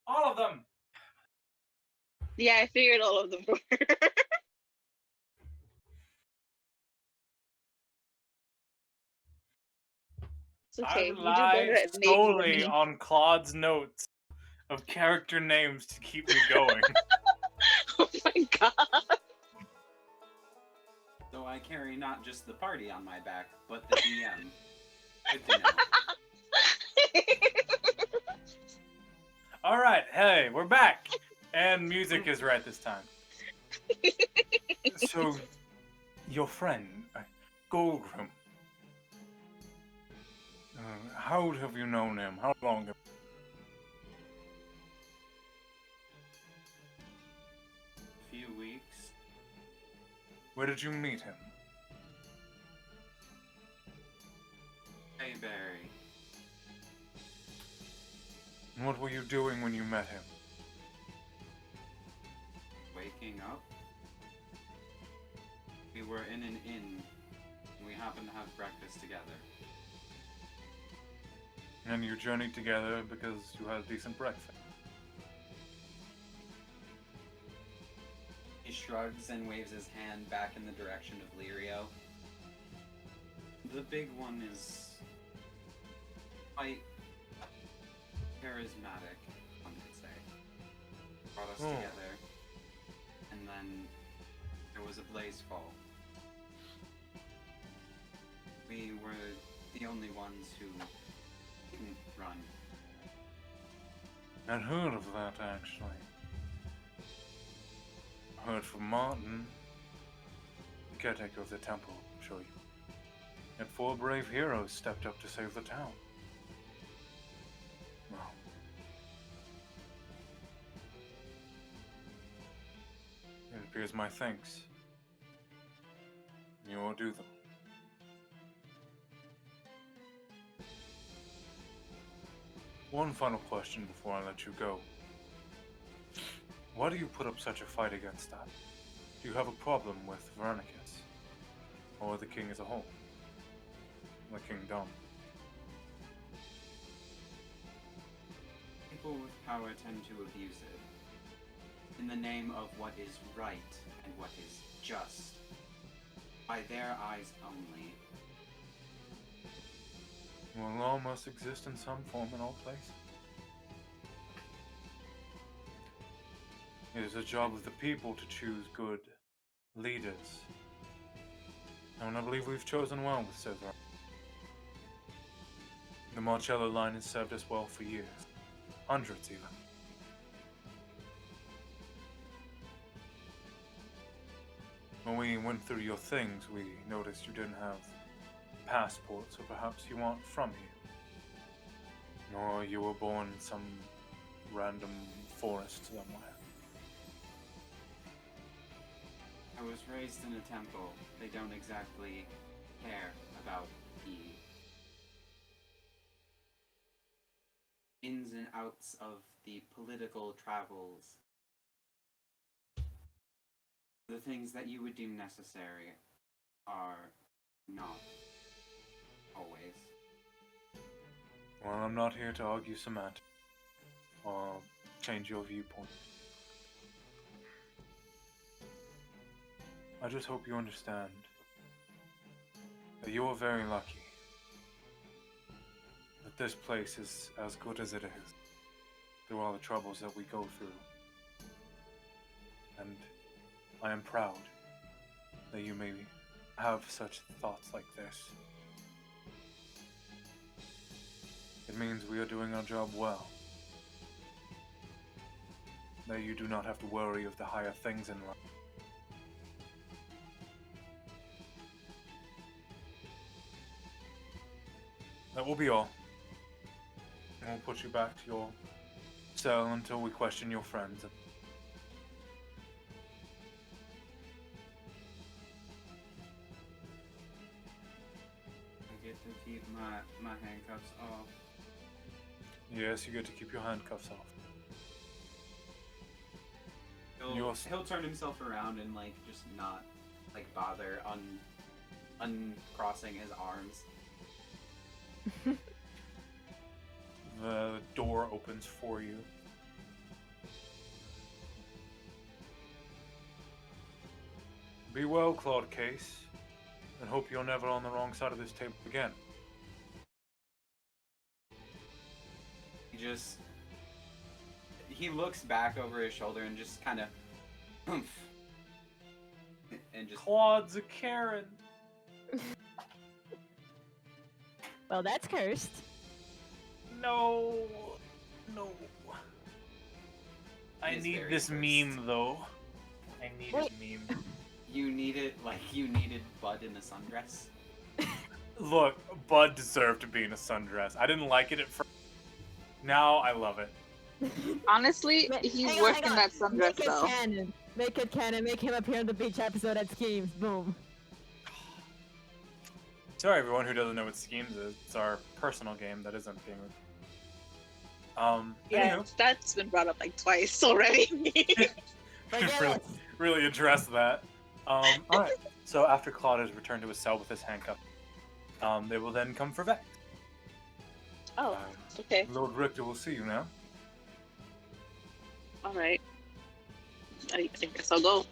All of them! Yeah, I figured all of them were. It's okay. I You do rely better at naming solely than me. on Claude's notes of character names to keep me going. Oh my god. So I carry not just the party on my back, but the DM. Good to know. Alright, hey, we're back! And music is right this time. So, your friend, Golgrim, how have you known him? How long have Few weeks. Where did you meet him? Hey, Barry. And what were you doing when you met him? Waking up. We were in an inn. And we happened to have breakfast together. And you journeyed together because you had a decent breakfast. He shrugs and waves his hand back in the direction of Lirio. The big one is quite charismatic, one could say. Brought us together, and then there was a Blazefall. We were the only ones who didn't run. I'd heard of that, actually. Heard from Martin, the caretaker of the temple, I'm sure you. And 4 brave heroes stepped up to save the town. Well, it appears my thanks. You will do them. One final question before I let you go. Why do you put up such a fight against that? Do you have a problem with Veronicus? Or the king as a whole? The kingdom? People with power tend to abuse it. In the name of what is right and what is just. By their eyes only. Well, law must exist in some form in all places. It is the job of the people to choose good leaders. And I believe we've chosen well with Silver. The Marchello line has served us well for years. Hundreds even. When we went through your things, we noticed you didn't have passports, so perhaps you aren't from here. Or you were born in some random forest somewhere. I was raised in a temple. They don't exactly care about the ins and outs of the political travels. The things that you would deem necessary are not always. Well, I'm not here to argue semantics or change your viewpoint. I just hope you understand that you're very lucky that this place is as good as it is through all the troubles that we go through. And I am proud that you may have such thoughts like this. It means we are doing our job well. That you do not have to worry of the higher things in life. That will be all. We'll put you back to your cell until we question your friends. I get to keep my handcuffs off. Yes, you get to keep your handcuffs off. He'll turn himself around and like just not like bother uncrossing his arms. The door opens for you. Be well, Claude Case, and hope you're never on the wrong side of this table again. He looks back over his shoulder and just kind of and just Claude's a Karen. Well, that's cursed. No. I is need very this cursed. meme though. I need Wait. a meme. You needed Bud in a sundress. Look, Bud deserved to be in a sundress. I didn't like it at first. Now I love it. Honestly, he's Hang on, working hang on. that sundress Make it though. canon. Make it canon. Make him appear in the beach episode at Schemes. Boom. Sorry, everyone who doesn't know what Schemes is. It's our personal game that isn't being. Yeah, Anywho, that's been brought up like twice already. really, really address that. All right. So after Claude has returned to his cell with his handcuff, they will then come for Vex. Oh, okay. Lord Richter will see you now. All right. I guess I'll go.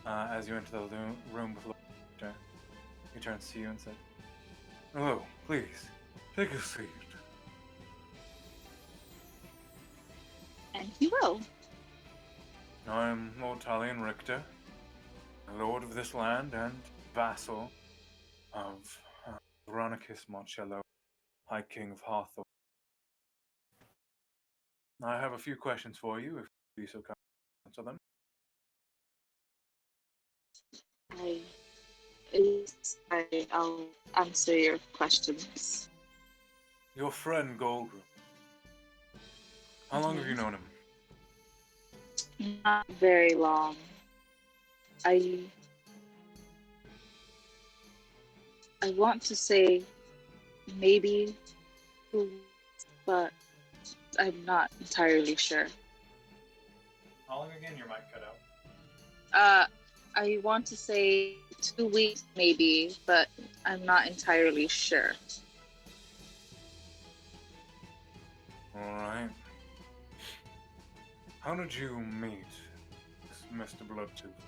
As you enter the room with Lord Richter, he turns to you and says, "Hello, please, take a seat." And he will. I am Lord Talion Richter, Lord of this land and vassal of Veronicus Marchello, High King of Hathor. I have a few questions for you, if you be so kind to answer them. I'll answer your questions. Your friend Goldgrim. How long have you known him? Not very long. I want to say maybe 2 weeks, but I'm not entirely sure. How long again? Your mic cut out. I want to say 2 weeks maybe, but I'm not entirely sure. Alright. How did you meet Mr. Bloodtooth?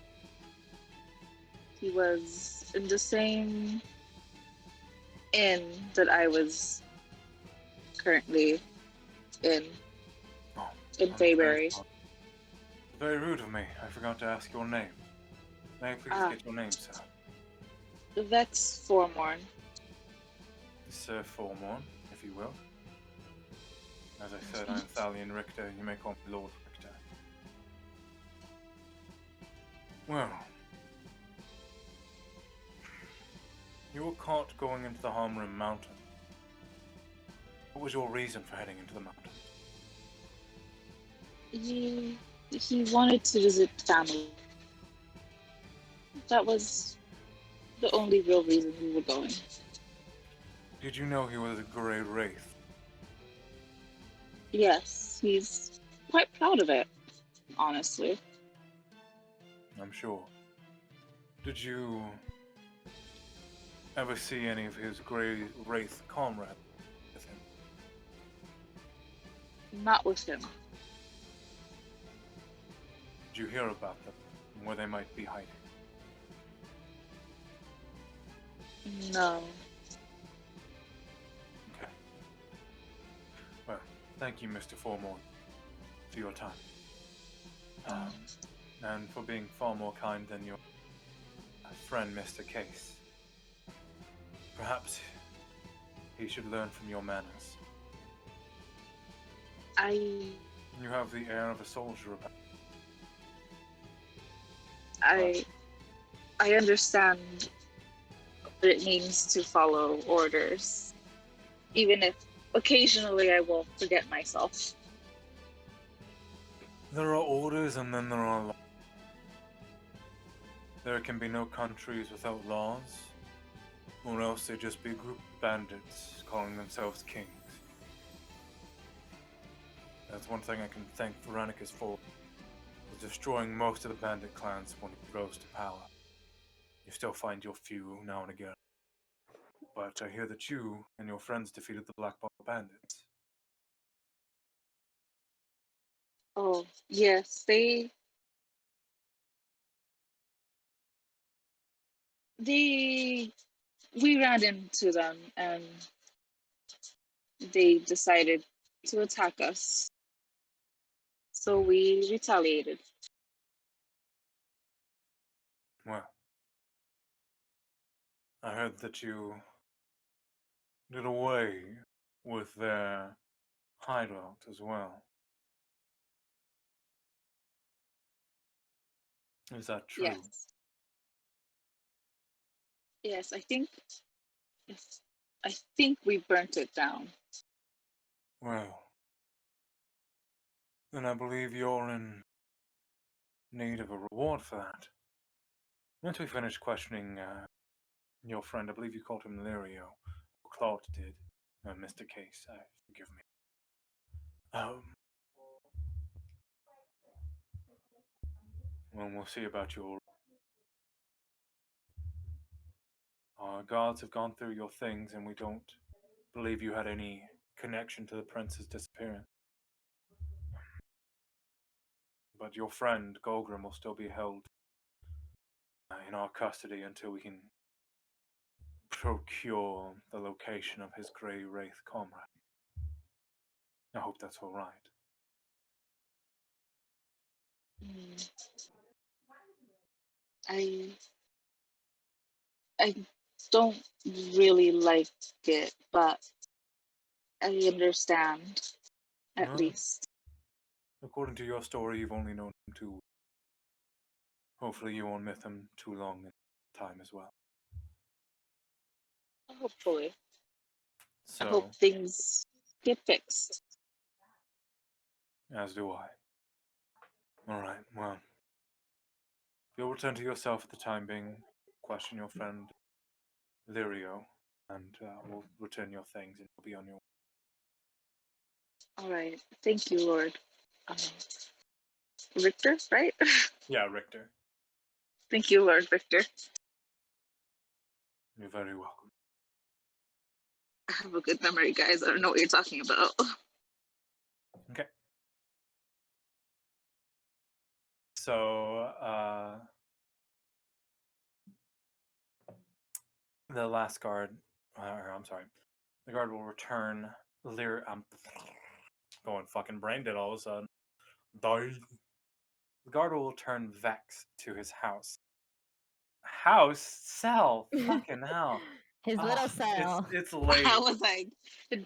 He was in the same inn that I was currently in Oh, in I'm very Faybury. sorry. Very rude of me. I forgot to ask your name. May I please get your name, sir? Vex Formorn. Sir Foremorn, if you will. As I said, I'm Thalion Richter. You may call me Lord Richter. Well, you were caught going into the Harmrim Mountain. What was your reason for heading into the mountain? He wanted to visit family. That was the only real reason we were going. Did you know he was a Grey Wraith? Yes, he's quite proud of it, honestly. I'm sure. Did you ever see any of his Grey Wraith comrades with him? Not with him. Did you hear about them and where they might be hiding? No. Okay. Well, thank you, Mr. Foremorn, for your time. And for being far more kind than your friend, Mr. Case. Perhaps he should learn from your manners. I You have the air of a soldier about understand what it means to follow orders, even if occasionally I will forget myself. There are orders and then there are laws. There can be no countries without laws, or else they'd just be a group of bandits calling themselves kings. That's one thing I can thank Veronicus for, was destroying most of the bandit clans when he rose to power. You still find your few now and again. But I hear that you and your friends defeated the Black Ball Bandits. Oh, yes, we ran into them and they decided to attack us. So we retaliated. Well, I heard that you did away with their hideout as well. Is that true? Yes. Yes, I think we burnt it down. Well, then I believe you're in need of a reward for that. Once we finish questioning your friend, I believe you called him Lirio, or Claude did, Mr. Case, forgive me. Well, we'll see about your... Our guards have gone through your things, and we don't believe you had any connection to the prince's disappearance. But your friend, Golgrim, will still be held in our custody until we can procure the location of his Grey Wraith comrade. I hope that's all right. I don't really like it, but I understand, at Well, least. according to your story, you've only known him 2 weeks. Hopefully you won't miss him too long in time as well. Hopefully. So, I hope things get fixed. as do I. Alright, well. You'll return to yourself at the time being, question your friend Lirio, and we'll return your things and you'll be on your way. All right. Thank you, Lord. Victor, right? Yeah, Richter. Thank you, Lord Victor. You're very welcome. I have a good memory, guys. I don't know what you're talking about. Okay. So, the last guard, I'm sorry, the guard will return I'm going fucking brain dead all of a sudden. The guard will return Vex to his house. Cell, fucking hell. His little cell. It's late. I was like,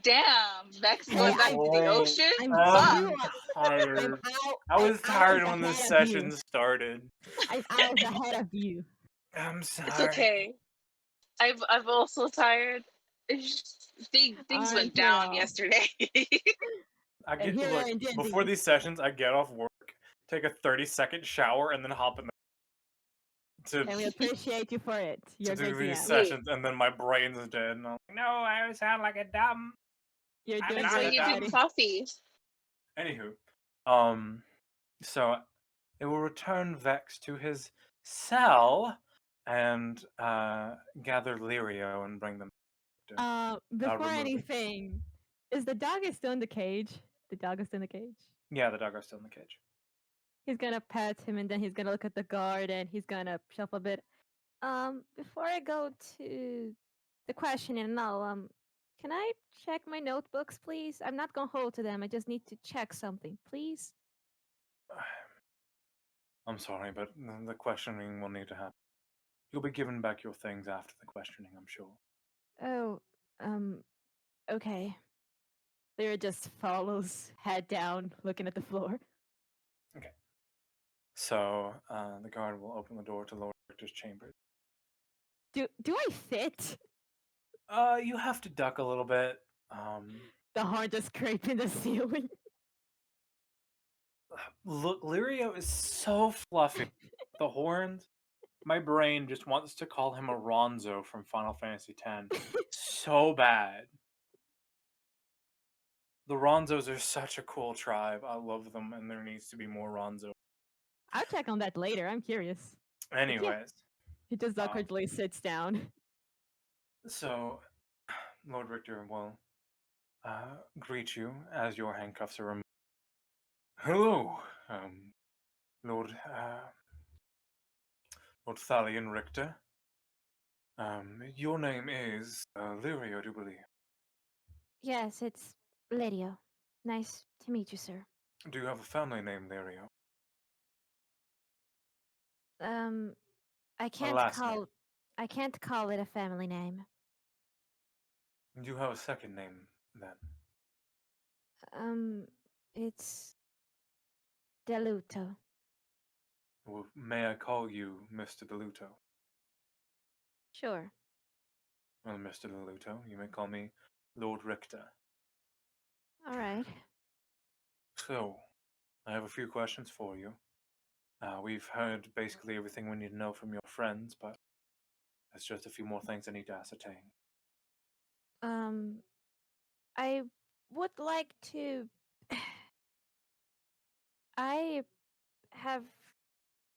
damn, Vex Hey, going back to the ocean? I'm tired. out. I was tired when the ahead of session you. started. I'm hours ahead of you. I'm sorry. It's okay. I've also tired. Things went down yesterday. I get look before these sessions. I get off work, take a 30-second shower, and then hop in And we appreciate you for it. You're to do good these sessions, and then my brain's dead, and I'm like, no, I sound like a dumb. You're doing That's why you drink coffee. Anywho, so it will return Vex to his cell and gather Lirio and bring them. Before anything, is the dog still in the cage? The dog is still in the cage? Yeah, the dog is still in the cage. He's gonna pet him and then he's gonna look at the guard and he's gonna shuffle a bit. Before I go to the questioning now, can I check my notebooks, please? I'm not gonna hold to them. I just need to check something, please. I'm sorry, but the questioning will need to happen. You'll be given back your things after the questioning, I'm sure. Oh, okay. Lyra just follows, head down, looking at the floor. Okay. So, the guard will open the door to Lord Richter's chamber. Do I fit? You have to duck a little bit. The horn just scraping the ceiling. Look, Lirio is so fluffy. The horns. My brain just wants to call him a Ronzo from Final Fantasy X. So bad. The Ronzos are such a cool tribe. I love them, and there needs to be more Ronzo. I'll check on that later. I'm curious. Anyways, He just awkwardly sits down. so Lord Richter will greet you as your handcuffs are removed. Hello, Lord Lord Thalion Richter. Your name is Lirio, do you believe? Yes, it's Lydio. Nice to meet you, sir. Do you have a family name, Lirio? I can't last name. call it a family name. Do you have a second name then? It's Deluto. Well, may I call you Mr. Deluto? Sure. Well, Mr. Deluto, you may call me Lord Richter. All right. So, I have a few questions for you. We've heard basically everything we need to know from your friends, but there's just a few more things I need to ascertain. I would like to. I have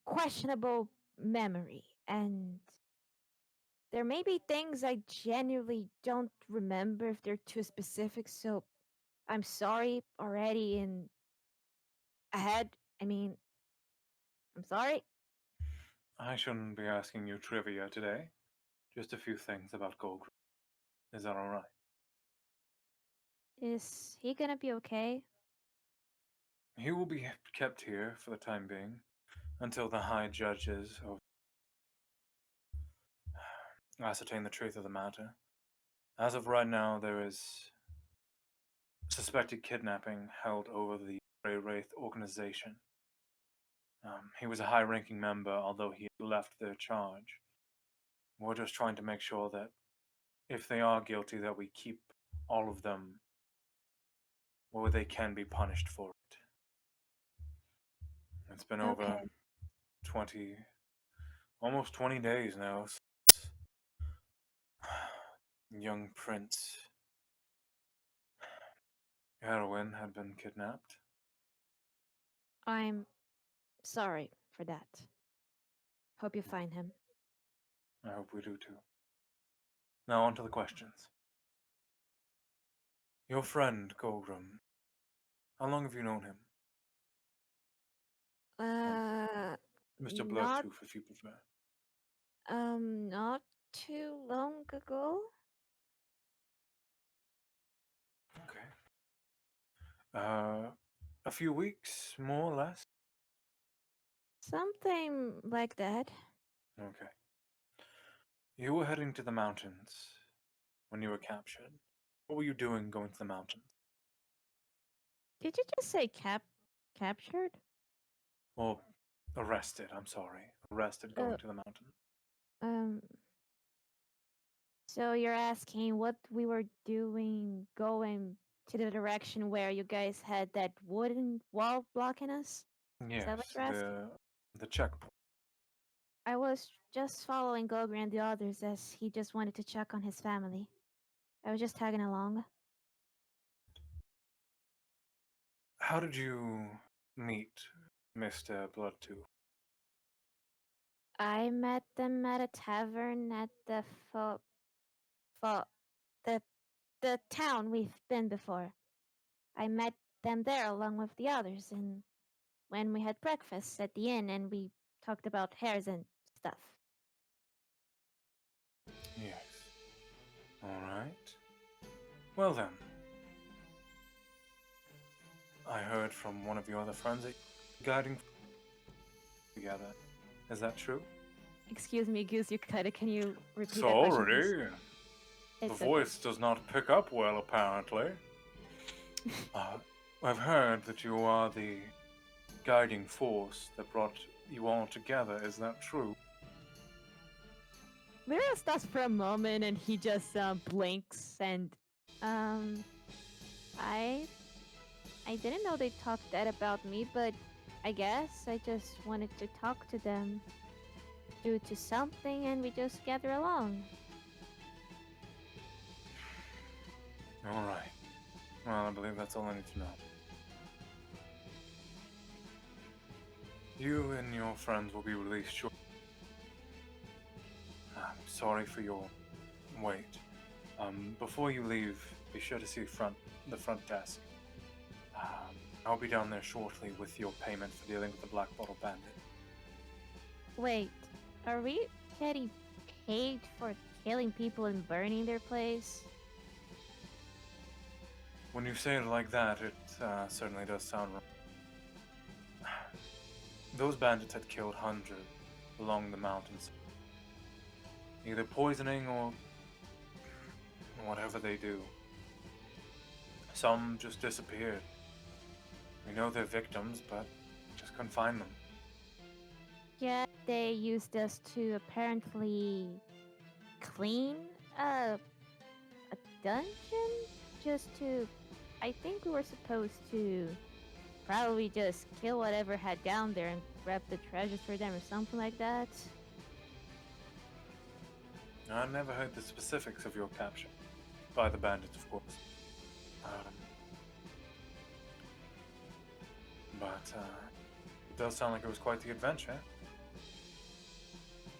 questionable memory, and there may be things I genuinely don't remember if they're too specific, so I'm sorry already in ahead. I mean, I'm sorry. I shouldn't be asking you trivia today. Just a few things about Golgrim. Is that alright? Is he gonna be okay? He will be kept here for the time being, until the High Judges ascertain the truth of the matter. As of right now, there is suspected kidnapping held over the Grey Wraith organization. He was a high-ranking member, although he had left their charge. We're just trying to make sure that if they are guilty, that we keep all of them where they can be punished for it. It's been over Okay. 20, almost 20 days now since young Prince Adain had been kidnapped. I'm sorry for that. Hope you find him. I hope we do too. Now on to the questions. Your friend, Golgrim, how long have you known him? Mr. Not Bloodtooth, if you prefer. not too long ago. Okay. A few weeks, more or less? Something like that. Okay. You were heading to the mountains when you were captured. What were you doing going to the mountains? Did you just say captured? Or arrested, I'm sorry. Arrested going to the mountains. So you're asking what we were doing going to the direction where you guys had that wooden wall blocking us? Yes, that what you're asking? the checkpoint. I was just following Gogri and the others as he just wanted to check on his family. I was just tagging along. How did you meet Mr. Bloodtooth? I met them at a tavern at the the town we've been before. I met them there along with the others, and when we had breakfast at the inn and we talked about hairs and stuff. Yes. Alright. Well then. I heard from one of your other friends that you're guiding together. Is that true? Excuse me, Goose, can you repeat that question, please? Sorry. The It's voice does not pick up well, apparently. I've heard that you are the guiding force that brought you all together. Is that true? Lyra stops for a moment and he just blinks and I didn't know they talked that about me, but I guess I just wanted to talk to them due to something and we just gather along. Alright. Well, I believe that's all I need to know. You and your friends will be released shortly. I'm sorry for your wait. Before you leave, be sure to see the front desk. I'll be down there shortly with your payment for dealing with the Black Bottle Bandit. Wait, are we getting paid for killing people and burning their place? When you say it like that, it certainly does sound wrong. Those bandits had killed hundreds along the mountains. Either poisoning or whatever they do. Some just disappeared. We know they're victims, but just couldn't find them. Yeah, they used us to apparently clean a dungeon just to. I think we were supposed to probably just kill whatever had down there and grab the treasures for them or something like that. I never heard the specifics of your capture. By the bandits, of course. But it does sound like it was quite the adventure.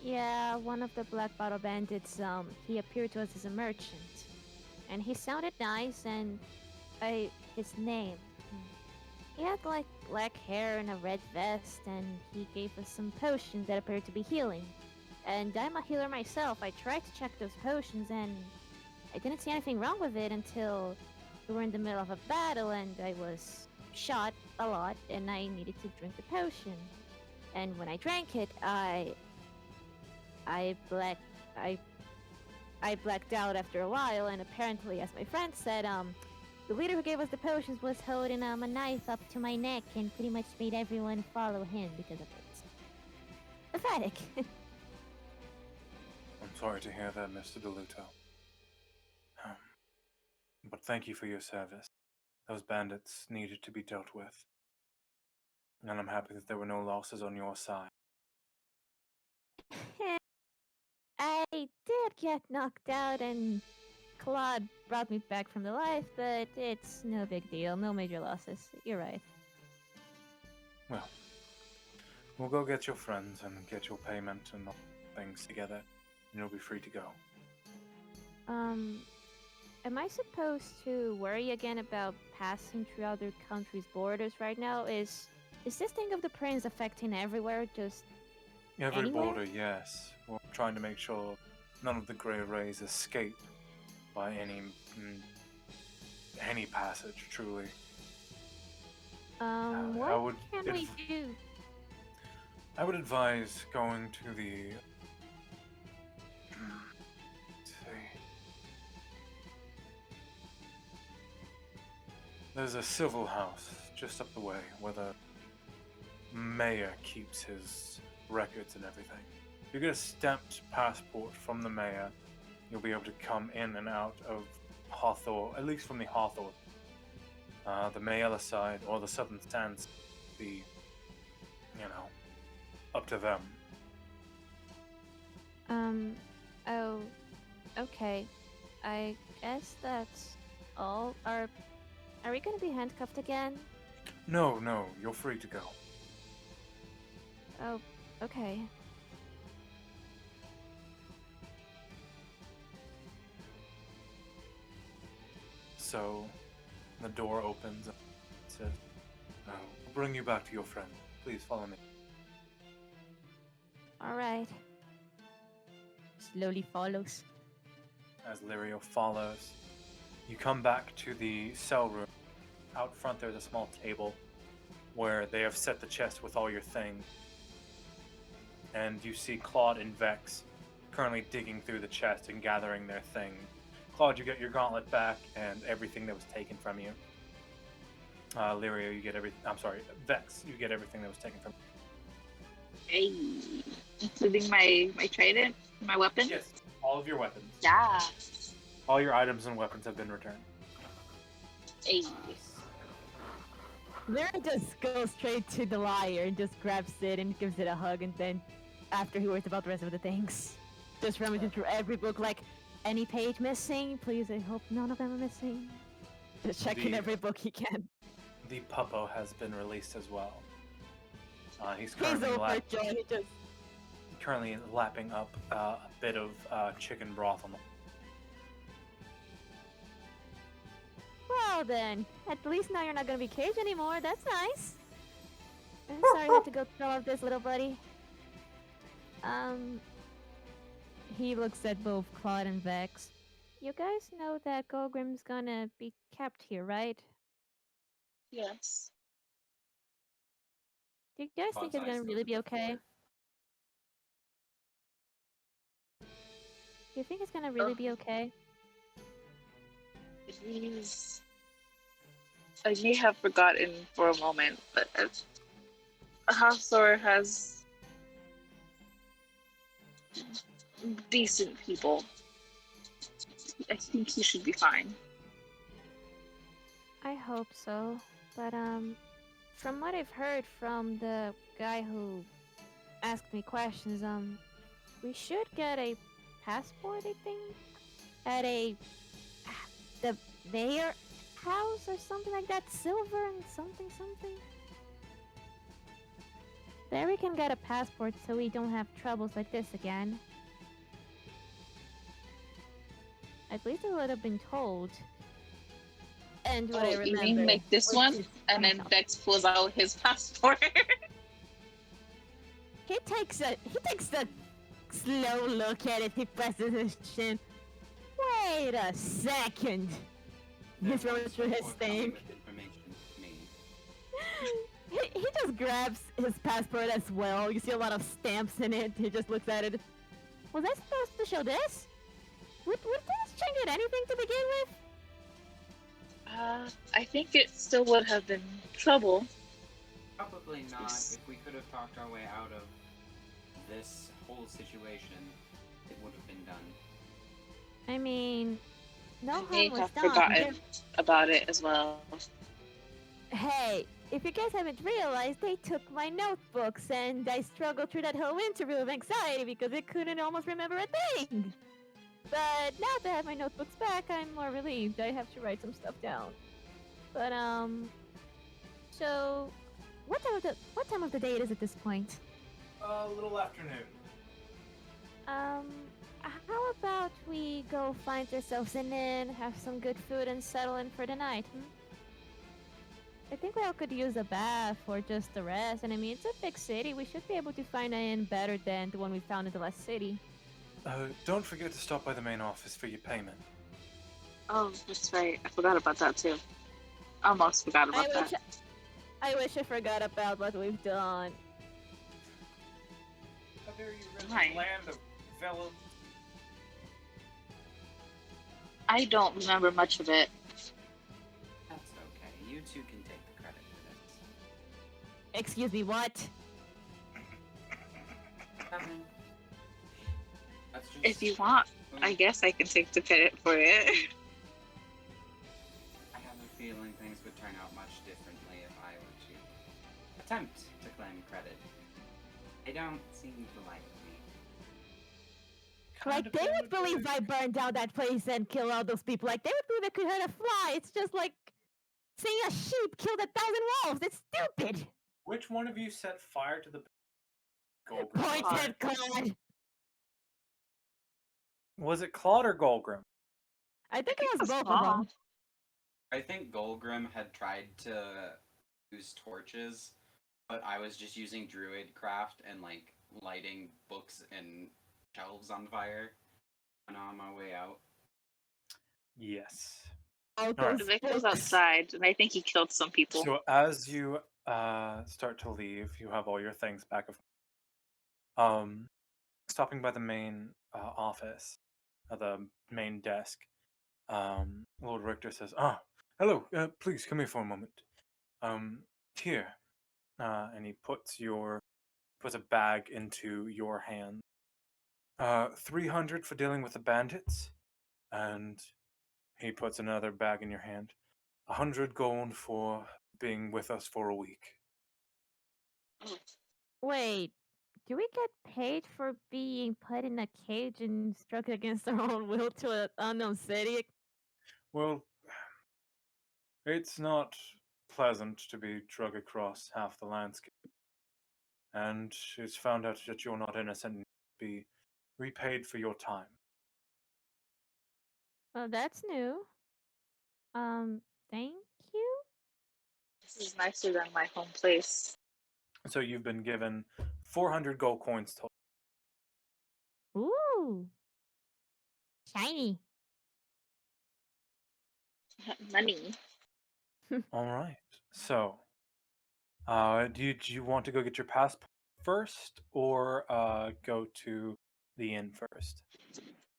Yeah, one of the Black Bottle Bandits, he appeared to us as a merchant. And he sounded nice, and his name. He had like black hair and a red vest, and he gave us some potions that appeared to be healing. And I'm a healer myself. I tried to check those potions, and I didn't see anything wrong with it until we were in the middle of a battle, and I was shot a lot, and I needed to drink the potion. And when I drank it, I blacked out after a while, and apparently, as my friend said, the leader who gave us the potions was holding a knife up to my neck and pretty much made everyone follow him because of it. Pathetic. I'm sorry to hear that, Mr. DeLuto. But thank you for your service. Those bandits needed to be dealt with. And I'm happy that there were no losses on your side. I did get knocked out and Claude brought me back from the life, but it's no big deal. No major losses. You're right. Well, we'll go get your friends and get your payment and all things together, and you'll be free to go. Am I supposed to worry again about passing through other countries' borders right now? Is this thing of the prince affecting everywhere? Just Every anywhere? border, yes. We're trying to make sure none of the Grey Wraiths escape by any passage, truly. What can we do? I would advise going to the... let's see. There's a civil house just up the way where the mayor keeps his records and everything. If you get a stamped passport from the mayor, you'll be able to come in and out of Hathor, at least from the Hathor. The Mayella side, or the southern stands, up to them. Oh, okay. I guess that's all. Are we gonna be handcuffed again? No, you're free to go. Oh, okay. So, the door opens and it says, "I'll bring you back to your friend. Please follow me." Alright. Slowly follows. As Lirio follows, you come back to the cell room. Out front there's a small table where they have set the chest with all your things. And you see Claude and Vex currently digging through the chest and gathering their things. Claude, you get your gauntlet back and everything that was taken from you. Lirio, you get Vex, you get everything that was taken from you. Hey, including my trident, my weapon. Yes, all of your weapons. Yeah. All your items and weapons have been returned. Hey. Lyra just goes straight to the lyre and just grabs it and gives it a hug, and then after he worries about the rest of the things, just rummaging through every book like, any page missing? Please, I hope none of them are missing. Just checking every book he can. The puppo has been released as well. He's He's currently, overjoyed. He just currently lapping up a bit of chicken broth on the. Well then, at least now you're not gonna be caged anymore. That's nice. I'm sorry you had to go through all of this, little buddy. He looks at both Claude and Vex. You guys know that Golgrim's gonna be kept here, right? Yes. Do you guys think it's gonna really be okay? Do you think it's gonna really be okay? He's... I may have forgotten for a moment, but Hathor has decent people. I think he should be fine. I hope so. But from what I've heard from the guy who asked me questions, we should get a passport, I think, at the mayor house or something like that. Silver and something. There we can get a passport so we don't have troubles like this again. At least I would have been told. And what I remember, you mean like this one? And then Vex pulls out his passport. He takes a slow look at it. He presses his chin. Wait a second. He's running through his thing. He just grabs his passport as well. You see a lot of stamps in it. He just looks at it. Was I supposed to show this? Would this change it anything to begin with? I think it still would have been trouble. Probably not. If we could have talked our way out of this whole situation, it would have been done. I mean, no I harm may was have done. forgotten about it as well. Hey, if you guys haven't realized, they took my notebooks and I struggled through that whole interview with anxiety because I couldn't almost remember a thing. But now that I have my notebooks back, I'm more relieved. I have to write some stuff down. But so what time of the day it is at this point? A little afternoon. How about we go find ourselves an inn, have some good food, and settle in for the night? I think we all could use a bath or just a rest. And I mean, it's a big city. We should be able to find an inn better than the one we found in the last city. Don't forget to stop by the main office for your payment. Oh, that's right. I forgot about that too. Almost forgot about that. I wish I forgot about what we've done. How dare you rent Right. the land of fellow? I don't remember much of it. That's okay. You two can take the credit for this. Excuse me, what? Nothing. That's just... If you want, I guess I can take the credit for it. I have a feeling things would turn out much differently if I were to attempt to claim credit. They don't seem to like me. Like, they would believe I burned down that place and killed all those people. Like, they would believe I could hurt a fly. It's just like seeing a sheep killed 1,000 wolves. It's stupid. Which one of you set fire to the Golgrim? Point at God. Was it Claude or Golgrim? I think it was both of small. them. I think Golgrim had tried to use torches, but I was just using druid craft and like lighting books and shelves on fire and on my way out. Yes. Alright. Vic was outside, and I think he killed some people. So as you start to leave, you have all your things back. Stopping by the main office, the main desk, Lord Richter says, hello, please come here for a moment. Here. And he puts your puts a bag into your hand. 300 for dealing with the bandits, and he puts another bag in your hand. 100 gold for being with us for a week. Wait, do we get paid for being put in a cage and struck against our own will to an unknown city? Well, it's not pleasant to be drug across half the landscape. And it's found out that you're not innocent and be repaid for your time. Well, that's new. Thank you. This is nicer than my home place. So you've been given 400 gold coins total. Ooh. Shiny. Money. All right. So, do you want to go get your passport first, or go to the inn first?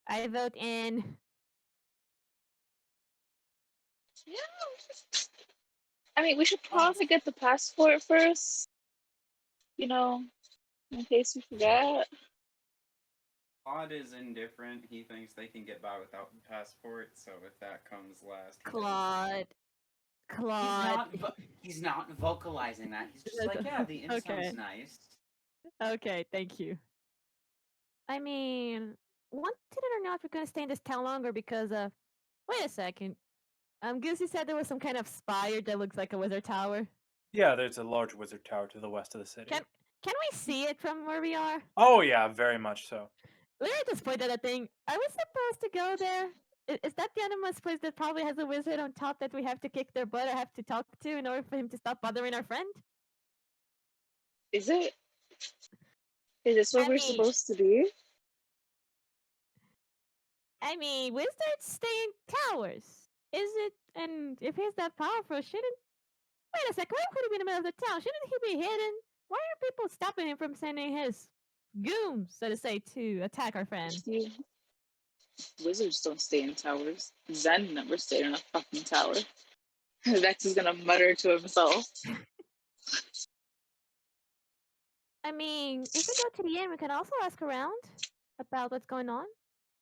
I vote in. Yeah. I mean, we should probably get the passport first. You know, in case we forget. Claude is indifferent. He thinks they can get by without the passport, so if that comes last, he doesn't mind. Claude. He's not vocalizing that. He's just like, yeah, the inn Okay. sounds nice. Okay, thank you. I mean, wanted it or not, we're gonna stay in this town longer because wait a second. Goosey said there was some kind of spire that looks like a wizard tower. Yeah, there's a large wizard tower to the west of the city. Can we see it from where we are? Oh yeah, very much so. Larry just pointed at that thing. Are we supposed to go there? Is that the animus place that probably has a wizard on top that we have to kick their butt or have to talk to in order for him to stop bothering our friend? Is it? Is this where we're supposed to be? I mean, wizards stay in towers. Is it? And if he's that powerful, shouldn't... Wait a second, why could he be in the middle of the town? Shouldn't he be hidden? Why are people stopping him from sending his goons, so to say, to attack our friend? Wizards don't stay in towers. Zen never stayed in a fucking tower. Vex is gonna mutter to himself. I mean, if we go to the inn, we can also ask around about what's going on.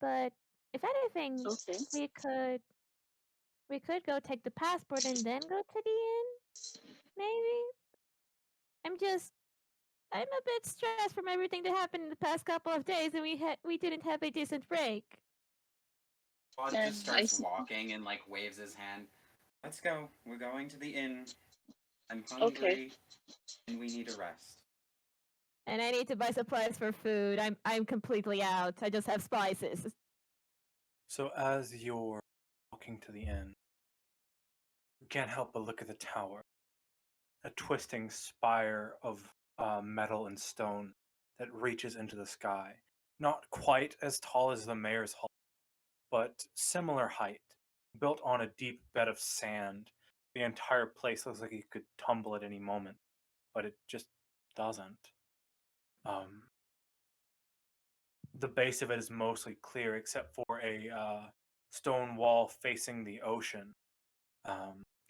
But if anything, Okay. we could go take the passport and then go to the inn. Maybe. I'm a bit stressed from everything that happened in the past couple of days, and we didn't have a decent break. Claude just starts walking and like waves his hand. Let's go. We're going to the inn. I'm hungry, and we need a rest. And I need to buy supplies for food. I'm completely out. I just have spices. So as you're walking to the inn, you can't help but look at the tower. A twisting spire of metal and stone that reaches into the sky. Not quite as tall as the mayor's hall, but similar height. Built on a deep bed of sand. The entire place looks like it could tumble at any moment, but it just doesn't. The base of it is mostly clear except for a stone wall facing the ocean,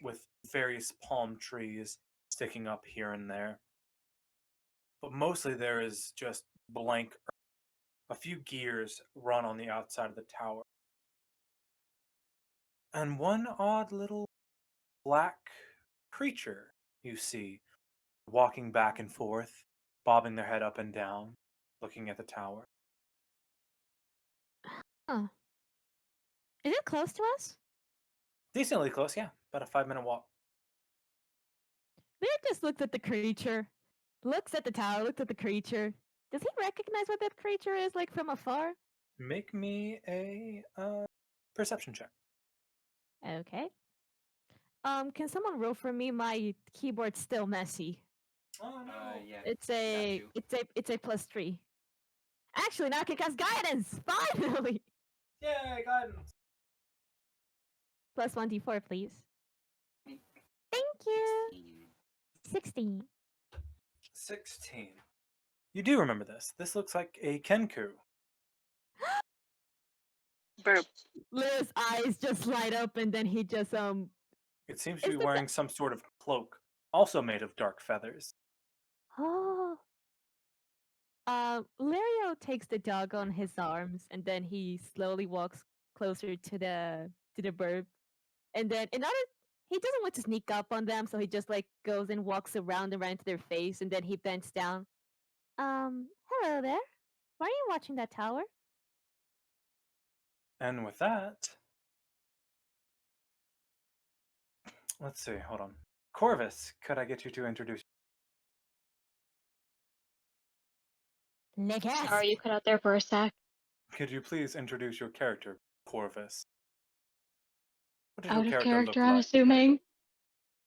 with various palm trees sticking up here and there. But mostly there is just blank earth. A few gears run on the outside of the tower. And one odd little black creature you see walking back and forth, bobbing their head up and down, looking at the tower. Huh. Is it close to us? Decently close, yeah. About a 5-minute walk. Lear just looks at the creature, looks at the tower, looks at the creature. Does he recognize what that creature is, like, from afar? Make me a perception check. Okay. Can someone roll for me? My keyboard's still messy. Oh no. Yeah. It's a +3. Actually, now I can cast guidance. Finally. Yay, guidance. Plus 1d4, please. Thank you. 16. 16. You do remember this. This looks like a Kenku. Burp. Lear's eyes just light up, and then he just It seems to be wearing some sort of cloak, also made of dark feathers. Oh. Lario takes the dog on his arms, and then he slowly walks closer to the burb, and then he doesn't want to sneak up on them, so he just like goes and walks around and around to their face, and then he bends down. Hello there. Why are you watching that tower? And with that, let's see, hold on. Corvus, could I get you to introduce? Lickas. Sorry, you cut out there for a sec. Could you please introduce your character, Corvus? What does Out your of character character, look I'm like? assuming.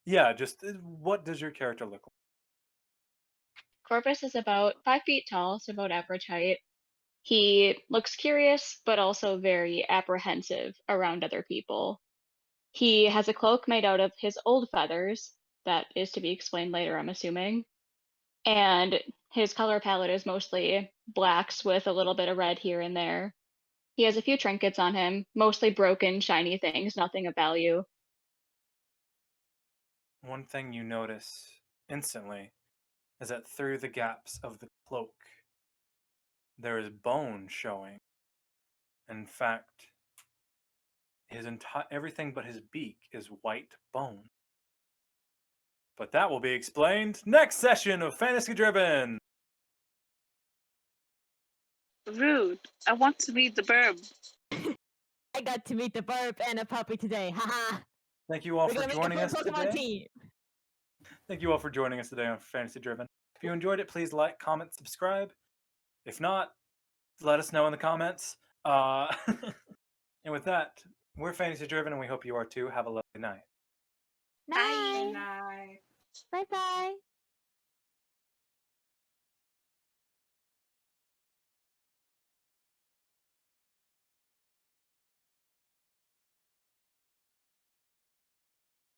Yeah, just what does your character look like? Corvus is about 5 feet tall, so about average height. He looks curious, but also very apprehensive around other people. He has a cloak made out of his old feathers. That is to be explained later, I'm assuming. And his color palette is mostly blacks with a little bit of red here and there. He has a few trinkets on him, mostly broken, shiny things, nothing of value. One thing you notice instantly is that through the gaps of the cloak, there is bone showing. In fact, everything but his beak is white bone. But that will be explained next session of Fantasy Driven. Rude. I want to meet the burb. I got to meet the burp and a puppy today. Haha. Thank you all We're for gonna make joining a us full Pokemon today. team. Thank you all for joining us today on Fantasy Driven. If you enjoyed it, please like, comment, subscribe. If not, let us know in the comments. And with that, we're Fantasy Driven, and we hope you are too. Have a lovely night. Night. Night. Bye bye.